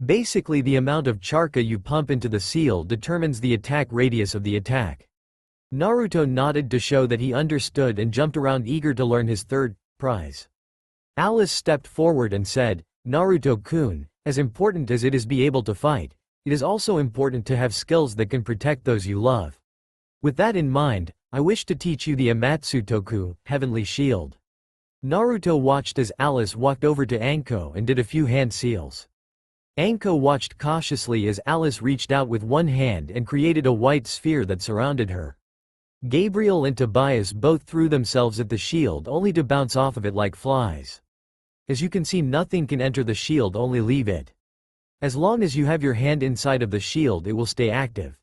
Basically, the amount of chakra you pump into the seal determines the attack radius of the attack. Naruto nodded to show that he understood and jumped around, eager to learn his third prize. Alice stepped forward and said, Naruto-kun, as important as it is be able to fight, it is also important to have skills that can protect those you love. With that in mind, I wish to teach you the Amatsutoku, Heavenly Shield. Naruto watched as Alice walked over to Anko and did a few hand seals. Anko watched cautiously as Alice reached out with one hand and created a white sphere that surrounded her. Gabriel and Tobias both threw themselves at the shield only to bounce off of it like flies. As you can see, nothing can enter the shield, only leave it. As long as you have your hand inside of the shield, it will stay active.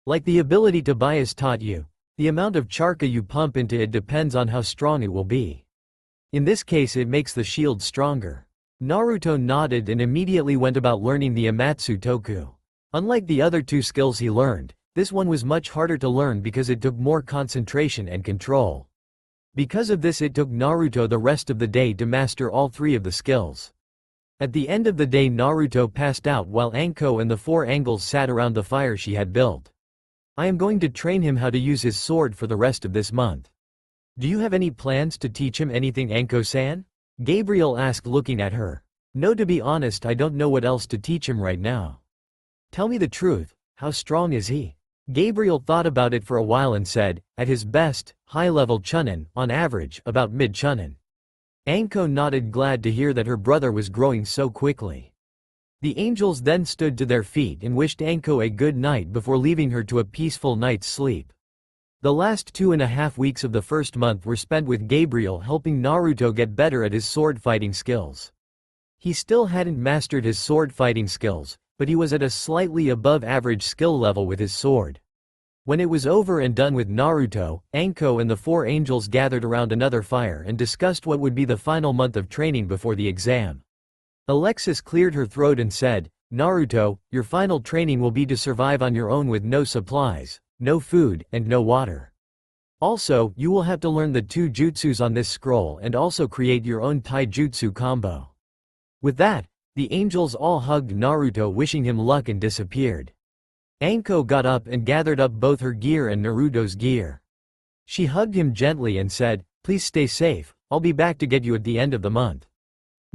Like the ability Tobias taught you, the amount of chakra you pump into it depends on how strong it will be. In this case, it makes the shield stronger. Naruto nodded and immediately went about learning the Amatsutoku. Unlike the other 2 skills he learned, this one was much harder to learn because it took more concentration and control. Because of this, it took Naruto the rest of the day to master all 3 of the skills. At the end of the day, Naruto passed out while Anko and the 4 angles sat around the fire she had built. I am going to train him how to use his sword for the rest of this month. Do you have any plans to teach him anything, Anko-san? Gabriel asked, looking at her. No, to be honest, I don't know what else to teach him right now. Tell me the truth, how strong is he? Gabriel thought about it for a while and said, at his best, high-level Chunan, on average, about mid-Chunan. Anko nodded, glad to hear that her brother was growing so quickly. The angels then stood to their feet and wished Anko a good night before leaving her to a peaceful night's sleep. The last 2.5 weeks of the first month were spent with Gabriel helping Naruto get better at his sword fighting skills. He still hadn't mastered his sword fighting skills, but he was at a slightly above average skill level with his sword. When it was over and done with Naruto, Anko and the four angels gathered around another fire and discussed what would be the final month of training before the exam. Alexis cleared her throat and said, "Naruto, your final training will be to survive on your own with no supplies, no food, and no water. Also, you will have to learn the 2 jutsus on this scroll and also create your own taijutsu combo." With that, the angels all hugged Naruto wishing him luck and disappeared. Anko got up and gathered up both her gear and Naruto's gear. She hugged him gently and said, "Please stay safe, I'll be back to get you at the end of the month."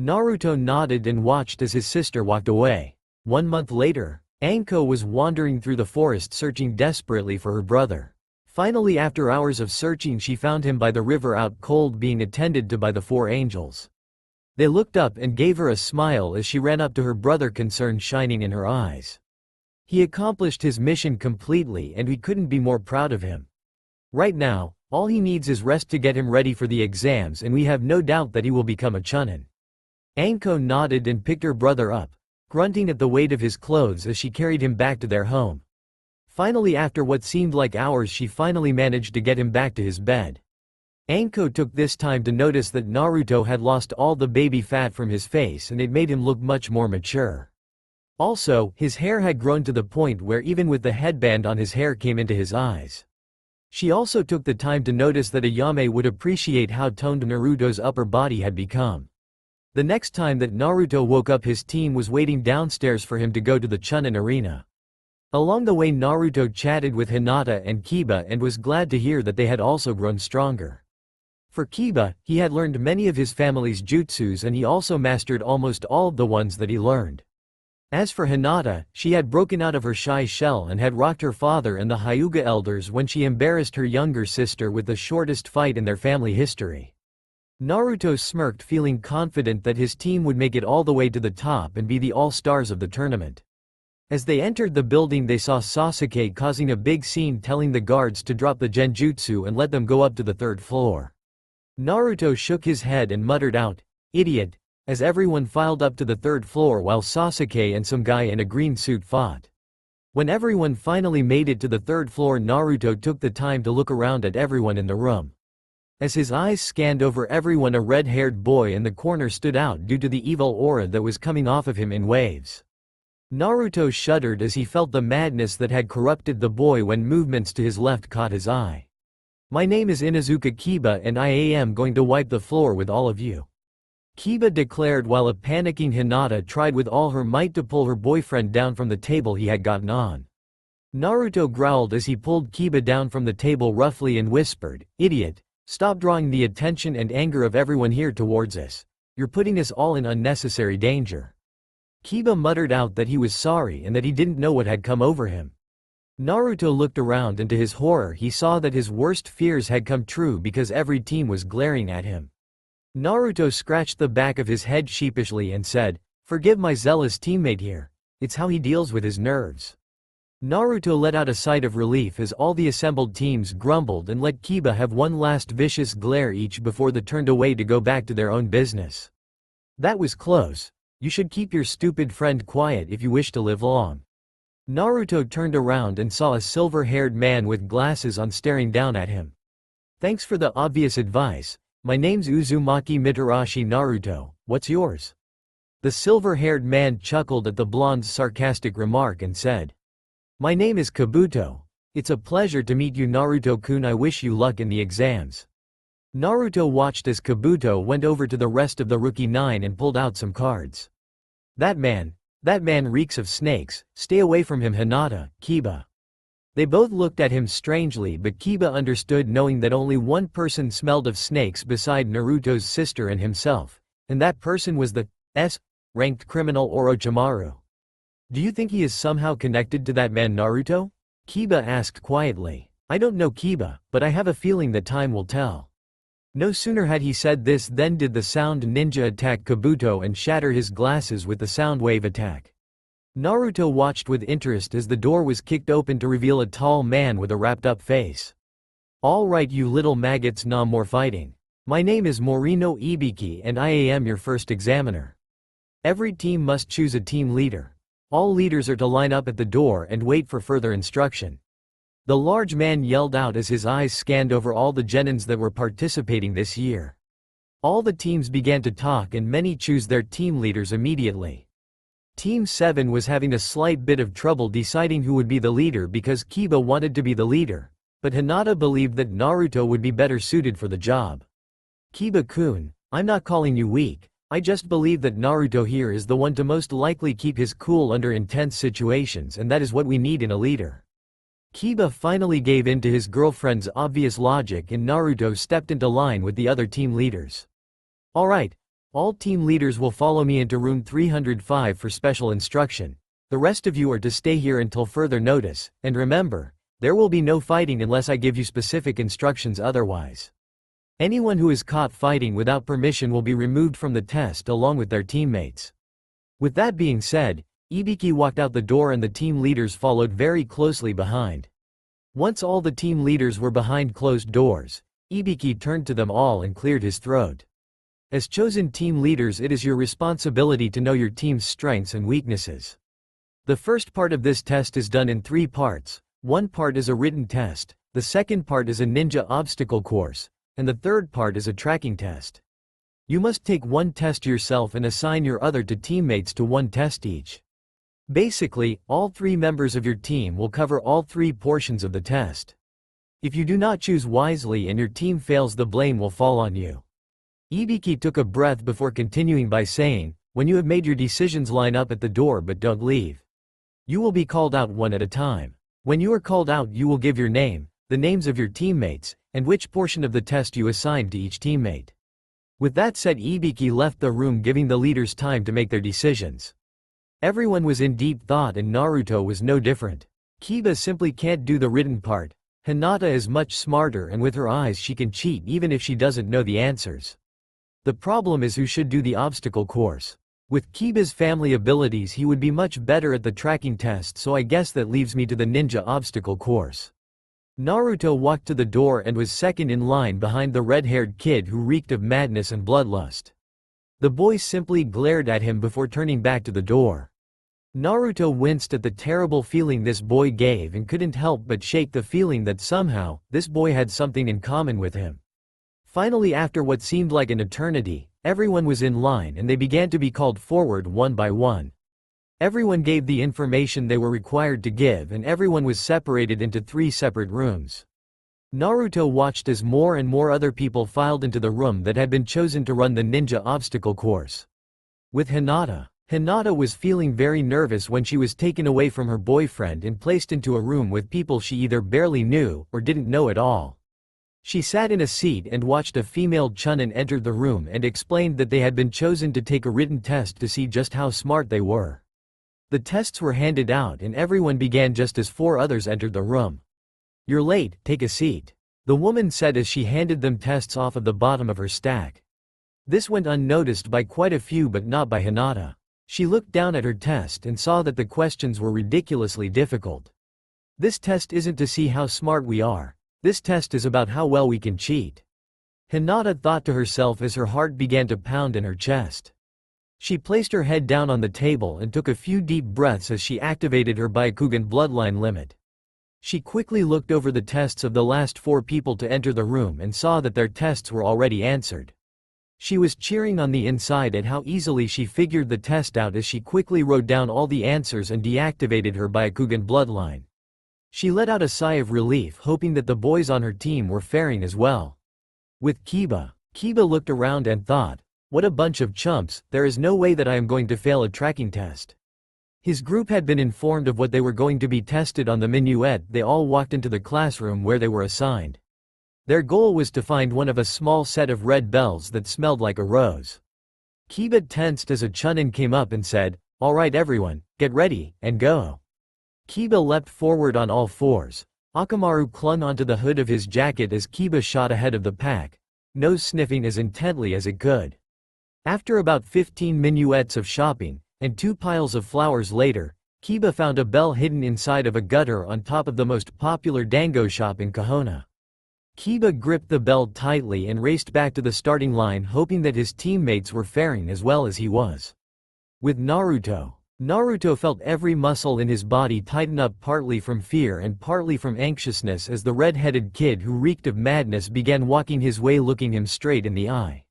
Naruto nodded and watched as his sister walked away. 1 month later, Anko was wandering through the forest searching desperately for her brother. Finally, after hours of searching, she found him by the river out cold being attended to by the 4 angels. They looked up and gave her a smile as she ran up to her brother, concern shining in her eyes. He accomplished his mission completely and we couldn't be more proud of him. Right now, all he needs is rest to get him ready for the exams, and we have no doubt that he will become a Chunan. Anko nodded and picked her brother up, grunting at the weight of his clothes as she carried him back to their home. Finally, after what seemed like hours, she finally managed to get him back to his bed. Anko took this time to notice that Naruto had lost all the baby fat from his face and it made him look much more mature. Also, his hair had grown to the point where even with the headband on his hair came into his eyes. She also took the time to notice that Ayame would appreciate how toned Naruto's upper body had become. The next time that Naruto woke up, his team was waiting downstairs for him to go to the Chunan arena. Along the way, Naruto chatted with Hinata and Kiba and was glad to hear that they had also grown stronger. For Kiba, he had learned many of his family's jutsus and he also mastered almost all of the ones that he learned. As for Hinata, she had broken out of her shy shell and had rocked her father and the Hyuga elders when she embarrassed her younger sister with the shortest fight in their family history. Naruto smirked, feeling confident that his team would make it all the way to the top and be the all-stars of the tournament. As they entered the building, they saw Sasuke causing a big scene, telling the guards to drop the genjutsu and let them go up to the 3rd floor. Naruto shook his head and muttered out, "Idiot," as everyone filed up to the 3rd floor while Sasuke and some guy in a green suit fought. When everyone finally made it to the 3rd floor, Naruto took the time to look around at everyone in the room. As his eyes scanned over everyone, a red-haired boy in the corner stood out due to the evil aura that was coming off of him in waves. Naruto shuddered as he felt the madness that had corrupted the boy when movements to his left caught his eye. "My name is Inuzuka Kiba and I am going to wipe the floor with all of you," Kiba declared while a panicking Hinata tried with all her might to pull her boyfriend down from the table he had gotten on. Naruto growled as he pulled Kiba down from the table roughly and whispered, "Idiot. Stop drawing the attention and anger of everyone here towards us. You're putting us all in unnecessary danger." Kiba muttered out that he was sorry and that he didn't know what had come over him. Naruto looked around and to his horror he saw that his worst fears had come true because every team was glaring at him. Naruto scratched the back of his head sheepishly and said, "Forgive my zealous teammate here. It's how he deals with his nerves." Naruto let out a sigh of relief as all the assembled teams grumbled and let Kiba have one last vicious glare each before they turned away to go back to their own business. "That was close. You should keep your stupid friend quiet if you wish to live long." Naruto turned around and saw a silver-haired man with glasses on staring down at him. "Thanks for the obvious advice. My name's Uzumaki Mitarashi Naruto, what's yours?" The silver-haired man chuckled at the blonde's sarcastic remark and said, "My name is Kabuto. It's a pleasure to meet you, Naruto-kun. I wish you luck in the exams." Naruto watched as Kabuto went over to the rest of the Rookie 9 and pulled out some cards. That man reeks of snakes. Stay away from him, Hinata, Kiba." They both looked at him strangely, but Kiba understood, knowing that only one person smelled of snakes beside Naruto's sister and himself, and that person was the S-ranked criminal Orochimaru. "Do you think he is somehow connected to that man, Naruto?" Kiba asked quietly. "I don't know, Kiba, but I have a feeling that time will tell." No sooner had he said this than did the sound ninja attack Kabuto and shatter his glasses with the sound wave attack. Naruto watched with interest as the door was kicked open to reveal a tall man with a wrapped-up face. "All right, you little maggots, no more fighting. My name is Morino Ibiki and I am your first examiner." Every team must choose a team leader. All leaders are to line up at the door and wait for further instruction. The large man yelled out as his eyes scanned over all the genins that were participating this year. All the teams began to talk and many chose their team leaders immediately. Team 7 was having a slight bit of trouble deciding who would be the leader because Kiba wanted to be the leader, but Hinata believed that Naruto would be better suited for the job. Kiba-kun, I'm not calling you weak, I just believe that Naruto here is the one to most likely keep his cool under intense situations, and that is what we need in a leader. Kiba finally gave in to his girlfriend's obvious logic and Naruto stepped into line with the other team leaders. Alright, all team leaders will follow me into room 305 for special instruction. The rest of you are to stay here until further notice, and remember, there will be no fighting unless I give you specific instructions otherwise. Anyone who is caught fighting without permission will be removed from the test along with their teammates. With that being said, Ibiki walked out the door and the team leaders followed very closely behind. Once all the team leaders were behind closed doors, Ibiki turned to them all and cleared his throat. As chosen team leaders, it is your responsibility to know your team's strengths and weaknesses. The first part of this test is done in 3 parts. One part is a written test, the second part is a ninja obstacle course, and the third part is a tracking test. You must take one test yourself and assign your other 2 teammates to one test each. Basically, all 3 members of your team will cover all 3 portions of the test. If you do not choose wisely and your team fails, the blame will fall on you. Ibiki took a breath before continuing by saying, when you have made your decisions, line up at the door but don't leave. You will be called out one at a time. When you are called out, you will give your name, the names of your teammates, and which portion of the test you assigned to each teammate. With that said, Ibiki left the room, giving the leaders time to make their decisions. Everyone was in deep thought and Naruto was no different. Kiba simply can't do the written part. Hinata is much smarter and with her eyes she can cheat even if she doesn't know the answers. The problem is who should do the obstacle course. With Kiba's family abilities he would be much better at the tracking test, so I guess that leaves me to the ninja obstacle course. Naruto walked to the door and was second in line behind the red-haired kid who reeked of madness and bloodlust. The boy simply glared at him before turning back to the door. Naruto winced at the terrible feeling this boy gave and couldn't help but shake the feeling that somehow, this boy had something in common with him. Finally, after what seemed like an eternity, everyone was in line and they began to be called forward one by one. Everyone gave the information they were required to give and everyone was separated into 3 separate rooms. Naruto watched as more and more other people filed into the room that had been chosen to run the ninja obstacle course. With Hinata. Hinata was feeling very nervous when she was taken away from her boyfriend and placed into a room with people she either barely knew or didn't know at all. She sat in a seat and watched a female Chunan enter the room and explained that they had been chosen to take a written test to see just how smart they were. The tests were handed out and everyone began just as 4 others entered the room. "You're late, take a seat," the woman said as she handed them tests off of the bottom of her stack. This went unnoticed by quite a few but not by Hinata. She looked down at her test and saw that the questions were ridiculously difficult. This test isn't to see how smart we are. This test is about how well we can cheat. Hinata thought to herself as her heart began to pound in her chest. She placed her head down on the table and took a few deep breaths as she activated her Byakugan bloodline limit. She quickly looked over the tests of the last 4 people to enter the room and saw that their tests were already answered. She was cheering on the inside at how easily she figured the test out as she quickly wrote down all the answers and deactivated her Byakugan bloodline. She let out a sigh of relief, hoping that the boys on her team were faring as well. With Kiba looked around and thought, what a bunch of chumps, there is no way that I am going to fail a tracking test. His group had been informed of what they were going to be tested on the minuet. They all walked into the classroom where they were assigned. Their goal was to find one of a small set of red bells that smelled like a rose. Kiba tensed as a Chunin came up and said, "Alright everyone, get ready, and go." Kiba leapt forward on all 4s. Akamaru clung onto the hood of his jacket as Kiba shot ahead of the pack, nose sniffing as intently as it could. After about 15 minuets of shopping, and 2 piles of flowers later, Kiba found a bell hidden inside of a gutter on top of the most popular dango shop in Kahona. Kiba gripped the bell tightly and raced back to the starting line, hoping that his teammates were faring as well as he was. With Naruto. Naruto felt every muscle in his body tighten up, partly from fear and partly from anxiousness, as the red-headed kid who reeked of madness began walking his way, looking him straight in the eye.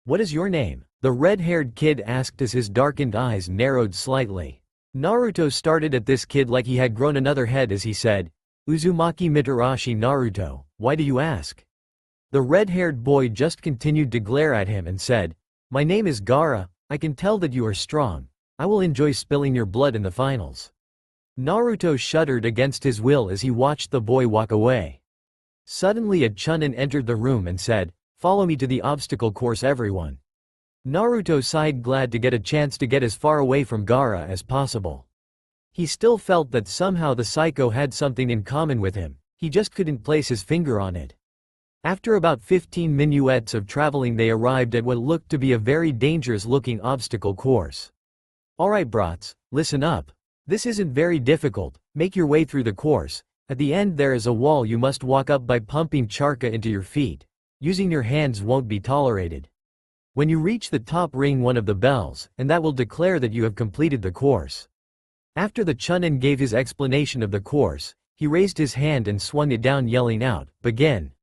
"What is your name?" the red-haired kid asked as his darkened eyes narrowed slightly. Naruto started at this kid like he had grown another head as he said, "Uzumaki Mitarashi Naruto, why do you ask?" The red-haired boy just continued to glare at him and said, "My name is Gaara, I can tell that you are strong. I will enjoy spilling your blood in the finals." Naruto shuddered against his will as he watched the boy walk away. Suddenly a Chunan entered the room and said, "Follow me to the obstacle course, everyone." Naruto sighed, glad to get a chance to get as far away from Gaara as possible. He still felt that somehow the psycho had something in common with him, he just couldn't place his finger on it. After about 15 minuets of traveling, they arrived at what looked to be a very dangerous-looking obstacle course. "Alright brats, listen up. This isn't very difficult, make your way through the course. At the end there is a wall you must walk up by pumping chakra into your feet. Using your hands won't be tolerated. When you reach the top, ring one of the bells, and that will declare that you have completed the course." After the Chunan gave his explanation of the course, he raised his hand and swung it down, yelling out, "Begin."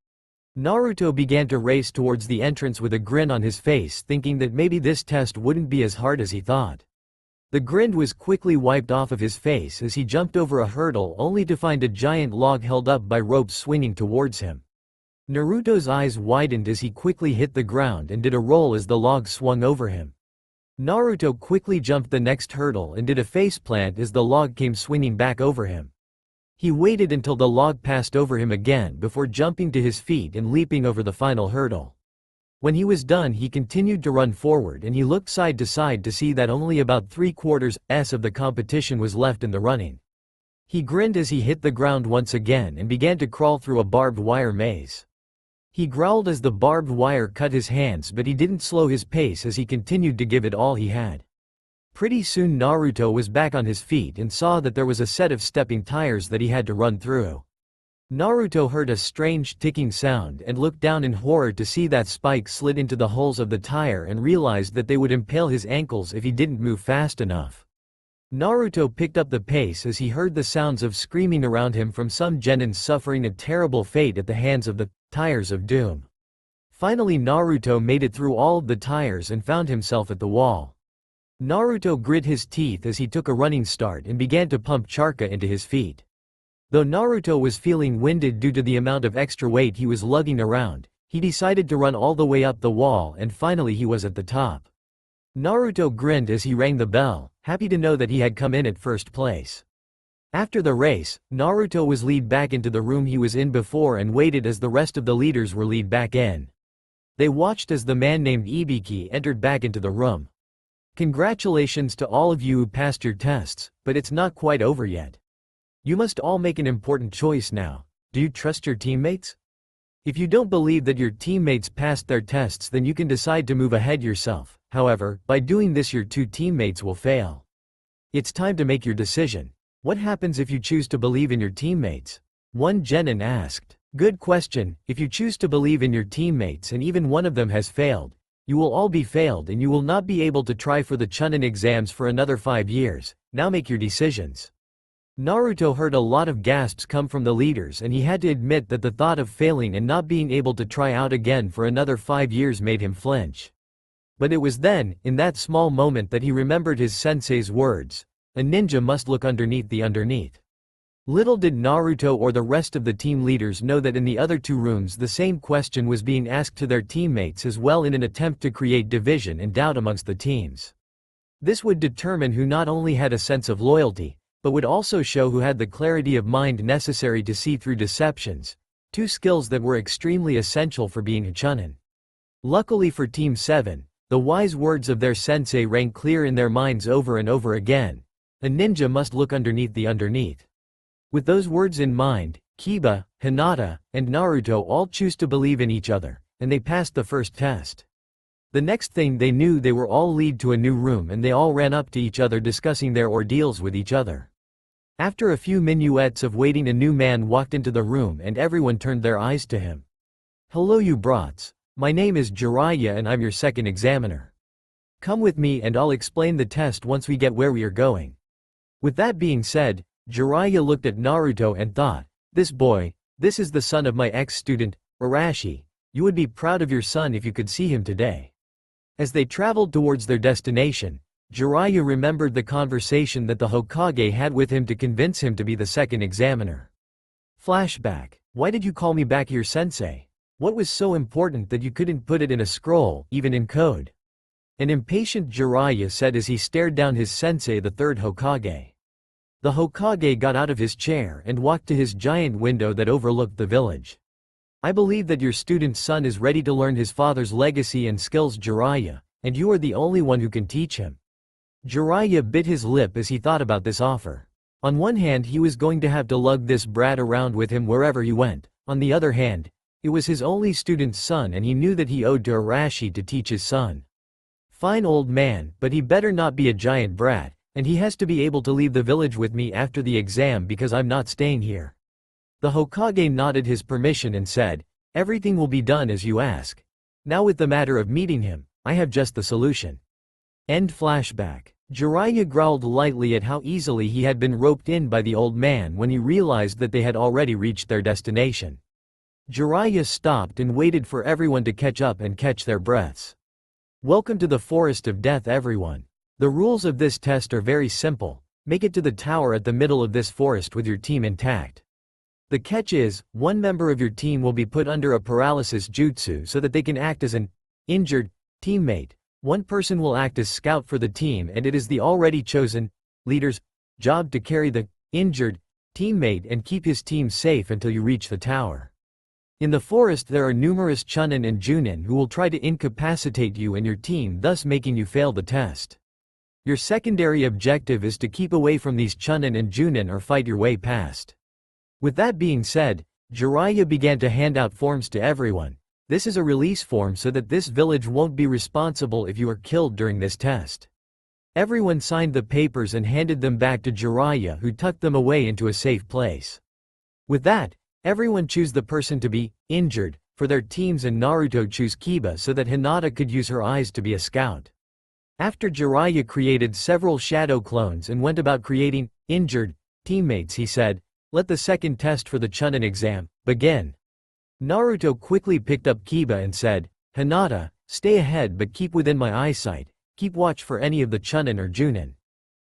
Naruto began to race towards the entrance with a grin on his face, thinking that maybe this test wouldn't be as hard as he thought. The grin was quickly wiped off of his face as he jumped over a hurdle, only to find a giant log held up by ropes swinging towards him. Naruto's eyes widened as he quickly hit the ground and did a roll as the log swung over him. Naruto quickly jumped the next hurdle and did a faceplant as the log came swinging back over him. He waited until the log passed over him again before jumping to his feet and leaping over the final hurdle. When he was done, he continued to run forward and he looked side to side to see that only about 3/4 of the competition was left in the running. He grinned as he hit the ground once again and began to crawl through a barbed wire maze. He growled as the barbed wire cut his hands, but he didn't slow his pace as he continued to give it all he had. Pretty soon Naruto was back on his feet and saw that there was a set of stepping tires that he had to run through. Naruto heard a strange ticking sound and looked down in horror to see that spikes slid into the holes of the tire and realized that they would impale his ankles if he didn't move fast enough. Naruto picked up the pace as he heard the sounds of screaming around him from some genin suffering a terrible fate at the hands of the tires of doom. Finally Naruto made it through all of the tires and found himself at the wall. Naruto grit his teeth as he took a running start and began to pump chakra into his feet. Though Naruto was feeling winded due to the amount of extra weight he was lugging around, he decided to run all the way up the wall and finally he was at the top. Naruto grinned as he rang the bell, happy to know that he had come in at first place. After the race, Naruto was led back into the room he was in before and waited as the rest of the leaders were led back in. They watched as the man named Ibiki entered back into the room. "Congratulations to all of you who passed your tests, but it's not quite over yet. You must all make an important choice now. Do you trust your teammates? If you don't believe that your teammates passed their tests, then you can decide to move ahead yourself. However, by doing this your two teammates will fail. It's time to make your decision. What happens if you choose to believe in your teammates?" One genin asked. "Good question. If you choose to believe in your teammates and even one of them has failed, you will all be failed and you will not be able to try for the Chunan exams for another 5 years. Now make your decisions." Naruto heard a lot of gasps come from the leaders and he had to admit that the thought of failing and not being able to try out again for another 5 years made him flinch. But it was then, in that small moment, that he remembered his sensei's words, "A ninja must look underneath the underneath." Little did Naruto or the rest of the team leaders know that in the other two rooms the same question was being asked to their teammates as well, in an attempt to create division and doubt amongst the teams. This would determine who not only had a sense of loyalty, but would also show who had the clarity of mind necessary to see through deceptions, two skills that were extremely essential for being a Chunin. Luckily for Team 7, the wise words of their sensei rang clear in their minds over and over again. A ninja must look underneath the underneath. With those words in mind, Kiba, Hinata, and Naruto all chose to believe in each other, and they passed the first test. The next thing they knew, they were all led to a new room and they all ran up to each other discussing their ordeals with each other. After a few minuets of waiting, a new man walked into the room and everyone turned their eyes to him. "Hello you brats. My name is Jiraiya and I'm your second examiner." Come with me and I'll explain the test once we get where we are going. With that being said, Jiraiya looked at Naruto and thought, this is the son of my ex-student, Arashi. You would be proud of your son if you could see him today. As they traveled towards their destination, Jiraiya remembered the conversation that the Hokage had with him to convince him to be the second examiner. Flashback. Why did you call me back here, sensei? What was so important that you couldn't put it in a scroll, even in code? An impatient Jiraiya said as he stared down his sensei, the third Hokage. The Hokage got out of his chair and walked to his giant window that overlooked the village. I believe that your student's son is ready to learn his father's legacy and skills, Jiraiya, and you are the only one who can teach him. Jiraiya bit his lip as he thought about this offer. On one hand, he was going to have to lug this brat around with him wherever he went. On the other hand, it was his only student's son and he knew that he owed to Arashi to teach his son. Fine old man, but he better not be a giant brat, and he has to be able to leave the village with me after the exam because I'm not staying here. The Hokage nodded his permission and said, everything will be done as you ask. Now with the matter of meeting him, I have just the solution. End flashback. Jiraiya growled lightly at how easily he had been roped in by the old man when he realized that they had already reached their destination. Jiraiya stopped and waited for everyone to catch up and catch their breaths. Welcome to the Forest of Death, everyone. The rules of this test are very simple. Make it to the tower at the middle of this forest with your team intact. The catch is, one member of your team will be put under a paralysis jutsu so that they can act as an injured teammate. One person will act as scout for the team and it is the already chosen leader's job to carry the injured teammate and keep his team safe until you reach the tower. In the forest there are numerous Chunan and Junin who will try to incapacitate you and your team, thus making you fail the test. Your secondary objective is to keep away from these Chunan and Junin or fight your way past. With that being said, Jiraiya began to hand out forms to everyone. This is a release form so that this village won't be responsible if you are killed during this test. Everyone signed the papers and handed them back to Jiraiya, who tucked them away into a safe place. With that, everyone choose the person to be injured for their teams and Naruto choose Kiba so that Hinata could use her eyes to be a scout. After Jiraiya created several shadow clones and went about creating injured teammates, he said, let the second test for the Chunin exam begin. Naruto quickly picked up Kiba and said, Hinata, stay ahead but keep within my eyesight, keep watch for any of the Chunin or Junin.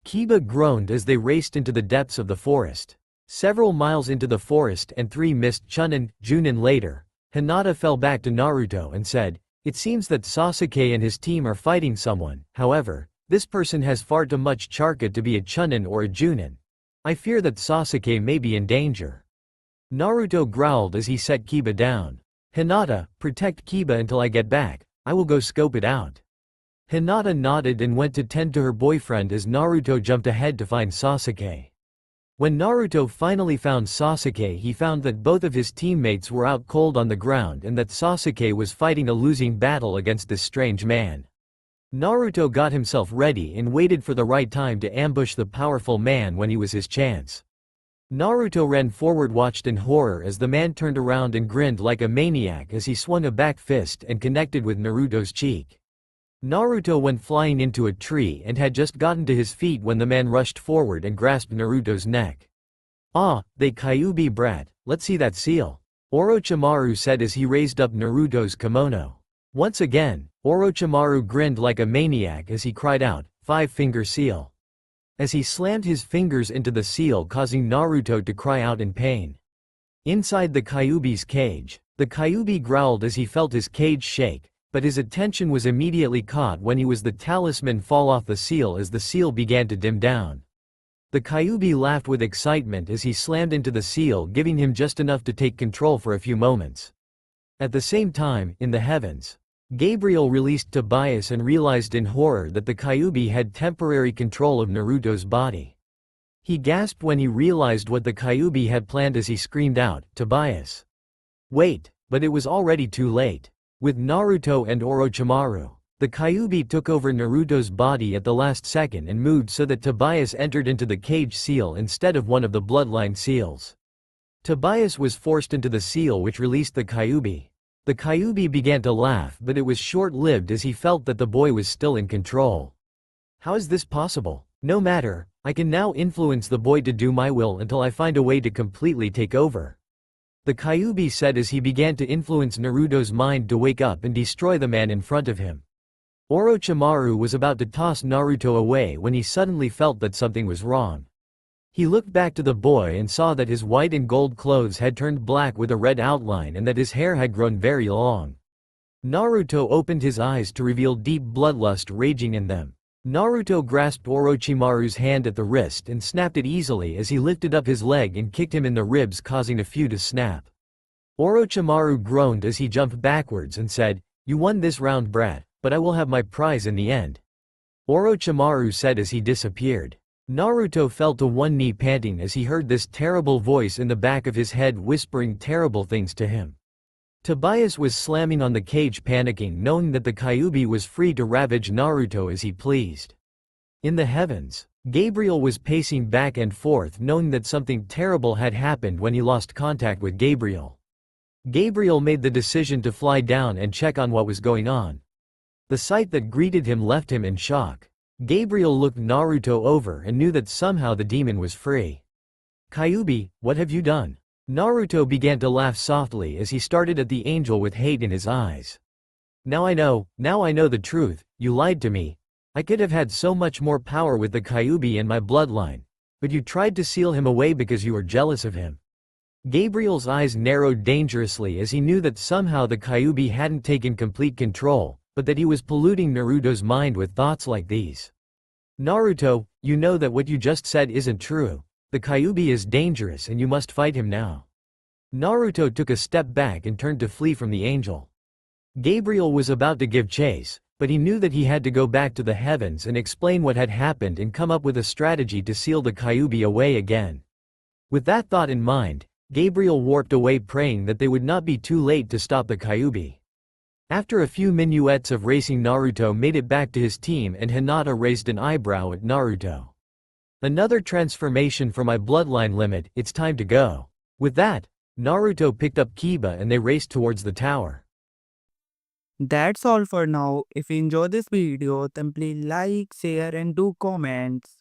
Kiba groaned as they raced into the depths of the forest. Several miles into the forest and 3 missed Chunin, Junin later, Hinata fell back to Naruto and said, it seems that Sasuke and his team are fighting someone, however, this person has far too much chakra to be a Chunin or a Junin. I fear that Sasuke may be in danger. Naruto growled as he set Kiba down. Hinata, protect Kiba until I get back, I will go scope it out. Hinata nodded and went to tend to her boyfriend as Naruto jumped ahead to find Sasuke. When Naruto finally found Sasuke, he found that both of his teammates were out cold on the ground and that Sasuke was fighting a losing battle against this strange man. Naruto got himself ready and waited for the right time to ambush the powerful man when he was his chance. Naruto ran forward, watched in horror as the man turned around and grinned like a maniac as he swung a back fist and connected with Naruto's cheek. Naruto went flying into a tree and had just gotten to his feet when the man rushed forward and grasped Naruto's neck. Ah, they Kyubi brat, let's see that seal. Orochimaru said as he raised up Naruto's kimono. Once again, Orochimaru grinned like a maniac as he cried out, 5-finger seal. As he slammed his fingers into the seal, causing Naruto to cry out in pain. Inside the Kyubi's cage, the Kyubi growled as he felt his cage shake, but his attention was immediately caught when he was the talisman fall off the seal as the seal began to dim down. The Kyubi laughed with excitement as he slammed into the seal, giving him just enough to take control for a few moments. At the same time, in the heavens, Gabriel released Tobias and realized in horror that the Kyubi had temporary control of Naruto's body. He gasped when he realized what the Kyubi had planned as he screamed out, Tobias. Wait, but it was already too late. With Naruto and Orochimaru, the Kyubi took over Naruto's body at the last second and moved so that Tobias entered into the cage seal instead of one of the bloodline seals. Tobias was forced into the seal, which released the Kyubi. The Kyubi began to laugh, but it was short-lived as he felt that the boy was still in control. How is this possible? No matter, I can now influence the boy to do my will until I find a way to completely take over. The Kyubi said as he began to influence Naruto's mind to wake up and destroy the man in front of him. Orochimaru was about to toss Naruto away when he suddenly felt that something was wrong. He looked back to the boy and saw that his white and gold clothes had turned black with a red outline and that his hair had grown very long. Naruto opened his eyes to reveal deep bloodlust raging in them. Naruto grasped Orochimaru's hand at the wrist and snapped it easily as he lifted up his leg and kicked him in the ribs, causing a few to snap. Orochimaru groaned as he jumped backwards and said, "You won this round, brat, but I will have my prize in the end," Orochimaru said as he disappeared. Naruto fell to one knee panting as he heard this terrible voice in the back of his head whispering terrible things to him. Tobias was slamming on the cage panicking, knowing that the Kyubi was free to ravage Naruto as he pleased. In the heavens, Gabriel was pacing back and forth knowing that something terrible had happened when he lost contact with Gabriel. Gabriel made the decision to fly down and check on what was going on. The sight that greeted him left him in shock. Gabriel looked Naruto over and knew that somehow the demon was free. "Kyubi, what have you done?" Naruto began to laugh softly as he started at the angel with hate in his eyes. Now I know the truth, you lied to me. I could have had so much more power with the Kyubi in my bloodline, but you tried to seal him away because you were jealous of him." Gabriel's eyes narrowed dangerously as he knew that somehow the Kyubi hadn't taken complete control, but that he was polluting Naruto's mind with thoughts like these. "Naruto, you know that what you just said isn't true. The Kyubi is dangerous and you must fight him now." Naruto took a step back and turned to flee from the angel. Gabriel was about to give chase, but he knew that he had to go back to the heavens and explain what had happened and come up with a strategy to seal the Kyubi away again. With that thought in mind, Gabriel warped away praying that they would not be too late to stop the Kyubi. After a few minuets of racing, Naruto made it back to his team and Hinata raised an eyebrow at Naruto. "Another transformation for my bloodline limit, it's time to go." With that, Naruto picked up Kiba and they raced towards the tower. That's all for now. If you enjoyed this video, then please like, share and do comments.